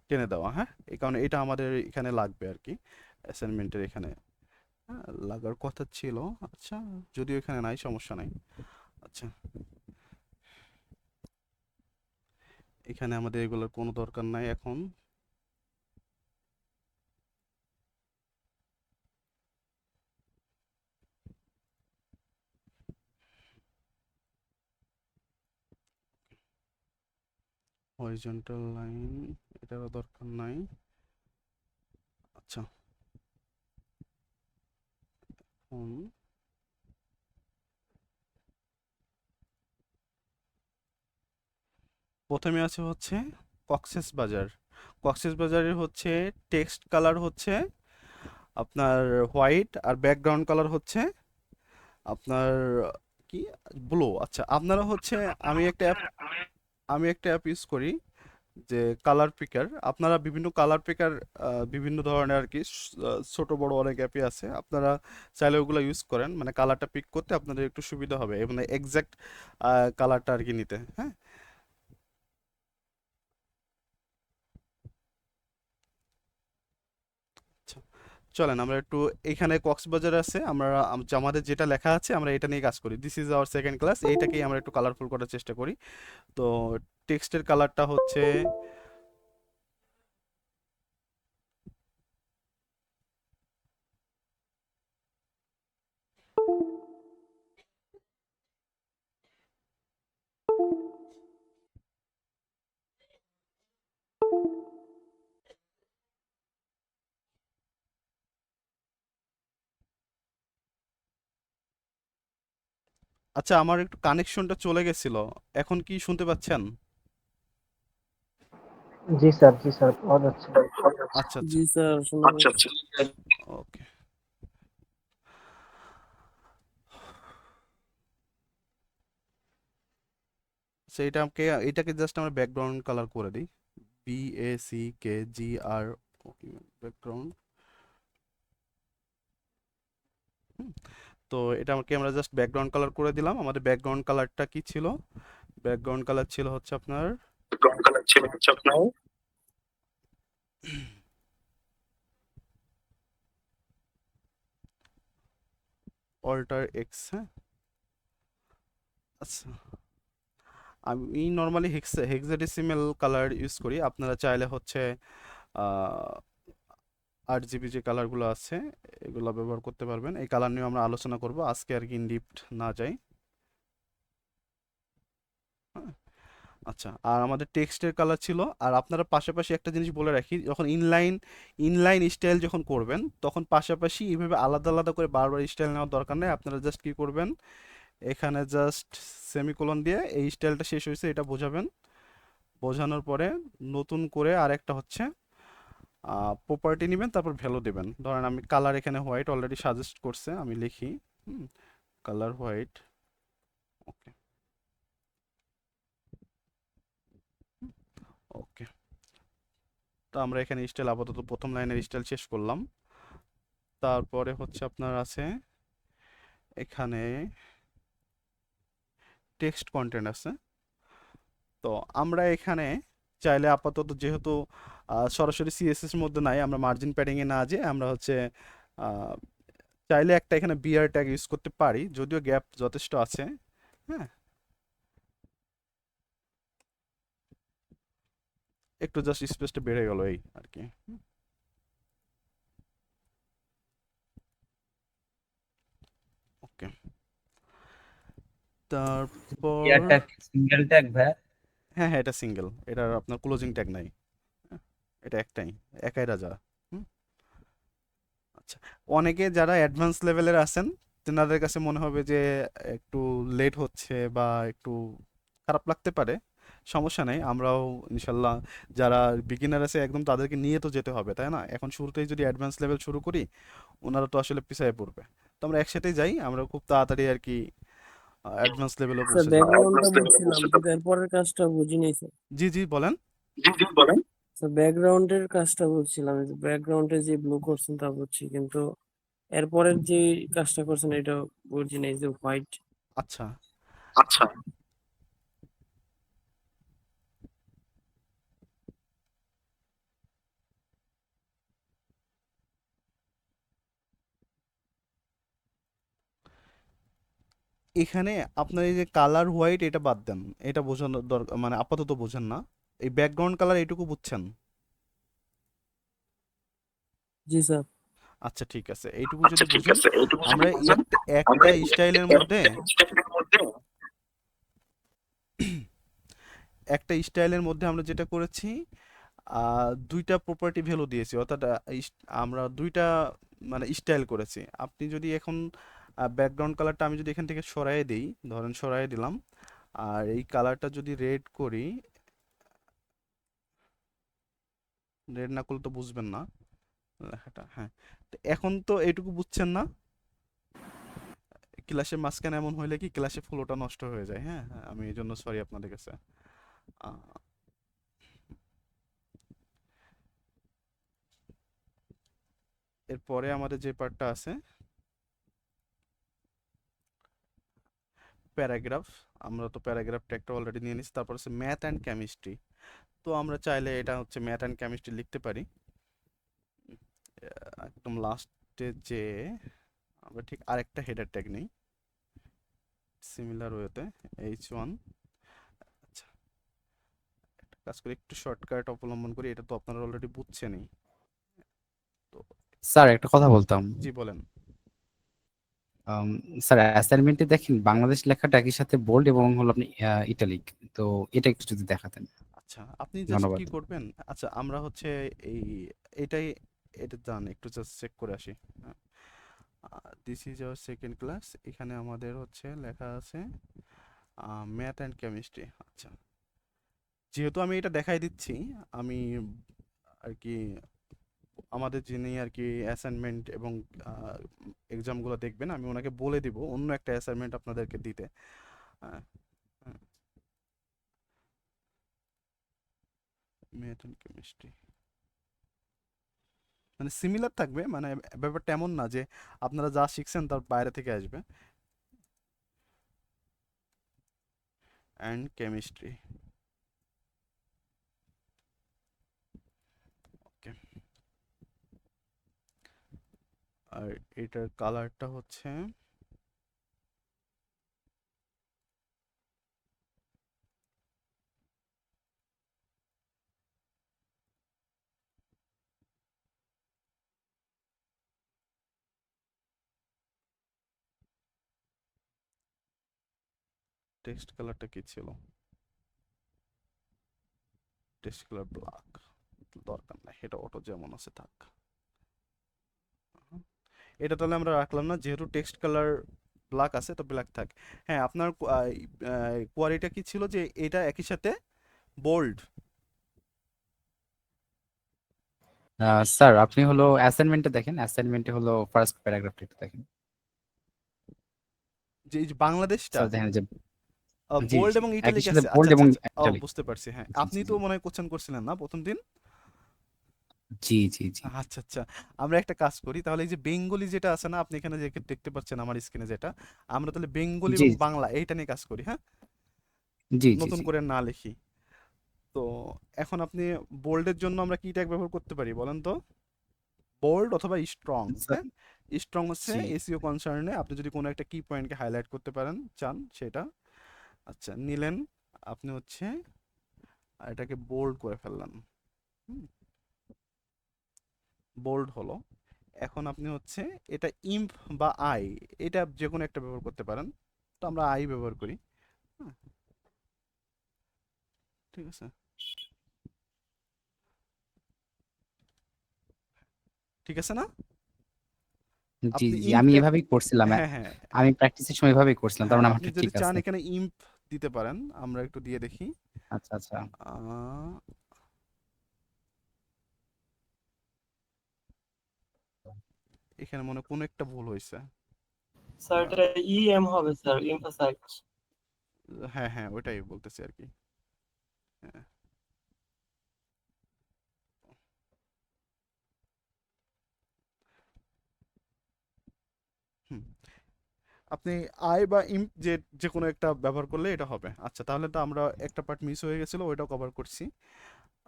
টেনে দেওয়া, হ্যাঁ? এই কারণে এটা আমাদের এখানে লাগবে আর কি, অ্যাসাইনমেন্টের এখানে লাগার কথা ছিল। আচ্ছা, যদিও এখানে নাই, সমস্যা নাই। আচ্ছা, এখানে আমাদের এগুলোর কোনো দরকার নাই এখন। হরিজন্টাল লাইন, এটারও দরকার নাই। আচ্ছা, প্রথমে আছে হচ্ছে কক্সেস বাজার। কক্সেস বাজারের হচ্ছে টেক্সট কালার হচ্ছে আপনার হোয়াইট, আর ব্যাকগ্রাউন্ড কালার হচ্ছে আপনার কি ব্লু। আচ্ছা, আপনারা হচ্ছে আমি একটা অ্যাপ ইউজ করি, যে কালার পিকার। আপনারা বিভিন্ন কালার পিকার বিভিন্ন ধরনের আর কি ছোট বড় অনেক অ্যাপই আছে, আপনারা চাইলে ওগুলো ইউজ করেন, মানে কালারটা পিক করতে আপনাদের একটু সুবিধা হবে, মানে এক্সাক্ট কালারটা আর কি নিতে, হ্যাঁ? আচ্ছা, চলেন আমরা একটু, এখানে কক্সবাজার আছে, আমরা আমাদের যেটা লেখা আছে আমরা এটা নিয়ে কাজ করি। This is our second class, এইটাকেই আমরা একটু কালারফুল করার চেষ্টা করি। তো টেক্সটের কালারটা হচ্ছে আচ্ছা, আমার একটু কানেকশনটা চলে গেছিল, এখন কি শুনতে পাচ্ছেন? জি স্যার, জি স্যার, পাওয়া যাচ্ছে। আচ্ছা আচ্ছা, জি স্যার, শোনা যাচ্ছে। ওকে। এটাকে জাস্ট আমরা ব্যাকগ্রাউন্ড কালার করে দিই, BACKGR, ব্যাকগ্রাউন্ড। তো এটাকে আমরা জাস্ট ব্যাকগ্রাউন্ড কালার করে দিলাম। আমাদের ব্যাকগ্রাউন্ড কালারটা কি ছিল? ব্যাকগ্রাউন্ড কালার ছিল হচ্ছে আপনার অল্টার এক্স। হ্যাঁ, আচ্ছা, আমি নর্মালি হেক্সাডেসিমেল কালার ইউজ করি। আপনারা চাইলে হচ্ছে 8 GB যে কালারগুলো আছে এগুলো ব্যবহার করতে পারবেন। এই কালার নিয়ে আমরা আলোচনা করব আজকে, আর কি ইনডিপথ না যাই। হ্যাঁ, আচ্ছা, আর আমাদের টেক্সটের কালার ছিল। আর আপনারা পাশাপাশি একটা জিনিস বলে রাখি, যখন ইনলাইন স্টাইল যখন করবেন তখন পাশাপাশি এইভাবে আলাদা আলাদা করে বারবার স্টাইল নেওয়ার দরকার নেই। আপনারা জাস্ট কি করবেন, এখানে জাস্ট সেমিকোলন দিয়ে এই স্টাইলটা শেষ হয়েছে এটা বোঝাবেন। বোঝানোর পরে নতুন করে আরেকটা হচ্ছে প্রপার্টি নেবেন, তারপর ভ্যালু দেবেন। ধরেন আমি কালার এখানে হোয়াইট অলরেডি সাজেস্ট করছে, আমি লিখি কালার হোয়াইট। ওকে ওকে, তো আমরা এখানে স্টাইল আপাতত প্রথম লাইনের স্টাইল শেষ করলাম। তারপরে হচ্ছে আপনার আছে এখানে টেক্সট কন্টেন্ট আছে। তো আমরা এখানে চাইলে আপাতত যেহেতু সরাসরি সিএসএস এর মধ্যে নাই, আমরা মার্জিন প্যাডিং এ না যেয়ে আমরা হচ্ছে আহ, চাইলে একটা এখানে বিআর ট্যাগ ইউজ করতে পারি, যদিও গ্যাপ যথেষ্ট আছে। হ্যাঁ, একটু জাস্ট স্পেসটা বেড়ে গেল এই আর কি। ওকে, তারপর ইয়ারটা সিঙ্গেল ট্যাগ ভাই? হ্যাঁ হ্যাঁ, এটা সিঙ্গেল, এটার আপনার ক্লোজিং ট্যাগ নাই। হ্যাঁ, এটা একাই রাজা। হুম, আচ্ছা, অনেকে যারা অ্যাডভান্স লেভেলের আছেন তেনাদের কাছে মনে হবে যে একটু লেট হচ্ছে বা একটু খারাপ লাগতে পারে। সমস্যা নেই, আমরাও ইনশাল্লাহ যারা বিগিনার আছে একদম তাদেরকে নিয়ে তো যেতে হবে, তাই না? এখন শুরুতেই যদি অ্যাডভান্স লেভেল শুরু করি ওনারা তো আসলে পিছিয়ে পড়বে। তো আমরা একসাথেই যাই, আমরা খুব তাড়াতাড়ি আর কি অ্যাডভান্স লেভেলে স্যার, পৌঁছে যাব। ব্যাকগ্রাউন্ডটা বলছিলাম, কিন্তু এরপরের কাজটা বুঝি নাই স্যার। জি জি, বলেন। স্যার, ব্যাকগ্রাউন্ডের কাজটা বলছিলাম, ব্যাকগ্রাউন্ডে যে ব্লু করছেন তা বুঝছি, কিন্তু এরপরের যে কাজটা করছেন এটা বুঝি নাই, যে হোয়াইট। আচ্ছা, এখানে আপনার এই যে কালার হোয়াইট এটা বাদ দেন, এটা বোঝানোর দরকার, মানে আপাতত বোঝেন না। এই ব্যাকগ্রাউন্ড কালার এইটুকু বুঝছেন? জি স্যার। আচ্ছা ঠিক আছে, এইটুকু যদি বুঝেন, আমরা একটা স্টাইলের মধ্যে আমরা যেটা করেছি, দুইটা প্রপার্টি ভ্যালু দিয়েছি, অর্থাৎ আমরা দুইটা মানে স্টাইল করেছি। আপনি যদি এখন ব্যাকগ্রাউন্ড কালারটা আমি যদি এখান থেকে সরাই দিই, ধরেন সরাই দিলাম, আর এই কালারটা যদি রেড করি, রেড না করলে তো বুঝবেন না লেখাটা। হ্যাঁ, তো এখন তো এইটুকু বুঝছেন না? ক্লাসের মাঝখানে এমন হইলে কি ক্লাসে ফ্লোটা নষ্ট হয়ে যায়। হ্যাঁ হ্যাঁ, আমি এই জন্য সরি আপনাদের কাছে। আহ, এরপরে আমাদের যে পার্টটা আছে প্যারাগ্রাফ, আমরা তো প্যারাগ্রাফ ট্যাগটা অলরেডি নিয়ে নিচ্ছি। তারপর হচ্ছে ম্যাথ অ্যান্ড কেমিস্ট্রি। তো আমরা চাইলে এটা হচ্ছে ম্যাথ অ্যান্ড কেমিস্ট্রি লিখতে পারি। একদম লাস্টে যে আমরা ঠিক আরেকটা হেডার ট্যাগ নেই সিমিলার ওয়েতে, H1। আচ্ছা, একটা কাজ করি, একটু শর্টকাট অবলম্বন করি, এটা তো আপনারা অলরেডি বুঝছেনই। তো স্যার একটা কথা বলতাম। জি বলেন। আম, স্যার অ্যাসাইনমেন্টে দেখেন বাংলাদেশ লেখাটা একই সাথে বোল্ড এবং হলো আপনি ইটালিক, তো এটা একটু যদি দেখাতেন। আচ্ছা, আপনি জাস্ট ধন্যবাদ। কি করবেন, আচ্ছা আমরা হচ্ছে এই এটাই, এটা জান একটু জাস্ট চেক করে আসি। হ্যাঁ, this is our second class. এখানে আমাদের হচ্ছে লেখা আছে ম্যাথ অ্যান্ড কেমিস্ট্রি। আচ্ছা, যেহেতু আমি এটা দেখাই দিচ্ছি, আমি আর কি আমাদের যিনি আর কি অ্যাসাইনমেন্ট এবং এক্সামগুলো দেখবেন, আমি ওনাকে বলে দিব অন্য একটা অ্যাসাইনমেন্ট আপনাদেরকে দিতে। ম্যাথ অ্যান্ড কেমিস্ট্রি মানে সিমিলার থাকবে, মানে ব্যাপারটা এমন না যে আপনারা যা শিখছেন তার বাইরে থেকে আসবে। অ্যান্ড কেমিস্ট্রি, ওকে। আর এটার কালারটা হচ্ছে টেক্সট কালারটা কি ছিল? টেক্সট কালার ব্ল্যাক, দরকার নাই, এটা অটো যেমন আছে থাক। এটা তাহলে আমরা রাখলাম না, যেহেতু টেক্সট কালার ব্ল্যাক আছে তো ব্ল্যাক থাক। হ্যাঁ, আপনার কোয়ারিটা কি ছিল যে এটা একই সাথে বোল্ড? স্যার আপনি হলো অ্যাসাইনমেন্টে দেখেন, অ্যাসাইনমেন্টে হলো ফার্স্ট প্যারাগ্রাফটা একটু দেখেন। যে এই যে বাংলাদেশটা স্যার দেখেন যে জি বোল্ড জি এবং একই ইটালিক সাথে আছে। বোল্ড আচ্ছা আচ্ছা এবং আচ্ছা, ও ইটালিক। বুঝতে পারছি। হ্যাঁ, জি আপনি জি তো জি মনে হয় কোশ্চেন করছিলেন না প্রথম দিন? জি জি জি আচ্ছা আচ্ছা, আমরা একটা কাজ করি তাহলে। এই যে বেঙ্গলি যেটা আছে না, আপনি এখানে যে দেখতে পাচ্ছেন আমার স্ক্রিনে যেটা, আমরা তাহলে বেঙ্গলি জি এবং বাংলা এইটা নিয়ে কাজ করি, হ্যাঁ? জি জি নতুন জি করে না লিখি। তো এখন আপনি বোল্ডের জন্য আমরা কি ট্যাগ ব্যবহার করতে পারি বলেন তো? বোল্ড অথবা স্ট্রং, স্যার হ্যাঁ? স্ট্রং হচ্ছে জি এসইও কনসার্নে আপনি যদি কোনো একটা কি পয়েন্টকে হাইলাইট করতে পারেন চান সেটা। আচ্ছা, নিলেন আপনি হচ্ছে, আর এটাকে বোল্ড করে ফেললেন। বোল্ড হলো। এখন আপনি হচ্ছে এটা ইম্প বা আই, এটা যে কোনো একটা ব্যবহার করতে পারেন। তো আমরা আই ব্যবহার করি, হ্যাঁ, ঠিক আছে। ঠিক আছে না? জি আপনি জি ইম্প আমি এভাবেই করছিলাম। হ্যাঁ হ্যাঁ আমি প্র্যাকটিসের সময় এভাবেই করছিলাম, তার হ্যাঁ, মানে আপনি আমারটা যদি ঠিক চান আছে। এখানে ইম্প দিতে পারেন, আমরা একটু দিয়ে দেখি। আচ্ছা আচ্ছা আহ, এখানে মনে হয় কোনো একটা ভুল হয়েছে। স্যার এটা ইএম হবে স্যার, এমফাসাইজ। হ্যাঁ হ্যাঁ, ওইটাই বলতেছি আর কি। হ্যাঁ, হুম, আপনি আই বা ইম্প যে যে কোনো একটা ব্যবহার করলে এটা হবে। আচ্ছা, তাহলে তো আমরা একটা পার্ট মিস হয়ে গেছিল, ওইটাও কভার করছি।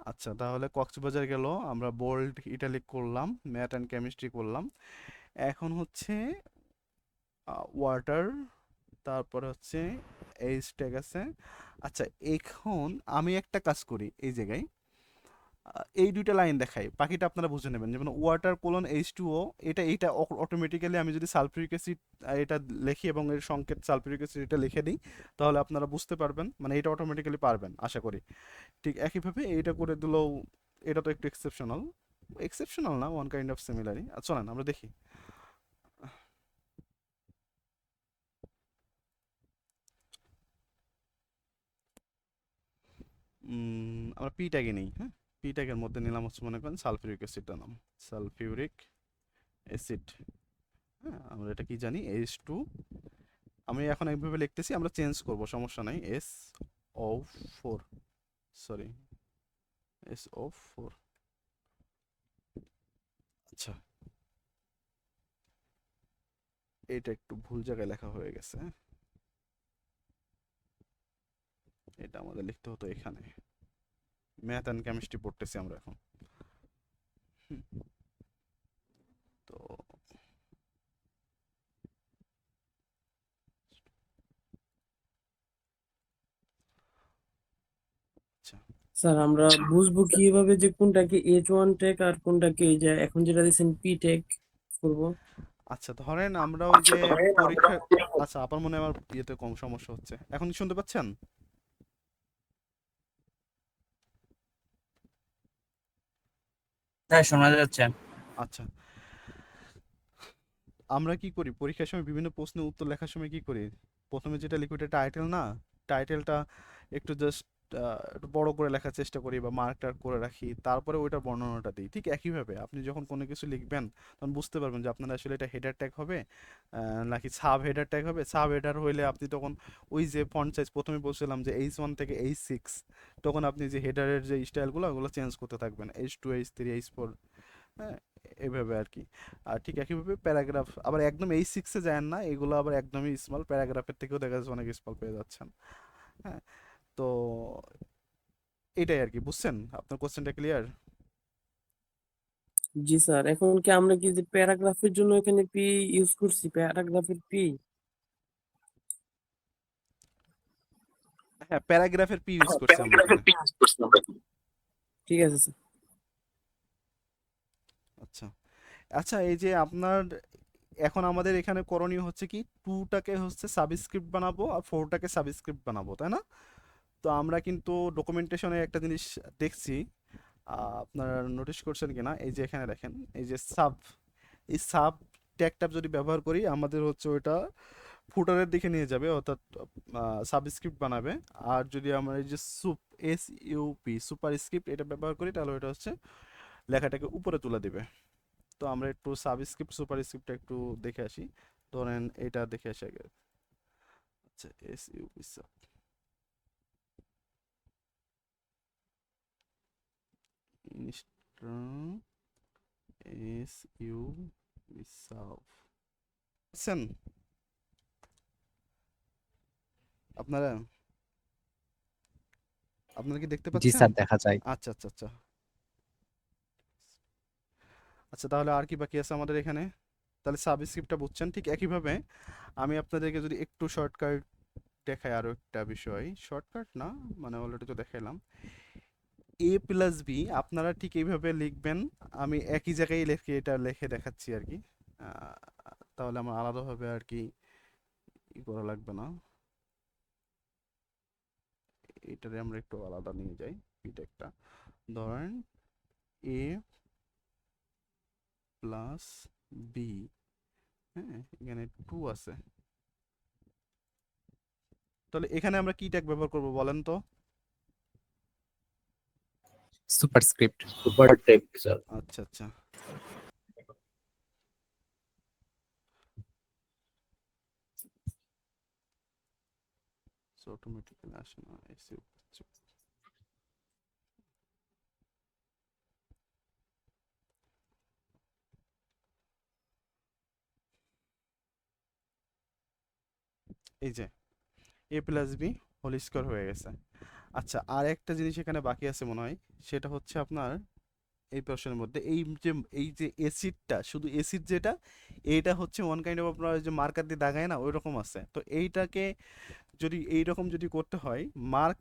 আচ্ছা, তাহলে কক্সবাজার গেল, আমরা বোল্ড ইটালিক করলাম, ম্যাথ অ্যান্ড কেমিস্ট্রি করলাম। এখন হচ্ছে ওয়াটার, তারপরে হচ্ছে এইচ ট্যাগ আছে। আচ্ছা, এখন আমি একটা কাজ করি এই জায়গায়, এই দুইটা লাইন দেখাই, বাকিটা আপনারা বুঝে নেবেন। যেমন ওয়াটার কোলন H2O, এটা অটোমেটিক্যালি আমি যদি সালফিউরিক অ্যাসিড এটা লিখি এবং এর সংকেত সালফিউরিক অ্যাসিড এটা লিখে দিই, তাহলে আপনারা বুঝতে পারবেন, মানে এটা অটোমেটিক্যালি পারবেন আশা করি। ঠিক একইভাবে এইটা করে দিলেও, এটা তো একটু এক্সেপশনাল, এক্সেপশনাল না, ওয়ান কাইন্ড অফ সিমিলারই। চলেন আমরা দেখি। আমরা পি ট্যাগে নেই, হ্যাঁ? পি ট্যাগের মধ্যে নিলাম হচ্ছে মনে করেন সালফিউরিক অ্যাসিডটা নাম, সালফিউরিক অ্যাসিড। হ্যাঁ, আমরা এটা কি জানি, H2। আমি এখন এইভাবে লিখতেছি, আমরা চেঞ্জ করব, সমস্যা নাই। SO4, sorry, SO4। আচ্ছা, এটা একটু ভুল জায়গায় লেখা হয়ে গেছে, হ্যাঁ? এটা আমাদের লিখতে হতো এখানে। ম্যাথ অ্যান্ড কেমিস্ট্রি পড়তেছি আমরা এখন। হুম, তো আচ্ছা স্যার আমরা বুঝবো কিভাবে যে কোনটাকে H1 ট্যাগ আর কোনটাকে এই যে এখন যেটা দিচ্ছেন পি ট্যাগ করবো? আচ্ছা, ধরেন আমরা ওই যে পরীক্ষা, আচ্ছা আপনার মনে হয় আমার ইয়েতে কম সমস্যা হচ্ছে, এখন কি শুনতে পাচ্ছেন? হ্যাঁ শোনা যাচ্ছে। আচ্ছা, আমরা কি করি পরীক্ষার সময় বিভিন্ন প্রশ্নের উত্তর লেখার সময় কি করি, প্রথমে যেটা লিখি ওটা টাইটেল না, টাইটেলটা একটু জাস্ট একটু বড় করে লেখার চেষ্টা করি বা মার্ক টার্ক করে রাখি, তারপরে ওইটার বর্ণনাটা দিই। ঠিক একইভাবে আপনি যখন কোনো কিছু লিখবেন তখন বুঝতে পারবেন যে আপনার আসলে এটা হেডার ট্যাগ হবে নাকি সাব হেডার ট্যাগ হবে। সাব হেডার হইলে আপনি তখন ওই যে ফন্ট সাইজ প্রথমে বলছিলাম যে H1 থেকে H6, তখন আপনি যে হেডারের যে স্টাইলগুলো ওগুলো চেঞ্জ করতে থাকবেন, H2 H3 H4, হ্যাঁ, এইভাবে আর কি। আর ঠিক একইভাবে প্যারাগ্রাফ আবার একদম H6-এ যায় না, এগুলো আবার একদমই স্মল, প্যারাগ্রাফের থেকেও দেখা যাচ্ছে অনেক স্মল পেয়ে যাচ্ছেন। হ্যাঁ, তো এটাই আর কি, বুঝছেন? আপনার কোশ্চেনটা ক্লিয়ার? জি স্যার, এখন কি আমরা কি যে প্যারাগ্রাফের জন্য এখানে পি ইউজ করছি, প্যারাগ্রাফের পি? হ্যাঁ, প্যারাগ্রাফের পি ইউজ করছি আমরা এখানে। ঠিক আছে স্যার। আচ্ছা আচ্ছা, এই যে আপনার এখন আমাদের এখানে করণীয় হচ্ছে কি, 2টাকে হচ্ছে সাবস্ক্রিপ্ট বানাবো আর 4টাকে সাবস্ক্রিপ্ট বানাবো, তাই না? তো আমরা কিন্তু ডকুমেন্টেশনে একটা জিনিস দেখছি, আপনারা নোটিশ করছেন কিনা, এই যে এখানে দেখেন এই যে এই সাব ট্যাগটা যদি ব্যবহার করি আমাদের হচ্ছে ওইটা ফুটারের দিকে নিয়ে যাবে, অর্থাৎ সাবস্ক্রিপ্ট বানাবে। আর যদি আমরা এই যে সুপার স্ক্রিপ্ট এটা ব্যবহার করি তাহলে ওটা হচ্ছে লেখাটাকে উপরে তুলে দিবে। তো আমরা একটু সাবস্ক্রিপ্ট সুপার স্ক্রিপ্টটা একটু দেখে আসি, ধরেন এটা দেখে আসি আগে। আচ্ছা, এসইউপি সাব, এসইউপি সাব, বুঝছেন আপনারা? আপনারা কি দেখতে জি পাচ্ছেন? স্যার, দেখা যায়। আচ্ছা আচ্ছা আচ্ছা আচ্ছা, তাহলে আর কি বাকি আছে আমাদের এখানে? তাহলে সাবস্ক্রিপ্টটা বুঝছেন। ঠিক একইভাবে আমি আপনাদেরকে যদি একটু শর্টকাট দেখাই, আরো একটা বিষয়, শর্টকাট না মানে অলরেডি তো দেখাইলাম, এ প্লাস বি আপনারা ঠিক এইভাবে লিখবেন, আমি একই জায়গায় লিখে এটা লিখে দেখাচ্ছি আর কি। আহ, তাহলে আমার আলাদাভাবে আর কি করা লাগবে না, এটারে আমরা একটু আলাদা নিয়ে যাই। এটা একটা ধরেন এ প্লাস বি, হ্যাঁ, এখানে 2 আছে, তাহলে এখানে আমরা কি ট্যাগ ব্যবহার করব বলেন তো? সুপারস্ক্রিপ্ট। Super tech sir. আচ্ছা আচ্ছা, অটোমেটিক্যালি আসে না এসে। এই যে A plus B whole square হয়ে গেছে। আচ্ছা, আর একটা জিনিস এখানে বাকি আছে মনে হয়, সেটা হচ্ছে আপনার এই প্রশ্নের মধ্যে এই যে এসিডটা, শুধু এসিড যেটা, এইটা হচ্ছে ওয়ান কাইন্ড অফ আপনার যে মার্কার দিয়ে দাগায় না, ওই রকম আছে। তো এইটাকে যদি এইরকম যদি করতে হয়, মার্ক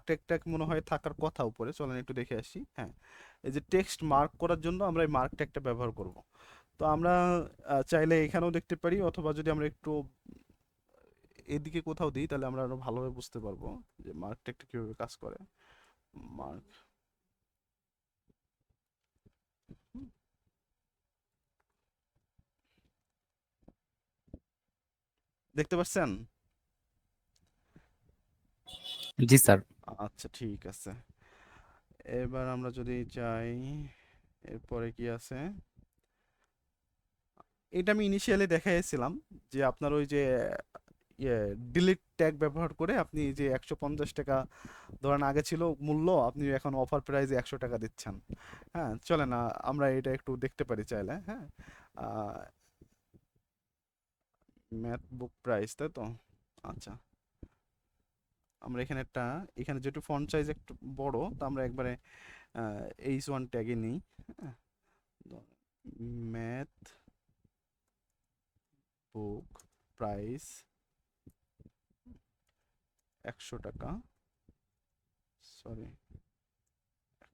ট্যাগটা মনে হয় থাকার কথা উপরে, চলেন একটু দেখে আসি। হ্যাঁ, এই যে টেক্সট মার্ক করার জন্য আমরা এই মার্ক ট্যাগটা ব্যবহার করব। তো আমরা চাইলে এখানেও দেখতে পারি, অথবা যদি আমরা একটু এদিকে কোথাও দিই তাহলে আমরা আরো ভালোভাবে বুঝতে পারবো যে মার্ক ট্যাগটা কিভাবে কাজ করে। মার্ক, দেখতে পাচ্ছেন? জি স্যার। আচ্ছা ঠিক আছে, এবার আমরা যদি যাই, এরপরে কি আছে, এটা আমি ইনিশিয়ালি দেখাইছিলাম যে আপনার ওই যে ইয়ে ডিলিট ট্যাগ ব্যবহার করে আপনি যে 150 টাকা ধরেন আগে ছিল মূল্য, আপনি এখন অফার প্রাইসে 100 টাকা দিচ্ছেন। হ্যাঁ, চলে না, আমরা এটা একটু দেখতে পারি চাইলে। হ্যাঁ, ম্যাথ বুক প্রাইস, তাই তো? আচ্ছা, আমরা এখানে যেহেতু ফন্ট সাইজ একটু বড়, তো আমরা একবারে H1 ট্যাগে নিই। হ্যাঁ, ম্যাথ বুক প্রাইস 100 টাকা, সরি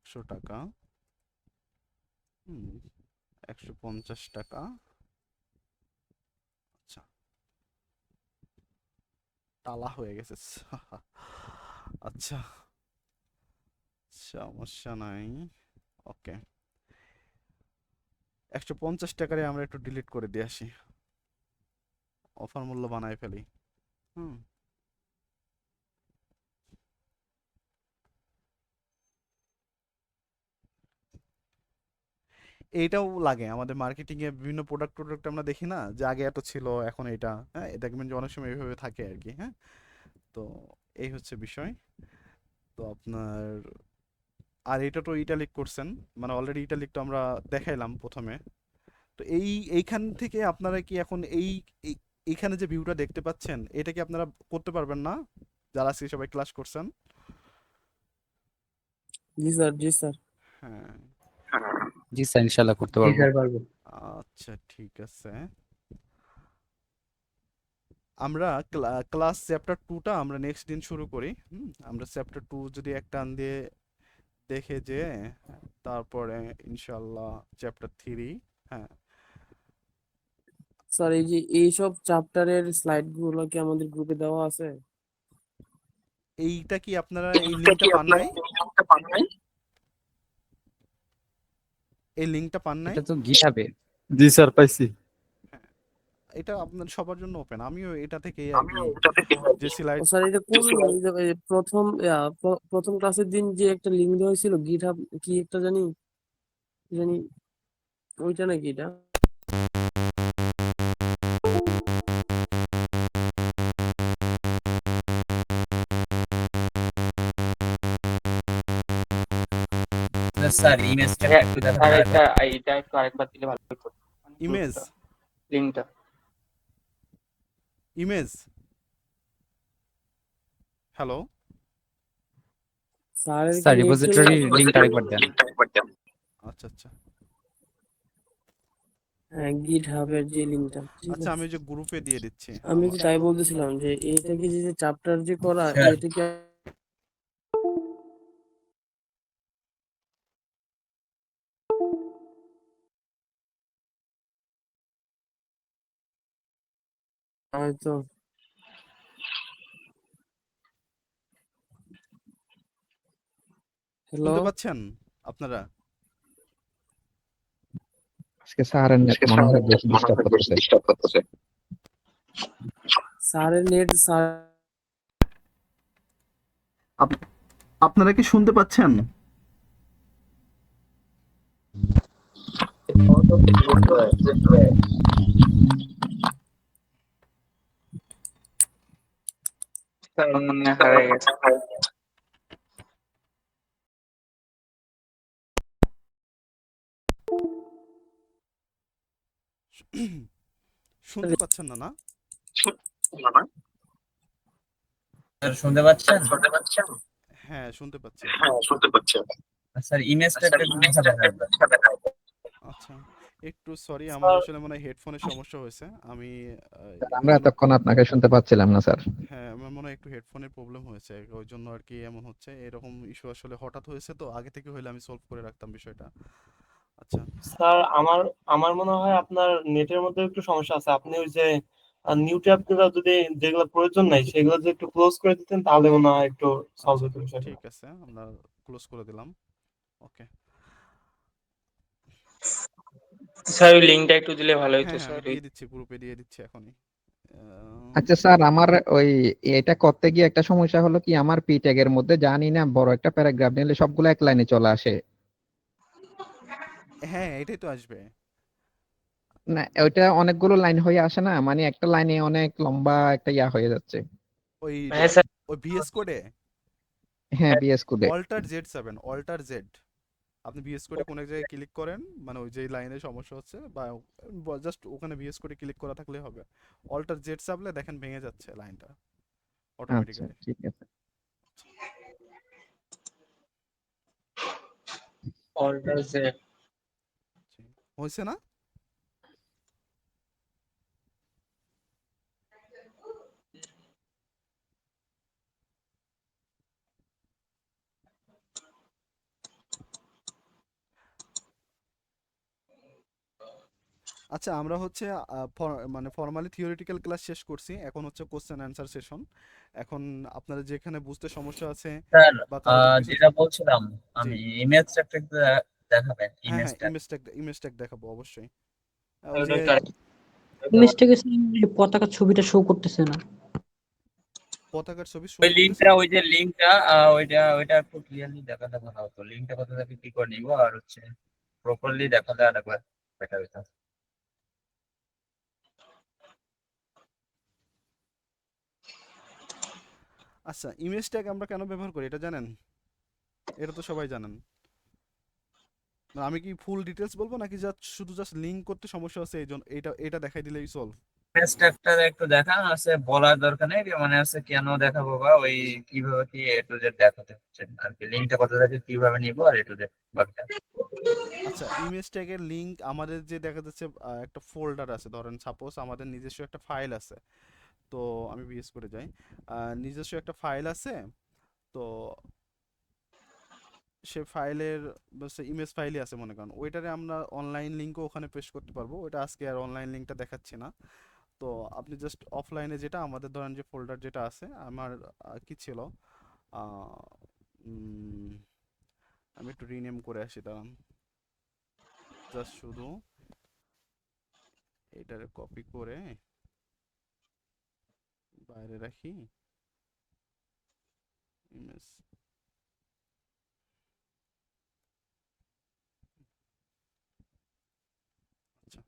100 টাকা, 150 টাকা। আচ্ছা, টালা হয়ে গেছে। আচ্ছা, সমস্যা নাই, ওকে। 150 টাকারে আমরা একটু ডিলিট করে দিয়ে আসি। অফার মূল্য বানায় ফেলি। হুম এইটাও লাগে আমাদের মার্কেটিং এ, বিভিন্ন প্রোডাক্ট আমরা দেখি না যে আগে এত ছিল এখন এটা, হ্যাঁ দেখবেন যে অনেক সময় এইভাবে থাকে আর কি। হ্যাঁ, তো এই হচ্ছে বিষয়। তো আপনার আর এটা তো ইটালিক করছেন, মানে অলরেডি ইটালিক তো আমরা দেখাইলাম প্রথমে। তো এইখান থেকে আপনারা কি এখন এইখানে যে ভিউটা দেখতে পাচ্ছেন এটা কি আপনারা করতে পারবেন না যারা আজকে সবাই ক্লাস করছেন? জি স্যার, জি স্যার। হ্যাঁ, জি স্যার, ইনশাল্লাহ করতে পারবো। আচ্ছা ঠিক আছে। আমরা ক্লাস চ্যাপ্টার 2টা আমরা নেক্সট দিন শুরু করি। আমরা চ্যাপ্টার 2 যদি একটা টান দিয়ে দেখে যে তারপরে ইনশাল্লাহ চ্যাপ্টার 3। হ্যাঁ, স্যার এই যে এইসব চ্যাপ্টারের স্লাইড গুলো কি আমাদের গ্রুপে দেওয়া আছে? এইটা কি আপনারা এই লিংকটা পান নাই? এই লিংকটা পান নাই? এটা তো গিটহাবে। জি স্যার পাইছি। হ্যাঁ, এটা আপনার সবার জন্য ওপেন। আমিও এটা থেকে আর কি যে ও স্লাইড স্যার, এটা কোন এই যে প্রথম প্রথম ক্লাসের দিন যে একটা লিংক দেওয়া হয়েছিল গিটহাব, কি একটা জানি জানি ওইটা নাকি এটা? স্যার ইমেজটা একটু দেখাতে স্যার পারবেন? এটা একটু আরেকবার দিলে ভালো হতো, ইমেজ লিঙ্কটা। ইমেজ হ্যালো স্যারের কি স্যার নেট চলে রিপোজিটরি গেছে? লিংকটা আরেকবার দেন। আচ্ছা আচ্ছা হ্যাঁ, গিটহাবের যে লিংকটা, ঠিক আচ্ছা, আমি আছে। যে গ্রুপে দিয়ে দিচ্ছি। আমি তো তাই বলতেছিলাম যে এইটা কি যে চ্যাপ্টার যে করা, স্যার এটা কি হয়তো? হ্যালো শুনতে পাচ্ছেন আপনারা? আজকে স্যারের নেট মনে হয় বেশি ডিস্টার্ব করতেছে। স্যারের নেট স্যার আপনারা কি শুনতে পাচ্ছেন? স্যার মনে হয় হারিয়ে গেছে। শুনতে পাচ্ছেন না? স্যার শুনতে পাচ্ছেন? হ্যাঁ শুনতে পাচ্ছি। স্যার ইমেজটা একটু দেখাতে পারবেন? আচ্ছা, একটু সরি, আমার আসলে মনে হয় হেডফোনের সমস্যা হয়েছে। আমি আমরা এতক্ষণ আপনাকে শুনতে পাচ্ছিলাম না স্যার। হ্যাঁ, আমার মনে হয় একটু হেডফোনের প্রবলেম হয়েছে, ওই জন্য আর কি এমন হচ্ছে। এরকম ইস্যু আসলে হঠাৎ হয়েছে, তো আগে থেকে হইলে আমি সলভ করে রাখতাম বিষয়টা। আচ্ছা স্যার আমার আমার মনে হয় আপনার নেটের মধ্যে একটু সমস্যা আছে। আপনি ওই যে নিউ ট্যাবগুলো যদি যেগুলো প্রয়োজন নাই সেগুলো যদি একটু ক্লোজ করে দিতেন তাহলে মনে হয় একটু সলভ আচ্ছা হতো বিষয়টা। ঠিক আছে, আমরা ক্লোজ করে দিলাম। ওকে, স্যার ওই লিঙ্কটা একটু দিলে ভালো হতো হ্যাঁ হ্যাঁ, স্যার। আমি দিয়ে দিচ্ছি, গ্রুপে দিয়ে দিচ্ছি এখনই। আচ্ছা স্যার, আমার ওই এটা করতে গিয়ে একটা সমস্যা হলো কি, আমার পি ট্যাগের মধ্যে জানি না বড় একটা প্যারাগ্রাফ নিলে সবগুলো এক লাইনে চলে আসে। হ্যাঁ এটাই তো আসবে। না, ওইটা অনেকগুলো লাইন হয়ে আসে না, মানে একটা লাইনে অনেক লম্বা একটা ইয়া হয়ে যাচ্ছে। ওই হ্যাঁ স্যার। ওই ভিএস কোডে হ্যাঁ, বিএস কোডে। অল্টার জেড 7, অল্টার জেড, আপনি ভিএস কোডে কোন এক জায়গায় ক্লিক করেন, মানে ওই যে লাইনে সমস্যা হচ্ছে, বা জাস্ট ওখানে ভিএস কোডে ক্লিক করা থাকলে হবে। অল্টার জেড চাপলে দেখেন ভেঙে যাচ্ছে লাইনটা আচ্ছা অটোমেটিক্যালি। ঠিক আছে। Alter Z. হয়েছে না? আচ্ছা, আমরা হচ্ছে মানে ফর্মালি থিওরিটিক্যাল ক্লাস শেষ করছি, এখন হচ্ছে কোশ্চেন অ্যান্সার সেশন। এখন আপনারা যেখানে বুঝতে সমস্যা আছে স্যার বা কারো কিছু, যেটা বলছিলাম জি আমি, ইমেজটা একটু দেখাবেন হ্যাঁ হ্যাঁ, ইমেজটা? ইমেজ ট্যাগ দেখাবো অবশ্যই। ওই ওটা যে একটু ইমেজ থেকে পতাকার ছবিটা শো করতেছে না। পতাকার ছবি শো ওই করতেছে লিঙ্কটা না? ওই যে লিঙ্কটা ওইটা একটু ক্লিয়ারলি দেখালে ভালো হতো। লিঙ্কটা কোথা থেকে কি করে নিব আর হচ্ছে প্রপারলি দেখালে আর একবার বেটার হতো। আচ্ছা, ইমেজ ট্যাগ আমরা কেন ব্যবহার করি এটা জানেন? এটা তো সবাই জানেন। না, আমি কি ফুল ডিটেলস বলবো নাকি শুধু জাস্ট লিংক করতে সমস্যা হচ্ছে এই জন্য এটা দেখাই দিলেই সলভ? স্টেপটা একটু দেখা আছে, বলার দরকার নেই, মানে আছে কেন দেখাবো বা ওই কিভাবে কি এ টু জেড দেখাতে হচ্ছে আর কি। লিঙ্কটা কোথা থেকে কিভাবে নিব আর এ টু জেড বাকিটা। আচ্ছা, ইমেজ ট্যাগের লিংক আমাদের যে দেখা যাচ্ছে একটা ফোল্ডার আছে, ধরেন সাপোজ আমাদের নিজস্ব একটা ফাইল আছে। তো আমি বিএস করে যাই, নিজস্ব একটা ফাইল আছে। তো সে ফাইলের ইমেজ ফাইলই আছে মনে করেন, ওইটারে আমরা অনলাইন লিঙ্কও ওখানে পেস্ট করতে পারবো। ওইটা আজকে আর অনলাইন লিঙ্কটা দেখাচ্ছি না। তো আপনি জাস্ট অফলাইনে যেটা আমাদের ধরেন যে ফোল্ডার যেটা আছে আমার কি ছিল, আহ, উম, আমি একটু রিনেম করে আসি, দাঁড়ান। জাস্ট শুধু এটারে কপি করে বাইরে রাখি, ইমেজ। আচ্ছা,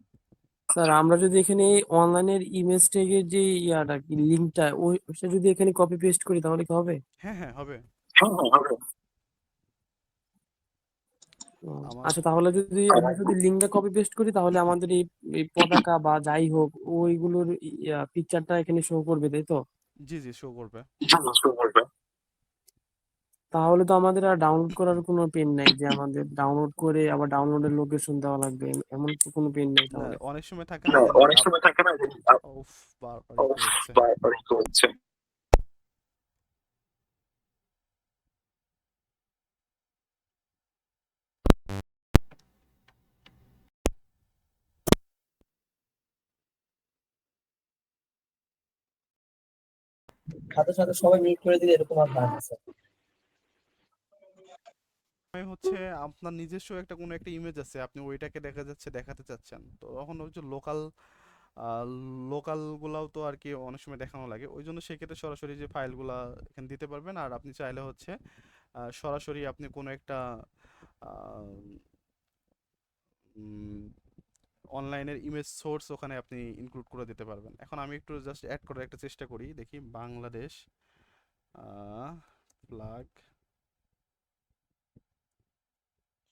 স্যার আমরা যদি এখানে অনলাইনের ইমেজ ট্যাগের যে ইয়াটা কি লিঙ্কটা ওইটা যদি এখানে কপি পেস্ট করি তাহলে কি হবে? হ্যাঁ হ্যাঁ হবে। ও, আমার আচ্ছা তাহলে যদি আমরা যদি লিঙ্কটা কপি পেস্ট করি তাহলে আমাদের এই এই পতাকা বা যাই হোক ওইগুলোর পিকচারটা এখানে শো করবে, তাই তো? জি জি শো করবে। তাহলে তো আমাদের আর ডাউনলোড করার কোনো পেন নাই যে আমাদের ডাউনলোড করে আবার ডাউনলোডের লোকেশন দেওয়া লাগবে, এমন তো কোনো পেন নেই না, তাহলে। অনেক সময় থাকে না যে উফ, বারবার ইকো হচ্ছে। সাথে সাথে সবাই মিউট করে দিলে এরকম আর হয় না স্যার। হচ্ছে আপনার নিজস্ব একটা কোনো একটা ইমেজ আছে, আপনি ওইটাকে দেখা যাচ্ছে দেখাতে চাচ্ছেন, তো তখন ওই যে লোকাল গুলাও তো আর কি অনেক সময় দেখানো লাগে। ওই জন্য সেক্ষেত্রে সরাসরি যে ফাইলগুলা এখানে দিতে পারবেন। আর আপনি চাইলে হচ্ছে সরাসরি আপনি কোনো একটা অনলাইনের ইমেজ সোর্স ওখানে আপনি ইনক্লুড করে দিতে পারবেন। এখন আমি একটু জাস্ট অ্যাড করার একটা চেষ্টা করি, দেখি বাংলাদেশ ফ্ল্যাগ।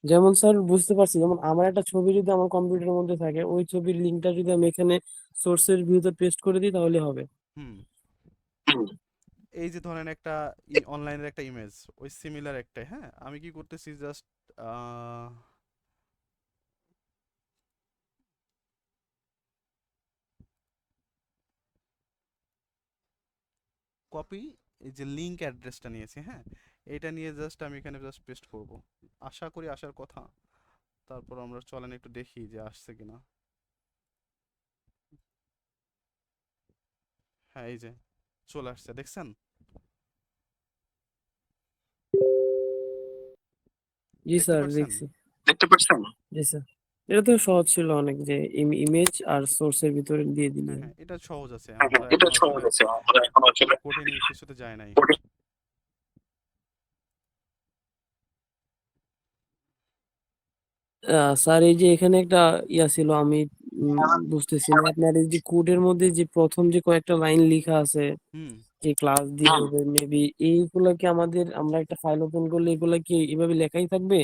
যেমন স্যার বুঝতে পারছি, যেমন আমার একটা ছবি যদি আমার কম্পিউটারের মধ্যে থাকে ওই ছবির লিঙ্কটা যদি আমি এখানে সোর্সের ভিউতে পেস্ট করে দিই তাহলে হবে। হুম, এই যে ধরেন একটা অনলাইনের একটা ইমেজ, ওই সিমিলার একটা, হ্যাঁ আমি কি করতেছি জাস্ট কপি, এই যে লিংক অ্যাড্রেসটা নিয়েছি, হ্যাঁ এইটা নিয়ে জাস্ট আমি এখানে জাস্ট পেস্ট করব। আশা করি আসার কথা। তারপর আমরা চলেন একটু দেখি যে আসছে কিনা। হ্যাঁ এই যে চলে আসছে, দেখছেন? জি দেখতে স্যার পাচ্ছেন? দেখছি। জি স্যার, এটা তো সহজ ছিল অনেক, যে ইমেজ আর সোর্সের ভিতরে দিয়ে দিলে। হ্যাঁ হ্যাঁ, এটা সহজ আছে, আমরা এখন আসলে কঠিন কিছুতে যায় নাই। স্যার এই যে এখানে একটা ইয়া ছিল, আমি বুঝতেছি না আপনার এই যে কোডের মধ্যে যে প্রথম যে কয়েকটা লাইন লেখা আছে হুম, যে ক্লাস দিয়ে হবে মেবি, এইগুলা কি আমাদের আমরা একটা ফাইল ওপেন করলে এগুলা কি এভাবে লেখাই থাকবে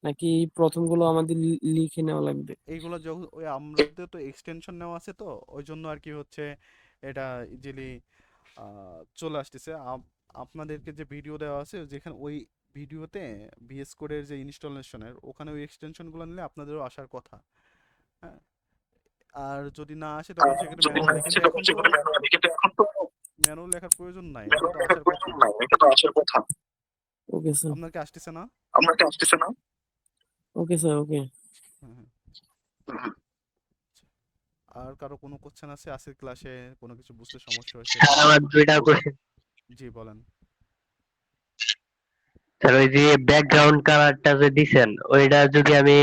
নাকি এই প্রথমগুলো আমাদের লিখে নেওয়া লাগবে? এইগুলো যখন ওই আমাদের তো এক্সটেনশন নেওয়া আছে, তো ওই জন্য আর কি হচ্ছে এটা ইজিলি চলে আসতেছে। আপনাদেরকে যে ভিডিও দেওয়া আছে যেখানে ওই ভিডিওতে ভিএস কোডের যে ইনস্টলেশনের ওখানে ওই এক্সটেনশনগুলো নিলে আপনাদেরও আসার কথা। হ্যাঁ, আর যদি না আসে তখন সেক্ষেত্রে ম্যানুয়ালি, কিন্তু এখন তো ম্যানুয়াল লেখার প্রয়োজন নাই, এটা তো আসার কথা। Okay sir. আপনার কি আসতেছে না? Okay sir okay. হ্যাঁ হ্যাঁ। আর কারো কোনো কোশ্চেন আছে আজকের ক্লাসে, কোনো কিছু বুঝতে সমস্যা হয়েছে? আমার দুইটা কোশ্চেন। জি বলেন। স্যার ওই যে ব্যাকগ্রাউন্ড কালারটা যে দিছেন ওইটা যদি আমি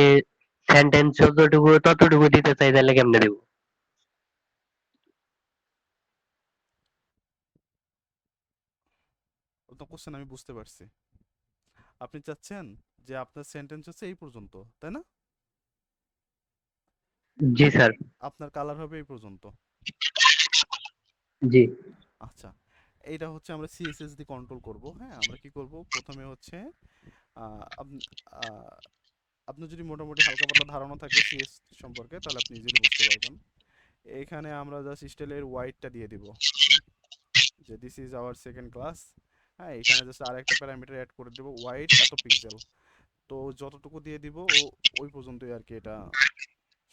সেন্টেন্স যতটুকু ততটুকু দিতে চাই তাহলে কেমনে দিব? আপনার কোশ্চেন আমি বুঝতে পারছি। আপনি চাচ্ছেন যে আপনার সেন্টেন্স হচ্ছে এই পর্যন্ত, তাই না? জি স্যার। আপনার কালার হবে এই পর্যন্ত। জি আচ্ছা, এইটা হচ্ছে আমরা সিএসএস দিয়ে কন্ট্রোল করব। হ্যাঁ, আমরা কি করব, প্রথমে হচ্ছে আহ, আপ- আহ, আপনার যদি মোটামুটি হালকা পাতলা ধারণা থাকে সিএস সম্পর্কে তাহলে আপনি ইজিলি বুঝতে পারবেন। এখানে আমরা জাস্ট স্টাইলের ওয়াইডটা দিয়ে দিব, যে this is our second class. হ্যাঁ, এখানে জাস্ট আরেকটা প্যারামিটার অ্যাড করে দেব, ওয়াইড এত পিক্সেল। তো যতটুকু দিয়ে দিব ওই পর্যন্তই আর কি এটা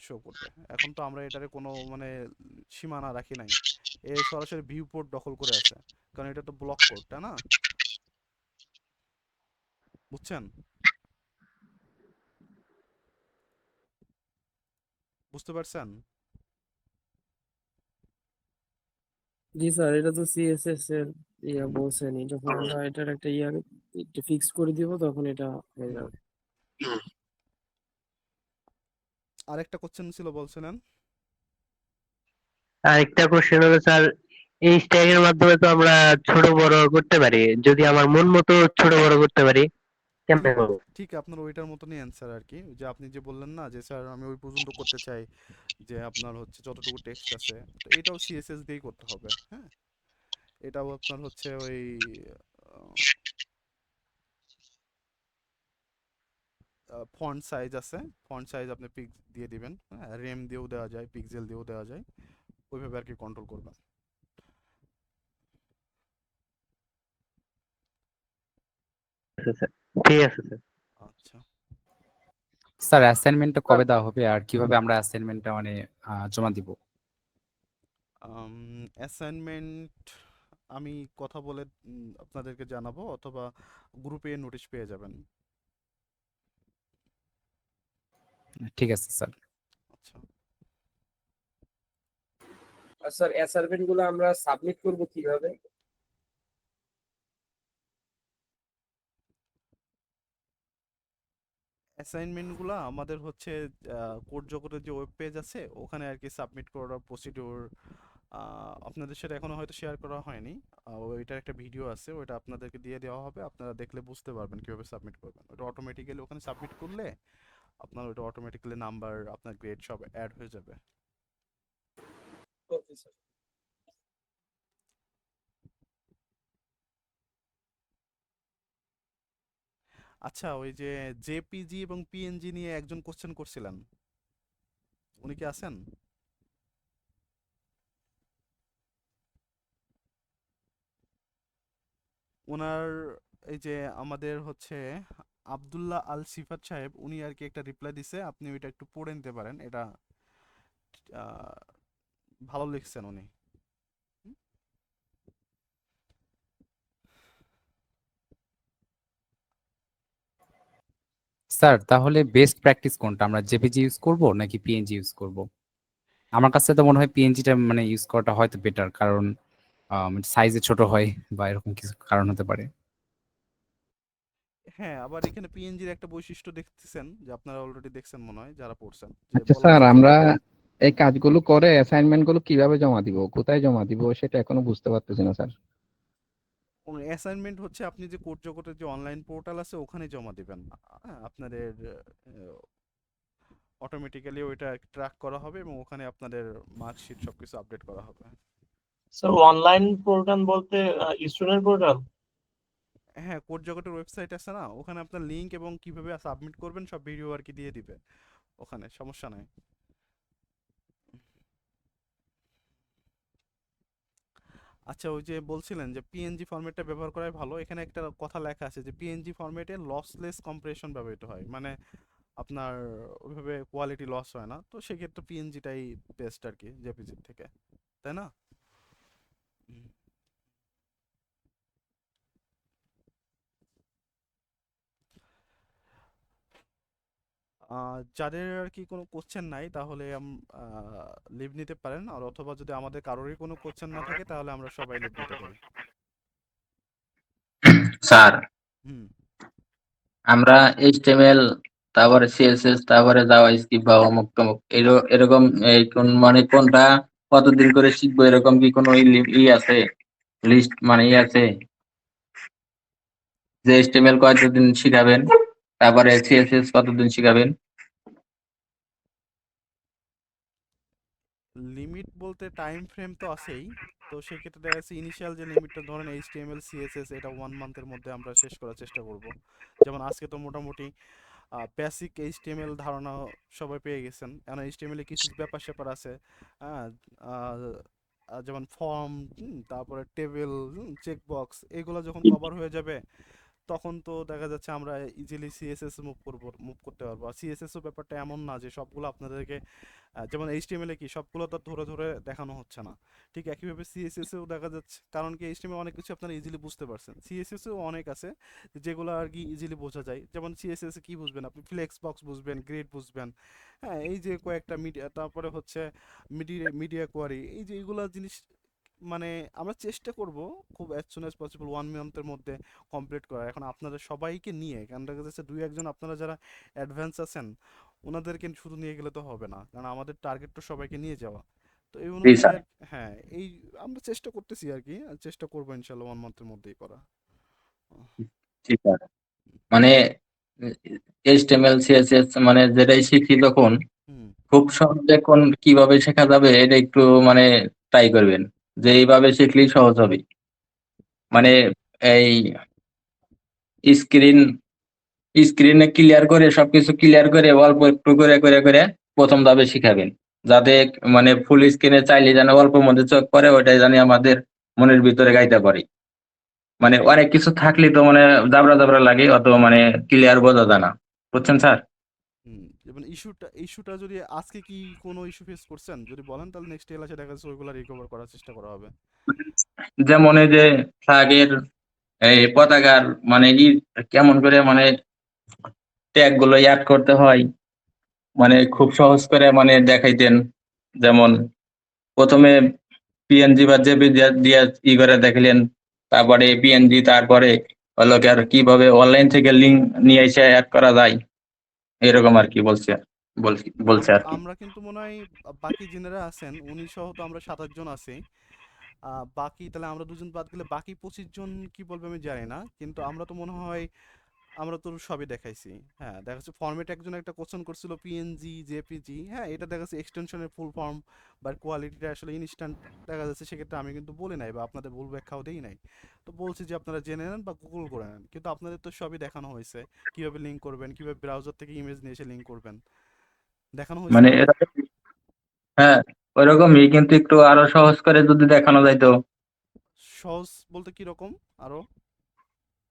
শো করবে। এখন তো আমরা এটারে কোনো মানে সীমানা রাখি নাই, এ সরাসরি ভিউ পোর্ট দখল করে আছে, কারণ এটা তো ব্লক কোড, তাই না? বুঝছেন? বুঝতে পারছেন? জি স্যার, এটা তো সিএসএস এর বলছেনই, যখন আমরা এটার একটা ফিক্স করে দিব তখন এটা হয়ে যাবে। আরেকটা কোশ্চেন ছিল বলছিলেন। আরেকটা কোশ্চেন হলো স্যার, এই স্ট্যাকের মাধ্যমে তো আমরা ছোট বড় করতে পারি, যদি আমার মন মতো ছোট বড় করতে পারি, কেমনে ঠিক করবো? ঠিক আপনার ওইটার মতনই অ্যান্সার আর কি, যে আপনি যে বললেন না যে স্যার আমি ওই পর্যন্ত করতে চাই, যে আপনার হচ্ছে যতটুকু টেক্সট আছে, তো এটাও সিএসএস দিয়েই করতে হবে। হ্যাঁ, এটাও আপনার হচ্ছে ওই ফন্ট সাইজ আছে, ফন্ট সাইজ আপনি পিক দিয়ে দিবেন। হ্যাঁ, রেম দিয়েও দেওয়া যায়, পিক্সেল দিয়েও দেওয়া যায়, ওইভাবে আর কি কন্ট্রোল করবেন। আচ্ছা স্যার, ঠিক আছে স্যার। আচ্ছা, স্যার অ্যাসাইনমেন্টটা কবে দেওয়া হবে আর কিভাবে আমরা অ্যাসাইনমেন্টটা মানে জমা দিব? অ্যাসাইনমেন্ট আমি কথা বলে আপনাদেরকে জানাবো, অথবা গ্রুপে নোটিশ পেয়ে যাবেন। ঠিক আছে স্যার। আচ্ছা, আর স্যার অ্যাসাইনমেন্ট গুলো আমরা সাবমিট করব কিভাবে? অ্যাসাইনমেন্টগুলো আমাদের হচ্ছে কোড জগতের যে ওয়েব পেজ আছে ওখানে আর কি সাবমিট করার প্রসিডিওর আপনাদের সাথে এখনো হয়তো শেয়ার করা হয়নি। ওইটার একটা ভিডিও আছে, ওইটা আপনাদেরকে দিয়ে দেওয়া হবে, আপনারা দেখলে বুঝতে পারবেন কিভাবে সাবমিট করবেন। ওটা অটোমেটিক্যালি ওখানে সাবমিট করলে আপনার ওইটা অটোমেটিক্যালি নাম্বার, আপনার গ্রেড সব অ্যাড হয়ে যাবে। Okay sir. আচ্ছা, ওই যে জেপিজি এবং পিএনজি নিয়ে একজন কোশ্চেন করছিলেন, উনি কি আছেন? ওনার এই যে আমাদের হচ্ছে আব্দুল্লাহ আল সিফাত সাহেব, উনি আর কি একটা রিপ্লাই দিছে, আপনি ওইটা একটু পড়ে নিতে পারেন। এটা আহ, ভালো লিখছেন উনি। স্যার তাহলে বেস্ট প্র্যাকটিস কোনটা, আমরা জেপিজি ইউজ করব নাকি পিএনজি ইউজ করব? আমার কাছে তো মনে হয় পিএনজিটা মানে ইউজ করাটা হয়তো বেটার, কারণ সাইজে ছোট হয় বা এরকম কিছু কারণ হতে পারে। হ্যাঁ, আবার এখানে পিএনজির একটা বৈশিষ্ট্য দেখতেছেন, যে আপনারা অলরেডি দেখছেন মনে হয় যারা পড়ছেন, যে আচ্ছা বলা স্যার, আছে যে আমরা এই কাজগুলো করে অ্যাসাইনমেন্ট গুলো কিভাবে জমা দিব, কোথায় জমা দিব, সেটা এখনো বুঝতে পারতেছি না স্যার। অ্যাসাইনমেন্ট হচ্ছে আপনি যে কোড জগতের যে অনলাইন পোর্টাল আছে ওখানে জমা দিবেন। আপনাদের অটোমেটিক্যালি ওইটা ট্র্যাক করা হবে এবং ওখানে আপনাদের মার্কশিট সবকিছু আপডেট করা হবে। স্যার অনলাইন পোর্টাল বলতে স্টুডেন্ট পোর্টাল? হ্যাঁ, কোড জগতের ওয়েবসাইট আছে না, ওখানে আপনার লিংক এবং কিভাবে সাবমিট করবেন সব ভিডিও আর কি দিয়ে দিবে ওখানে, সমস্যা নাই। আচ্ছা, ওই যে বলছিলেন যে পিএনজি ফরম্যাটটা ব্যবহার করাই ভালো, এখানে একটা কথা লেখা আছে যে পিএনজি ফরম্যাটে লসলেস কম্প্রেশন ব্যবহৃত হয়, মানে আপনার ওইভাবে কোয়ালিটি লস হয় না, তো সেক্ষেত্রে পিএনজিটাই বেস্ট আর কি জেপিজির থেকে, তাই না? হুম। যাদের আর কি কোনো কোশ্চেন নাই তাহলে লিভ নিতে পারেন, আর অথবা যদি আমাদের কারোরই কোনো কোশ্চেন না থাকে তাহলে আমরা সবাই লিভ নিতে পারি। স্যার হুম। আমরা এইচটিএমএল, তারপরে সিএসএস, তারপরে জাভাস্ক্রিপ্ট বা অমুক তমুক এরকম এই কোন মানে কোনটা কতদিন করে শিখবো, এরকম কি কোনো ই আছে, লিস্ট মানে ই আছে? যে HTML কতদিন শিখাবেন, তারপরে CSS কতদিন শিখাবেন? লিমিট বলতে টাইম ফ্রেম তো আছেই। তো সেক্ষেত্রে দেখা যাচ্ছে ইনিশিয়াল যে লিমিটটা ধরেন HTML CSS এটা 1 মান্থের মধ্যে আমরা শেষ করার চেষ্টা করব। যেমন আজকে তো মোটামুটি বেসিক HTML ধারণা সবাই পেয়ে গেছেন। এখন HTML এ কিছু ব্যাপার স্যাপার আছে, হ্যাঁ, আহ, যেমন ফর্ম, তারপরে টেবিল, চেকবক্স, এগুলো যখন কভার হয়ে যাবে তখন তো দেখা যাচ্ছে আমরা ইজিলি সিএসএস মুভ করতে পারবো। আর সিএসএস ও ব্যাপারটা এমন না যে সবগুলো আপনাদেরকে যেমন এইচটিএমএল এ কি সবগুলো তো ধরে ধরে দেখানো হচ্ছে না, ঠিক একইভাবে সিএসএস এও দেখা যাচ্ছে। কারণ কি এইচটিএমএল অনেক কিছু আপনারা ইজিলি বুঝতে পারছেন, সিএসএস এও অনেক আছে যেগুলো আর কি ইজিলি বোঝা যায়। যেমন সিএসএস এ কি বুঝবেন আপনি, ফ্লেক্স বক্স বুঝবেন, গ্রেড বুঝবেন, হ্যাঁ, এই যে কয়েকটা মিডিয়া, তারপরে হচ্ছে মিডিয়া কোয়ারি, এই যে এগুলা জিনিস মানে আমরা চেষ্টা করব খুব অ্যাজ সুন অ্যাজ পসিবল 1 মান্থের মধ্যে কমপ্লিট করা। এখন আপনাদের সবাইকে নিয়ে, কারণ দেখা যাচ্ছে 2-1 জন আপনারা যারা অ্যাডভান্স আছেন ওনাদেরকে শুধু নিয়ে গেলে তো হবে না, কারণ আমাদের টার্গেট তো সবাইকে নিয়ে যাওয়া। তো এই জি অনুযায়ী স্যার। হ্যাঁ, এই আমরা চেষ্টা করতেছি আর কি, আর চেষ্টা করবো ইনশাল্লাহ 1 মান্থের মধ্যেই করা। জি স্যার। মানে HTML CSS মানে যেটাই শিখি তখন হুম। খুব সহজে কিভাবে শেখা যাবে এটা একটু মানে ট্রাই করবেন, যে এইভাবে শিখলেই সহজ হবে। মানে এই স্ক্রিন স্ক্রিনে ক্লিয়ার করে সবকিছু ক্লিয়ার করে অল্প একটু করে করে করে প্রথম ধাপে শিখাবেন, যাতে মানে ফুল স্ক্রিনে চাইলে যেন অল্প মধ্যে চোখ পড়ে, ওইটাই জানি আমাদের মনের ভিতরে গাইতে পারি। মানে অনেক কিছু থাকলে তো মানে জাবরা জাবরা লাগে, অত মানে ক্লিয়ার বোঝা যায় না, বুঝছেন স্যার? যেমন ইস্যুটা যদি আজকে কি কোনো ইস্যু ফেস করছেন যদি বলেন, তাহলে নেক্সট ক্লাসে দেখা যাচ্ছে ওইগুলো রিকভার করার চেষ্টা করা হবে। যেমন এই যে ফ্ল্যাগের এই পতাকার মানে কেমন করে মানে ট্যাগ গুলো অ্যাড করতে হয়, মানে খুব সহজ করে মানে দেখাইতেন। যেমন প্রথমে পিএনজি বা জেপি দিয়ে করে দেখালেন, তারপরে পিএনজি, তারপরে হলো কি আর কিভাবে অনলাইন থেকে লিঙ্ক নিয়ে এসে অ্যাড করা যায়, এরকম আর কি বলছে বলছে আর কি। আমরা কিন্তু মনে হয় বাকি জেনারা আছেন উনি সহ তো আমরা 27 জন আছি। বাকি তাহলে আমরা 2 জন বাদ গেলে বাকি 25 জন কি বলবে আমি জানি না, কিন্তু আমরা তো মনে হয় আমরা তো সবই দেখাইছি। হ্যাঁ, দেখা যাচ্ছে ফরম্যাট একজন একটা কোশ্চেন করছিল পিএনজি জেপিজি, হ্যাঁ, এটা দেখা যাচ্ছে এক্সটেনশনের ফুল ফর্ম বা কোয়ালিটিটা আসলে ইনস্ট্যান্ট দেখা যাচ্ছে, সেক্ষেত্রে আমি কিন্তু বলি নাই বা আপনাদের ভুল ব্যাখ্যাও দেই নাই। তো বলছি যে আপনারা জেনে নেন বা গুগল করে নেন, কিন্তু আপনাদের তো সবই দেখানো হয়েছে, কিভাবে লিঙ্ক করবেন, কিভাবে ব্রাউজার থেকে ইমেজ নিয়ে এসে লিঙ্ক করবেন, দেখানো হয়েছে মানে না? হ্যাঁ, ওইরকমই, কিন্তু একটু আরো সহজ করে যদি দেখানো যাইতো। সহজ বলতে কি রকম আরো?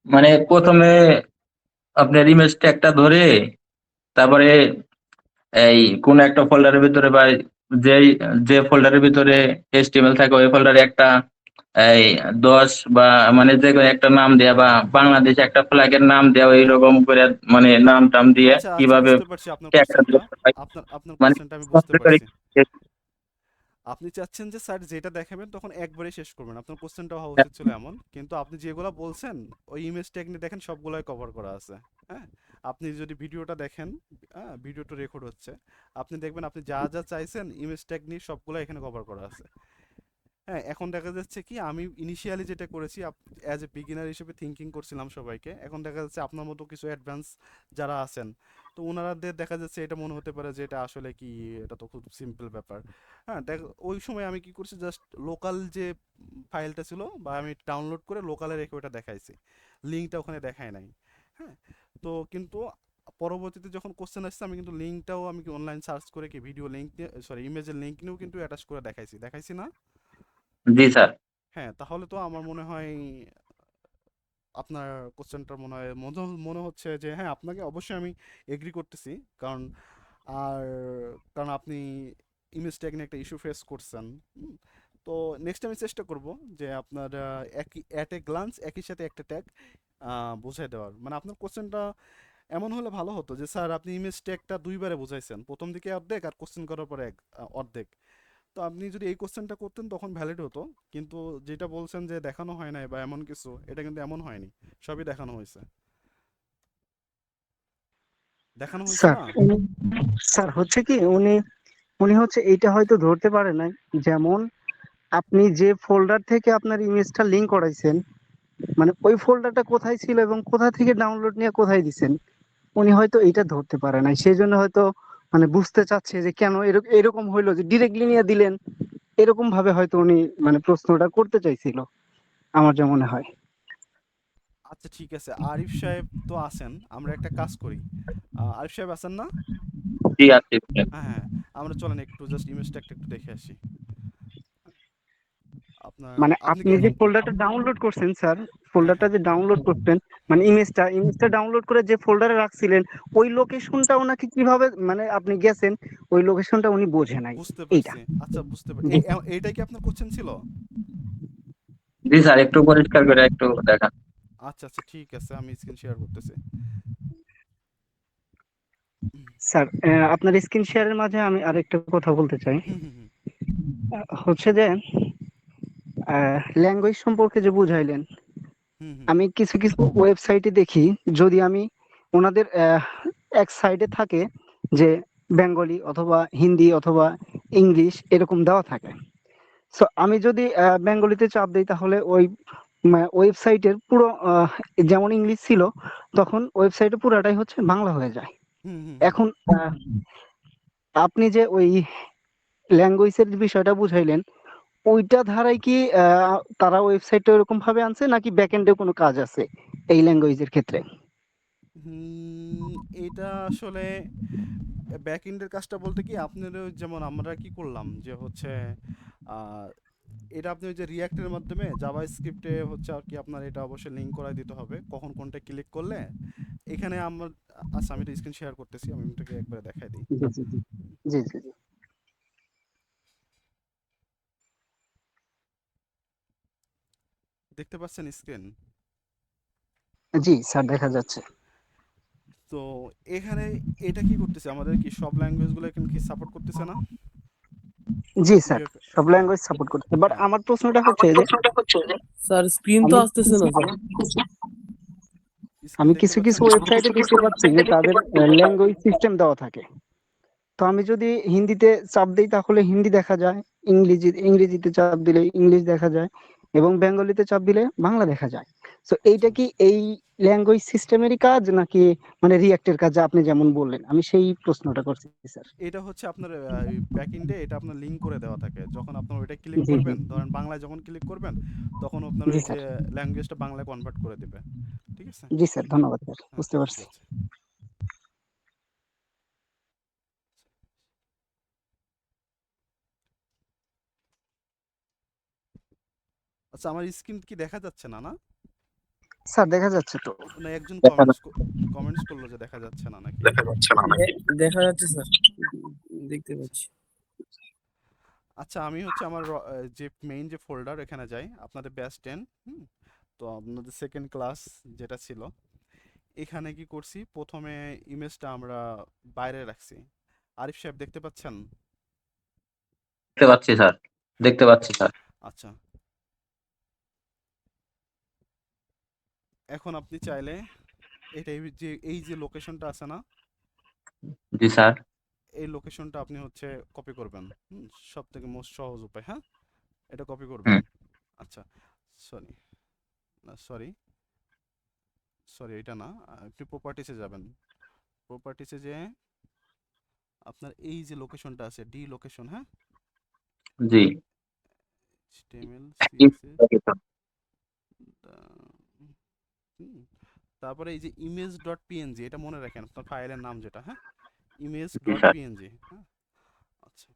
মানে প্রথমে আপনার ইমেজ ট্যাগটা ধরে, তারপরে এই কোন একটা ফোল্ডারের ভিতরে বা যেই যে ফোল্ডারের ভিতরে HTML থাকে ওই ফোল্ডারে একটা এই 10 বা মানে যে কোনো একটা নাম দেয়া, বা বাংলাদেশ একটা ফ্ল্যাগের নাম দেওয়া, এইরকম করে মানে নাম টাম দিয়ে আচ্ছা আচ্ছা, কিভাবে বুঝতে পারছি আপনার ট্যাগটা কোশ্চেনটা। দিতে হয়, আপনার মানে কোশ্চেনটা আমি বুঝতে করে। পারছি। আপনি চাচ্ছেন যে স্যার যেটা দেখাবেন তখন একবারে শেষ করবেন, আপনার কোশ্চেনটা হওয়া উচিত ছিল এমন, কিন্তু আপনি যেগুলো বলছেন ওই ইমেজ ট্যাগ নিয়ে দেখেন সবগুলাই কভার করা আছে। হ্যাঁ, আপনি যদি ভিডিওটা দেখেন, হ্যাঁ, ভিডিওটা রেকর্ড হচ্ছে, আপনি দেখবেন আপনি যা যা চাইছেন ইমেজ ট্যাগ নিয়ে সবগুলো এখানে কভার করা আছে। হ্যাঁ, এখন দেখা যাচ্ছে কি আমি ইনিশিয়ালি যেটা করেছি অ্যাজ এ বিগিনার হিসেবে থিঙ্কিং করছিলাম সবাইকে, এখন দেখা যাচ্ছে আপনার মতো কিছু অ্যাডভান্স যারা আছেন, তো ওনাদের দেখা যাচ্ছে এটা মনে হতে পারে যে এটা আসলে কি, এটা তো খুব সিম্পল ব্যাপার। হ্যাঁ, দেখ ওই সময় আমি কি করছি, জাস্ট লোকাল যে ফাইলটা ছিল বা আমি ডাউনলোড করে লোকালে রেখে ওটা দেখাইছি, লিঙ্কটা ওখানে দেখায় নাই। হ্যাঁ, তো কিন্তু পরবর্তীতে যখন কোশ্চেন আসছে আমি কিন্তু লিঙ্কটাও আমি অনলাইন সার্চ করে কি ভিডিও লিঙ্ক নিয়ে, সরি ইমেজের লিঙ্ক নিয়েও কিন্তু অ্যাটাচ করে দেখাইছি না? জি স্যার। হ্যাঁ, তাহলে তো আমার মনে হয় আপনার কোশ্চেনটা মনে হয় মনে হচ্ছে যে হ্যাঁ, আপনাকে অবশ্যই আমি এগ্রি করতেছি, কারণ আর কারণ আপনি ইমেজ ট্যাগ নিয়ে একটা ইস্যু ফেস করছেন। তো নেক্সট আমি চেষ্টা করব যে আপনার একই অ্যাট এ গ্লান্স একই সাথে একটা ট্যাগ বুঝাই দেওয়ার। মানে আপনার কোশ্চেনটা এমন হলে ভালো হতো যে স্যার আপনি ইমেজ ট্যাগটা দুইবারে বুঝাইছেন, প্রথম দিকে অর্ধেক আর কোশ্চেন করার পরে অর্ধেক। তো আপনি যদি এই কোশ্চেনটা করতেন তখন ভ্যালিড হতো, কিন্তু যেটা বলছেন যে দেখানো হয় নাই বা এমন কিছু, এটা কিন্তু এমন হয়নি, সবই দেখানো হয়েছে। দেখানো হয়েছে স্যার না? স্যার হচ্ছে কি উনি উনি হচ্ছে এইটা হয়তো ধরতে পারে নাই, যেমন আপনি যে ফোল্ডার থেকে আপনার ইমেজটা লিংক করাইছেন মানে ওই ফোল্ডারটা কোথায় ছিল এবং কোথা থেকে ডাউনলোড নিয়ে কোথায় দিছেন, উনি হয়তো এটা ধরতে পারে নাই, সেই জন্য হয়তো মানে বুঝতে চাচ্ছে যে কেন এরকম এরকম হইলো যে ডিরেক্টলি নিয়ে দিলেন, এরকম ভাবে হয়তো উনি মানে প্রশ্নটা করতে চাইছিল, আমার যা মনে হয়। আচ্ছা ঠিক আছে, আরিফ সাহেব তো আছেন, আমরা একটা কাজ করি। আরিফ সাহেব আছেন না? জি আছে। হ্যাঁ হ্যাঁ, আমরা চলেন একটু জাস্ট ইমেজটা একটু দেখে আসি। আপনার মানে আপনি কি আপনি যে ফোল্ডারটা ডাউনলোড করছেন স্যার, হ্যাঁ ফোল্ডারটা হ্যাঁ যে ডাউনলোড করতেন, মানে ইমেজটা ডাউনলোড করে যে ফোল্ডারে রাখছিলেন, ওই লোকেশনটা ওনাকে কিভাবে মানে আপনি গেছেন, ওই লোকেশনটা উনি বোঝে নাই। বুঝতে এইটা। পারছি। আচ্ছা বুঝতে পারছি, জি এইটাই কি আপনার কোশ্চেন ছিল? জি স্যার, একটু পরিষ্কার করে একটু দেখান। আচ্ছা আচ্ছা ঠিক আছে, আমি স্ক্রিন শেয়ার করতেছি। স্যার, আপনার স্ক্রিন শেয়ারের মাঝে আমি আরেকটা কথা বলতে চাই। হুম হুম হুম হচ্ছে যে ল্যাঙ্গুয়েজ সম্পর্কে যে বুঝাইলেন, হুম হুম আমি কিছু কিছু ওয়েবসাইটে দেখি, যদি আমি ওনাদের এক সাইডে থাকে যে বেঙ্গলি অথবা হিন্দি অথবা ইংলিশ এরকম দেওয়া থাকে, সো আমি যদি বেঙ্গলিতে চাপ দিই তাহলে ওই ওয়েবসাইটের পুরো যেমন ইংলিশ ছিল, তখন ওয়েবসাইটে পুরাটাই হচ্ছে বাংলা হয়ে যায়। হুম হুম হুম। এখন আপনি যে ওই ল্যাঙ্গুয়েজের বিষয়টা বুঝাইলেন, ওইটা ধারায় কি তারা ওয়েবসাইটটা এরকম ভাবে আনছে নাকি ব্যাকএন্ডে কোনো কাজ আছে এই ল্যাঙ্গুয়েজের ক্ষেত্রে? হুম, এটা আসলে ব্যাক এন্ডের কাজটা বলতে কি আপনারও যেমন আমরা কি করলাম যে হচ্ছে আহ, এটা আপনি ওই যে রিয়াক্টের মাধ্যমে জাভা স্ক্রিপ্টে হচ্ছে আর কি আপনার এটা অবশ্যই লিঙ্ক করাই দিতে হবে কখন কোনটা ক্লিক করলে এখানে আমার। আচ্ছা আমি স্ক্রিন শেয়ার করতেছি, আমি এটাকে একবারে দেখাই দিই। জি জি জি জি জি জি। দেখতে পাচ্ছেন স্ক্রিন? জি স্যার, দেখা যাচ্ছে। তো এখানে এটা কি করতেছে, আমাদের কি সব ল্যাঙ্গুয়েজগুলো এখানে কি সাপোর্ট করতেছে না? জি স্যার, সব হ্যাঁ ল্যাঙ্গুয়েজ সাপোর্ট করতে, বাট হ্যাঁ। আমার প্রশ্নটা হচ্ছে যে স্যার স্ক্রিন তো আমি আসতেছে না স্যার। স্ক্রিন আমি দেখতে কিছু কিছু পাচ্ছেন? ওয়েবসাইটে দেখতে পাচ্ছি যে তাদের ল্যাঙ্গুয়েজ সিস্টেম দেওয়া থাকে। তো আমি যদি হিন্দিতে চাপ দিই তাহলে হিন্দি দেখা যায়, ইংরেজিতে চাপ দিলে ইংলিশ দেখা যায়, এবং বেঙ্গলিতে চাপ দিলে বাংলা দেখা যায়। তো এইটা আচ্ছা, কি এই ল্যাঙ্গুয়েজ সিস্টেমেরই কাজ নাকি মানে রিঅ্যাক্টের কাজ, যা আপনি যেমন বললেন? আমি সেই প্রশ্নটা করছি স্যার। এটা হচ্ছে আপনার ব্যাক এন্ডে এটা আপনার লিঙ্ক করে দেওয়া থাকে, যখন আপনার ওইটা ক্লিক জি জি করবেন, ধরেন বাংলায় যখন ক্লিক করবেন তখন আপনার জি ওই যে স্যার। ল্যাঙ্গুয়েজটা বাংলায় কনভার্ট করে দিবে। ঠিক আছে? জি স্যার, ধন্যবাদ স্যার, হ্যাঁ বুঝতে ঠিক পারছি। আছে। আচ্ছা আমার স্ক্রিন কি দেখা যাচ্ছে না না? স্যার দেখা যাচ্ছে তো। না একজন দেখা কমেন্টস করলো যে দেখা যাচ্ছে না নাকি? দেখা যাচ্ছে স্যার, দেখতে পাচ্ছি। আচ্ছা আমি হচ্ছে আমার যে মেইন যে ফোল্ডার এখানে যাই, আপনাদের ব্যাচ 10। হুম, তো আপনাদের সেকেন্ড ক্লাস যেটা ছিল, এখানে কি করছি, প্রথমে ইমেজটা আমরা বাইরে রাখছি। আরিফ সাহেব দেখতে পাচ্ছেন? দেখতে পাচ্ছি স্যার, দেখতে পাচ্ছি স্যার। আচ্ছা, এখন আপনি চাইলে এটা এই যে লোকেশনটা আছে না, জি স্যার। এই লোকেশনটা আপনি হচ্ছে কপি করবেন। হুম, সব থেকে মোস্ট সহজ উপায়। হ্যাঁ, এটা কপি করবেন। হুম। আচ্ছা, সরি, না সরি, সরি এটা না, আপনি প্রপার্টিসে যাবেন। প্রপার্টিসে যে আপনার এই যে লোকেশনটা আছে ডি লোকেশন, হ্যাঁ, জি। HTML CSS, হুম, তারপরে এই যে ইমেজ ডট পিএনজি, এটা মনে রাখেন আপনার ফাইলের নাম যেটা, হ্যাঁ, image G dot sir. PNG. হ্যাঁ, আচ্ছা,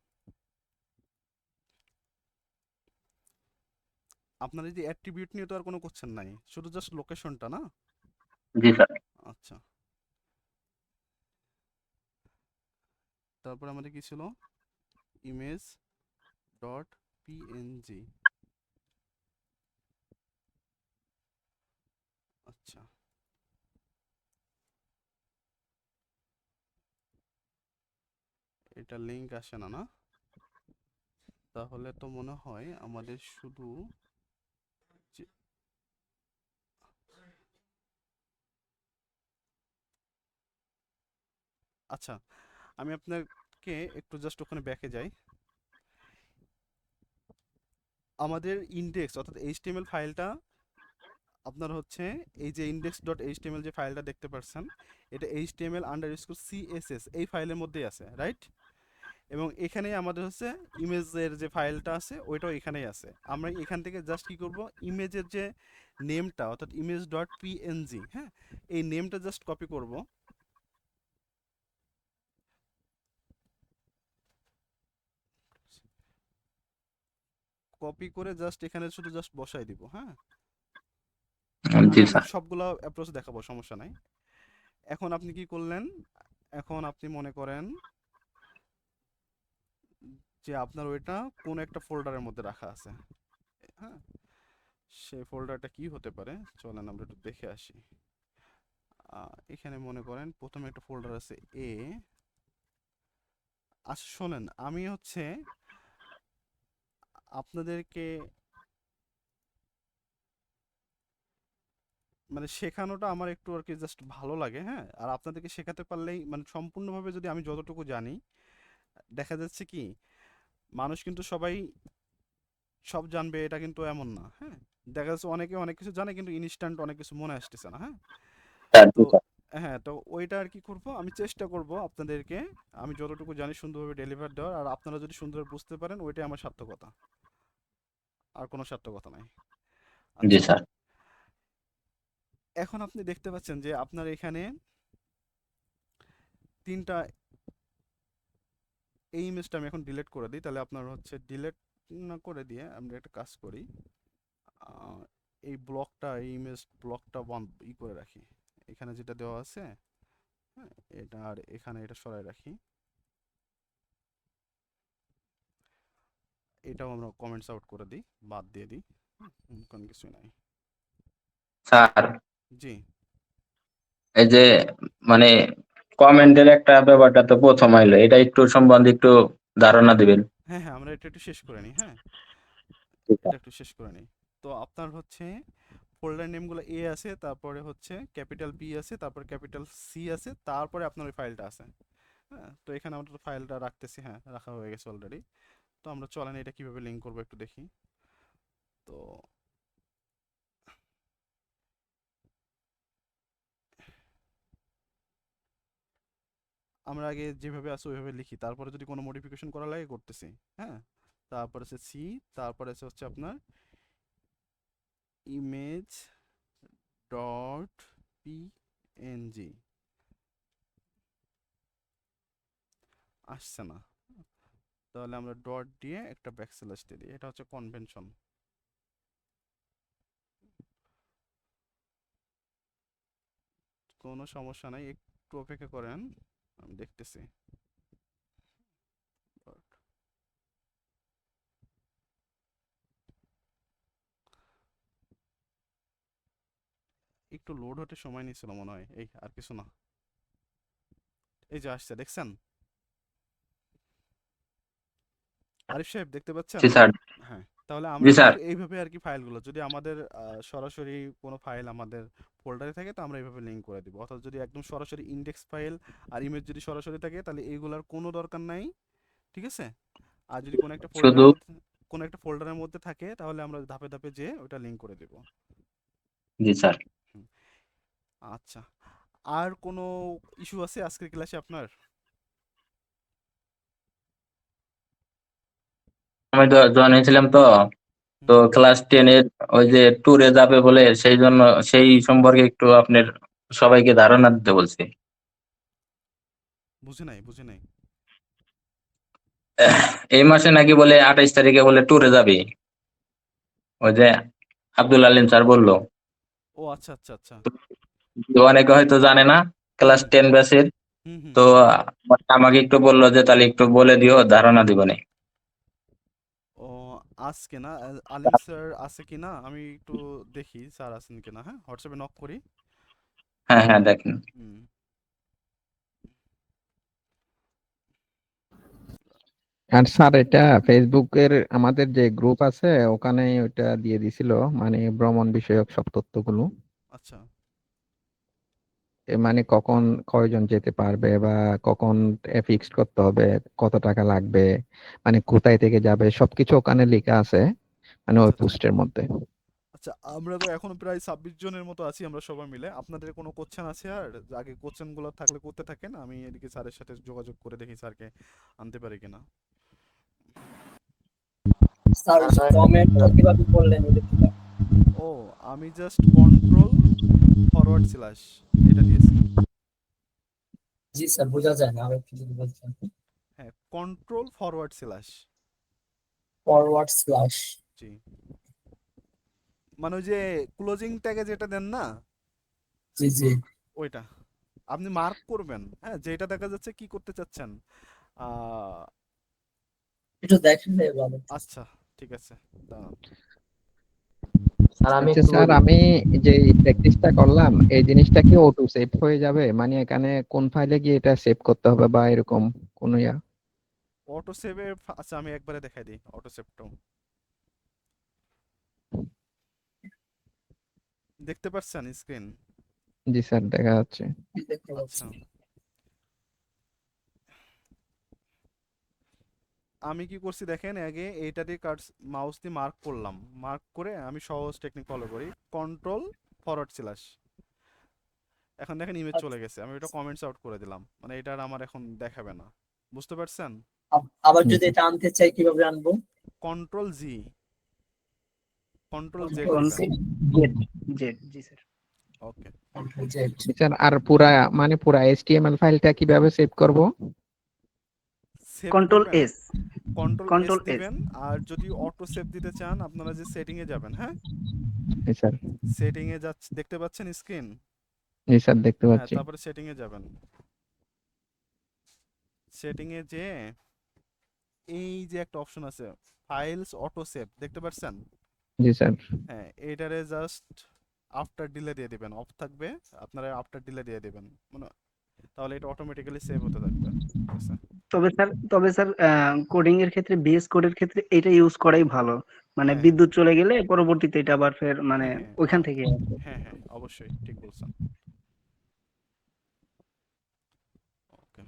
আপনার এই যে অ্যাট্রিবিউট নিয়ে তো আর কোনো কোশ্চেন নাই, শুধু জাস্ট লোকেশনটা না? জি স্যার। আচ্ছা, তারপর আমাদের কি ছিল, ইমেজ ডট পিএনজি। আচ্ছা, এটা লিংক আসে না না? তাহলে তো মনে হয় আমাদের শুধু আচ্ছা, আমি আপনাকে একটু জাস্ট ওখানে ব্যাকে যাই। আমাদের ইন্ডেক্স অর্থাৎ এইচটিএমএল ফাইলটা আপনার হচ্ছে এই যে index.html যে ফাইলটা দেখতে পাচ্ছেন, এটা html_css এই ফাইলের মধ্যেই আছে, রাইট? এবং এখানেই আমাদের হচ্ছে ইমেজের যে ফাইলটা আছে ওইটাও এখানেই আছে। আমরা এখান থেকে জাস্ট কি করব, ইমেজের যে নেমটা অর্থাৎ image.png, হ্যাঁ, এই নেমটা জাস্ট কপি করব। কপি করে জাস্ট এখানে শুধু জাস্ট বসাই দিব, হ্যাঁ। জি আমি স্যার। সবগুলো অ্যাপ্রোচ দেখাবো, সমস্যা নাই। এখন আপনি কি করলেন, এখন আপনি মনে করেন যে আপনার ওইটা কোন একটা ফোল্ডারের মধ্যে রাখা আছে, হ্যাঁ। সেই ফোল্ডারটা কি হতে পারে চলেন আমরা একটু দেখে আসি। এখানে মনে করেন প্রথমে একটা ফোল্ডার আছে এ। আচ্ছা শোনেন, আমি হচ্ছে আপনাদেরকে মানে শেখানোটা আমার একটু আর কি জাস্ট ভালো লাগে, হ্যাঁ। আর আপনাদেরকে শেখাতে পারলেই মানে সম্পূর্ণভাবে যদি আমি যতটুকু জানি, দেখা যাচ্ছে কি মানুষ কিন্তু সবাই সব জানবে এটা কিন্তু এমন না, হ্যাঁ। দেখা যাচ্ছে অনেকে অনেক কিছু জানে কিন্তু ইনস্ট্যান্ট অনেক কিছু মনে আসতেছে না, হ্যাঁ। তো হ্যাঁ, তো ওইটা আর কি করব, আমি চেষ্টা করব আপনাদেরকে আমি যতটুকু জানি সুন্দরভাবে ডেলিভার দেওয়ার, আর আপনারা যদি সুন্দরভাবে বুঝতে পারেন ওইটাই আমার সার্থকতা, আর কোনো সার্থকতা নাই। জি আচ্ছা, স্যার। এখন আপনি দেখতে পাচ্ছেন যে আপনার এখানে তিনটা, এই ইমেজটা আমি এখন ডিলিট করে দিই, তাহলে আপনার হচ্ছে ডিলিট না করে দিয়ে আমরা একটা কাজ করি, এই ব্লকটা, এই ইমেজ ব্লকটা করে রাখি, এখানে যেটা দেওয়া আছে, হ্যাঁ, এটা আর এখানে এটা সরাই রাখি। এটাও আমরা কমেন্টস আউট করে দিই, বাদ দিয়ে দিই, কোনো কিছু নাই। স্যার, জি এই যে মানে কমেন্টের একটা ব্যাপারটা তো প্রথম আইলো, এটা একটু সম্বন্ধে একটু ধারণা দিবেন। হ্যাঁ হ্যাঁ, আমরা এটা একটু শেষ করে নিই, হ্যাঁ, জি এটা স্যার। একটু শেষ করে নিই। তো আপনার হচ্ছে ফোল্ডার নেমগুলো এ আছে, তারপরে হচ্ছে ক্যাপিটাল বি আছে, তারপরে ক্যাপিটাল সি আছে, তারপরে আপনার ওই ফাইলটা আছে, হ্যাঁ। তো এখানে আমরা ফাইলটা রাখতেছি, হ্যাঁ, রাখা হয়ে গেছে অলরেডি। তো আমরা চলেন এটা কিভাবে লিঙ্ক করবো একটু দেখি। তো আমরা আগে যেভাবে আছে ওইভাবে লিখি, তারপরে যদি কোনো মডিফিকেশন করা লাগে করতেছি, হ্যাঁ। তারপরে আছে সি, তারপরে আছে হচ্ছে আপনার ইমেজ ডট পিএনজি, আসছে না, তাহলে আমরা ডট দিয়ে একটা ব্যাকস্ল্যাশ দিয়ে দিই, এটা হচ্ছে কনভেনশন। কোনো সমস্যা নাই, একটু অপেক্ষা করেন, আমি দেখতেছি। একটু লোড হতে সময় নিয়েছিল মনে হয়, এই আর কিছু না, এই যে আসছে, দেখছেন আরিফ সাহেব, দেখতে পাচ্ছেন? জি স্যার। হ্যাঁ, তাহলে জি আমরা স্যার। কিন্তু এইভাবে আর কি ফাইলগুলো যদি আমাদের সরাসরি কোনো ফাইল আমাদের ফোল্ডারে থাকে তো আমরা এইভাবে লিঙ্ক করে দিব, অর্থাৎ যদি একদম সরাসরি ইন্ডেক্স ফাইল আর ইমেজ যদি সরাসরি থাকে তাহলে এইগুলার কোনো দরকার নাই, ঠিক আছে। আর যদি কোনো একটা শুধু ফোল্ডারের মধ্যে থাকে তাহলে আমরা ধাপে ধাপে যেয়ে ওটা লিঙ্ক করে দেব। জি স্যার। হুম, আচ্ছা, আর কোনো ইস্যু আছে আজকের ক্লাসে আপনার? আমি তো জয়েন হয়েছিলাম তো, তো হুম, ক্লাস 10 এর ওই যে ট্যুরে যাবে বলে সেই জন্য সেই সম্পর্কে একটু আপনার সবাইকে ধারণা দিতে বলছি। বুঝে নাই, বুঝে নাই। এই মাসে নাকি বলে 28 তারিখে বলে ট্যুরে যাবে, ওই যে আব্দুল আলিম স্যার বললো। ও আচ্ছা আচ্ছা আচ্ছা। তো অনেকে হয়তো জানে না, হুম ক্লাস হুম 10 ব্যাচের। হুম হুম তো আমাকে একটু বললো যে তাহলে একটু বলে দিও, ধারণা দিবনে। ও আজকে না, আলিম স্যার আছে কিনা আমি একটু দেখি, স্যার আছেন কিনা, হ্যাঁ, হোয়াটসঅ্যাপে নক করি। হ্যাঁ হ্যাঁ, দেখেন। হুম, আর স্যার এটা ফেসবুকের আমাদের যে গ্রুপ আছে ওখানে ওটা দিয়ে দিছিল, মানে ভ্রমণ বিষয়ক সব তথ্যগুলো। আচ্ছা মানে কখন কয়জন যেতে পারবে বা কখন ফিক্সড করতে হবে, কত টাকা লাগবে, মানে কোথায় থেকে যাবে সবকিছু ওখানে লেখা আছে, মানে ওই আচ্ছা আচ্ছা পোস্টের মধ্যে। আচ্ছা, আমরা তো এখন প্রায় 26 জনের মতো আছি আমরা সবাই মিলে। আপনাদের কোনো কোশ্চেন আছে? আর আগে কোশ্চেনগুলো থাকলে করতে থাকেন, আমি এদিকে স্যারের সাথে যোগাযোগ করে দেখি স্যারকে আনতে পারি কিনা। স্যার কমেন্টটা কিভাবে করলেন এটা একটু দেখান। ও, আমি জাস্ট কন্ট্রোল ফরওয়ার্ড স্ল্যাশ এটা দিয়েছি। জি স্যার, বোঝা যায় না, আর একটু যদি বলতেন। হ্যাঁ, control forward slash. Forward slash. জি, মানে ওই যে ক্লোজিং ট্যাগে যেটা দেন না, জি জি। ওইটা আপনি মার্ক করবেন। হ্যাঁ, যেটা দেখা যাচ্ছে কি করতে চাচ্ছেন। একটু দেখেন না ভালো। আচ্ছা, ঠিক আছে, দাঁড়ান। স্যার আমি আচ্ছা একটু স্যার, বলি। আমি যে প্র্যাকটিসটা করলাম এই জিনিসটা কি অটো সেভ হয়ে যাবে? মানে এখানে কোন ফাইলে গিয়ে এটা সেভ করতে হবে বা এরকম কোন ইয়া? অটো সেভে, আচ্ছা আমি একবারে দেখাই দিই অটো সেভটাও। দেখতে পাচ্ছেন স্ক্রিন? জি স্যার, দেখা যাচ্ছে। দেখতে পাচ্ছি। আচ্ছা, আমি কি করছি দেখেন, আগে এইটা দিয়ে মাউস দিয়ে মার্ক করলাম, মার্ক করে আমি সহজ টেকনিক ফলো করি, কন্ট্রোল ফরওয়ার্ড স্ল্যাশ। এখন দেখেন ইমেজ চলে গেছে, আমি এটা কমেন্টস আউট করে দিলাম, মানে এটা আর আমার এখন দেখাবে না। বুঝতে পারছেন? আবার যদি এটা আনতে চাই কিভাবে আনবো? কন্ট্রোল জি, কন্ট্রোল জেড কন্ট্রোল দিবেন। জেড জেড, জি স্যার। ওকে, কন্ট্রোল জেড। জি স্যার, আর পুরা HTML ফাইলটা কিভাবে সেভ করব? সেভ কন্ট্রোল করবেন, S, control S control S. দিবেন। আর যদি অটো সেভ দিতে চান আপনারা যে সেটিং এ যাবেন, হ্যাঁ জি স্যার। সেটিং এ যাচ্ছে, দেখতে পাচ্ছেন স্ক্রিন? জি স্যার, দেখতে হ্যাঁ, পাচ্ছি। তারপরে সেটিং এ যাবেন। সেটিং এ যে এই যে একটা অপশন আছে ফাইলস অটো সেভ, দেখতে পাচ্ছেন? জি স্যার। হ্যাঁ, এটারে জাস্ট আফটার ডিলে দিয়ে দিবেন, অফ থাকবে, আপনারা আফটার ডিলে দিয়ে দিবেন, মানে তাহলে এটা অটোমেটিক্যালি সেভ হতে থাকবে। ঠিক আছে? তবে স্যার কোডিং এর ক্ষেত্রে, বিএস কোডের ক্ষেত্রে এটা ইউজ করাই ভালো। মানে হ্যাঁ বিদ্যুৎ চলে গেলে পরবর্তীতে এটা আবার ফের মানে হ্যাঁ হ্যাঁ ওইখান থেকে আসে। হ্যাঁ হ্যাঁ, অবশ্যই ঠিক বলছেন। ওকে,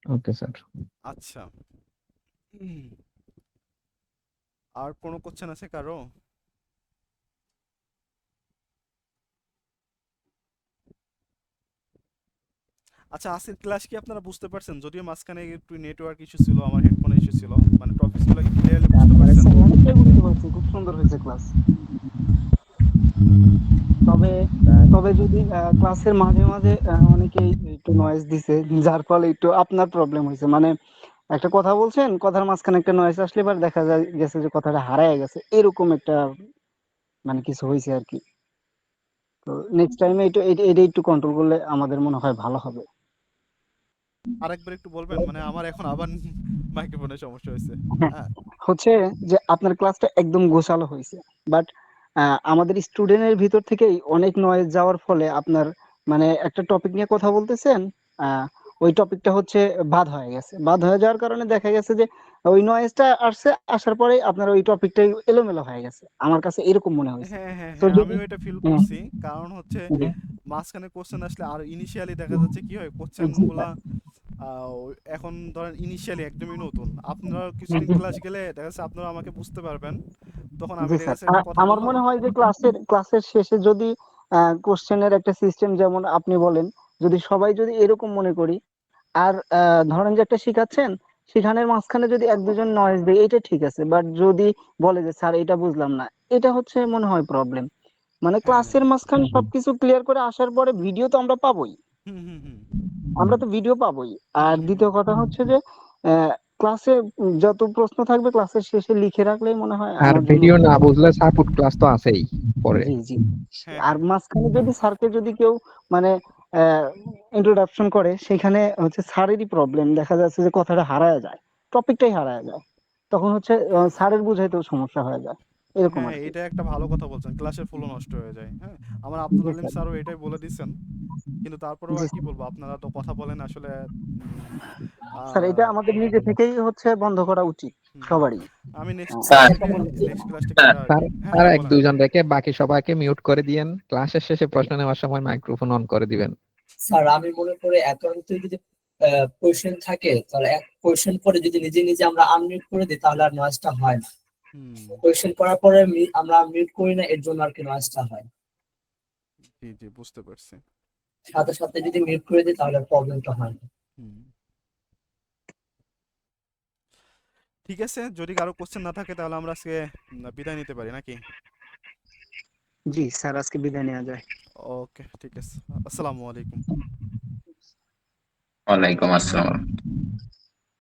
ওকে স্যার। আচ্ছা, আর কোনো কোশ্চেন আছে কারো? আচ্ছা, আজকের ক্লাস কি আপনারা বুঝতে পারছেন? যদিও মাঝখানে একটু নেটওয়ার্ক ইস্যু ছিল, আমার হেডফোনে ইস্যু ছিল, মানে টপিকসগুলো কি ক্লিয়ারলি বুঝতে পারছেন? অনেকটাই বুঝতে পারছি, খুব সুন্দর হয়েছে ক্লাস। তবে তবে যদি ক্লাসের মাঝে মাঝে অনেকেই একটু নয়েজ দিছে, যার ফলে একটু আপনার প্রবলেম হয়েছে। মানে একটা কথা বলছেন, কথার মাঝখানে একটা নয়েজ আসলে এবার দেখা যায় গেছে যে কথাটা হারায় গেছে, এরকম একটা মানে কিছু হয়েছে আর কি। তো নেক্সট টাইমে এটা একটু কন্ট্রোল করলে আমাদের মনে হয় ভালো হবে। আরেকবার একটু বলবেন, মানে আমার এখন আবার মাইক্রোফোনের সমস্যা হয়েছে। হ্যাঁ, হ্যাঁ হচ্ছে যে আপনার ক্লাসটা একদম গোছালো হয়েছে, বাট আমাদের স্টুডেন্টের ভিতর থেকেই অনেক নয়েজ যাওয়ার ফলে আপনার মানে একটা টপিক নিয়ে কথা বলতেছেন, আহ, ওই টপিকটা হচ্ছে বাদ হয়ে গেছে। বাদ হয়ে যাওয়ার কারণে দেখা গেছে যে ওই নয়েজটা আসছে, আসার পরে আপনার ওই টপিকটাই এলোমেলো হয়ে গেছে। আমার কাছে এরকম মনে হয়েছে। হ্যাঁ হ্যাঁ তো হ্যাঁ, যদি আমিও এটা ফিল হ্যাঁ, করছি। কারণ হচ্ছে জি মাঝখানে কোশ্চেন আসলে আর ইনিশিয়ালি দেখা যাচ্ছে কি হয়, কোশ্চেন জি গুলা স্যার। এখন ধরেন ইনিশিয়ালি একদমই নতুন, আপনারা কিছুদিন ক্লাস গেলে দেখা যাচ্ছে আপনারা আমাকে বুঝতে পারবেন, তখন আমি জি দেখা স্যার, যাচ্ছে একটা কথা আমার বললাম। মনে হয় যে ক্লাসের শেষে যদি কোশ্চেনের একটা সিস্টেম যেমন আপনি বলেন, যদি সবাই যদি এরকম মনে করি, আর ধরেন যে একটা শিখাচ্ছেন, সেখানের মাঝখানে যদি এক দুজন নয়েজ দেয় এটা ঠিক আছে, বাট যদি বলে যে স্যার এটা বুঝলাম না, এটা হচ্ছে মনে হয় প্রবলেম। মানে হ্যাঁ হ্যাঁ, ক্লাসের মাঝখানে সবকিছু ক্লিয়ার করে আসার পরে ভিডিও তো আমরা পাবোই, হুম হুম হুম আমরা তো ভিডিও পাবোই। হুম আর হুম হুম। দ্বিতীয় কথা হচ্ছে যে ক্লাসে যত প্রশ্ন থাকবে ক্লাসের শেষে লিখে রাখলেই মনে হয় আর আমার জন্য ভিডিও না ভালো। বুঝলে সাপোর্ট ক্লাস তো আছেই পরে। জি জি। হ্যাঁ আর হ্যাঁ হ্যাঁ মাঝখানে যদি স্যারকে যদি কেউ মানে ইন্ট্রোডাকশন করে, সেখানে হচ্ছে স্যারেরই প্রবলেম, দেখা যাচ্ছে যে কথাটা হারায় যায়, টপিকটাই হারায় যায়, তখন হচ্ছে স্যারের বুঝাইতেও সমস্যা হয়ে যায়, এরকম হ্যাঁ, আর কি। এটা একটা ভালো কথা বলছেন, ক্লাসের ফ্লো নষ্ট হয়ে যায়। হ্যাঁ, আমার আব্দুল জি আলিম স্যার। স্যারও এটাই বলে দিছেন, কিন্তু তারপরেও জি আর কি স্যার। বলবো, আপনারা তো কথা বলেন আসলে। উম, স্যার, এটা আহ, আমাদের নিজে থেকেই হচ্ছে বন্ধ করা উচিত হুম হুম। সবারই। আমি নেক্সট ক্লাস স্যার, থেকে, নেক্সট ক্লাস থেকে স্যার, এটা, স্যার, হ্যাঁ স্যার হ্যাঁ এক বলেন। দুজন রেখে বাকি সবাইকে মিউট করে দিয়েন, ক্লাসের শেষে প্রশ্ন নেওয়ার সময় মাইক্রোফোন অন করে দিবেন। স্যার আমি মনে করি একান্ত যদি কোয়েশ্চেন থাকে, তাহলে এক কোয়েশ্চেন পরে যদি নিজে নিজে আমরা আনমিউট করে দিই তাহলে আর নয়েজটা হয় না। কোয়েশ্চেন করার পরে আমরা মিউট করি না, এর জন্য আর কি নয়েজটা হয়। জি জি বুঝতে পারছি। সাথে সাথে যদি মিউট করে দিই তাহলে প্রবলেমটা হয় না। ঠিক আছে, যদি কারো কোশ্চেন না থাকে তাহলে আমরা আজকে বিদায় নিতে পারি নাকি? জি স্যার, আজকে বিদায় নেওয়া যায়। ওকে ঠিক আছে, আসসালামু আলাইকুম। ওয়ালাইকুম আসসালাম।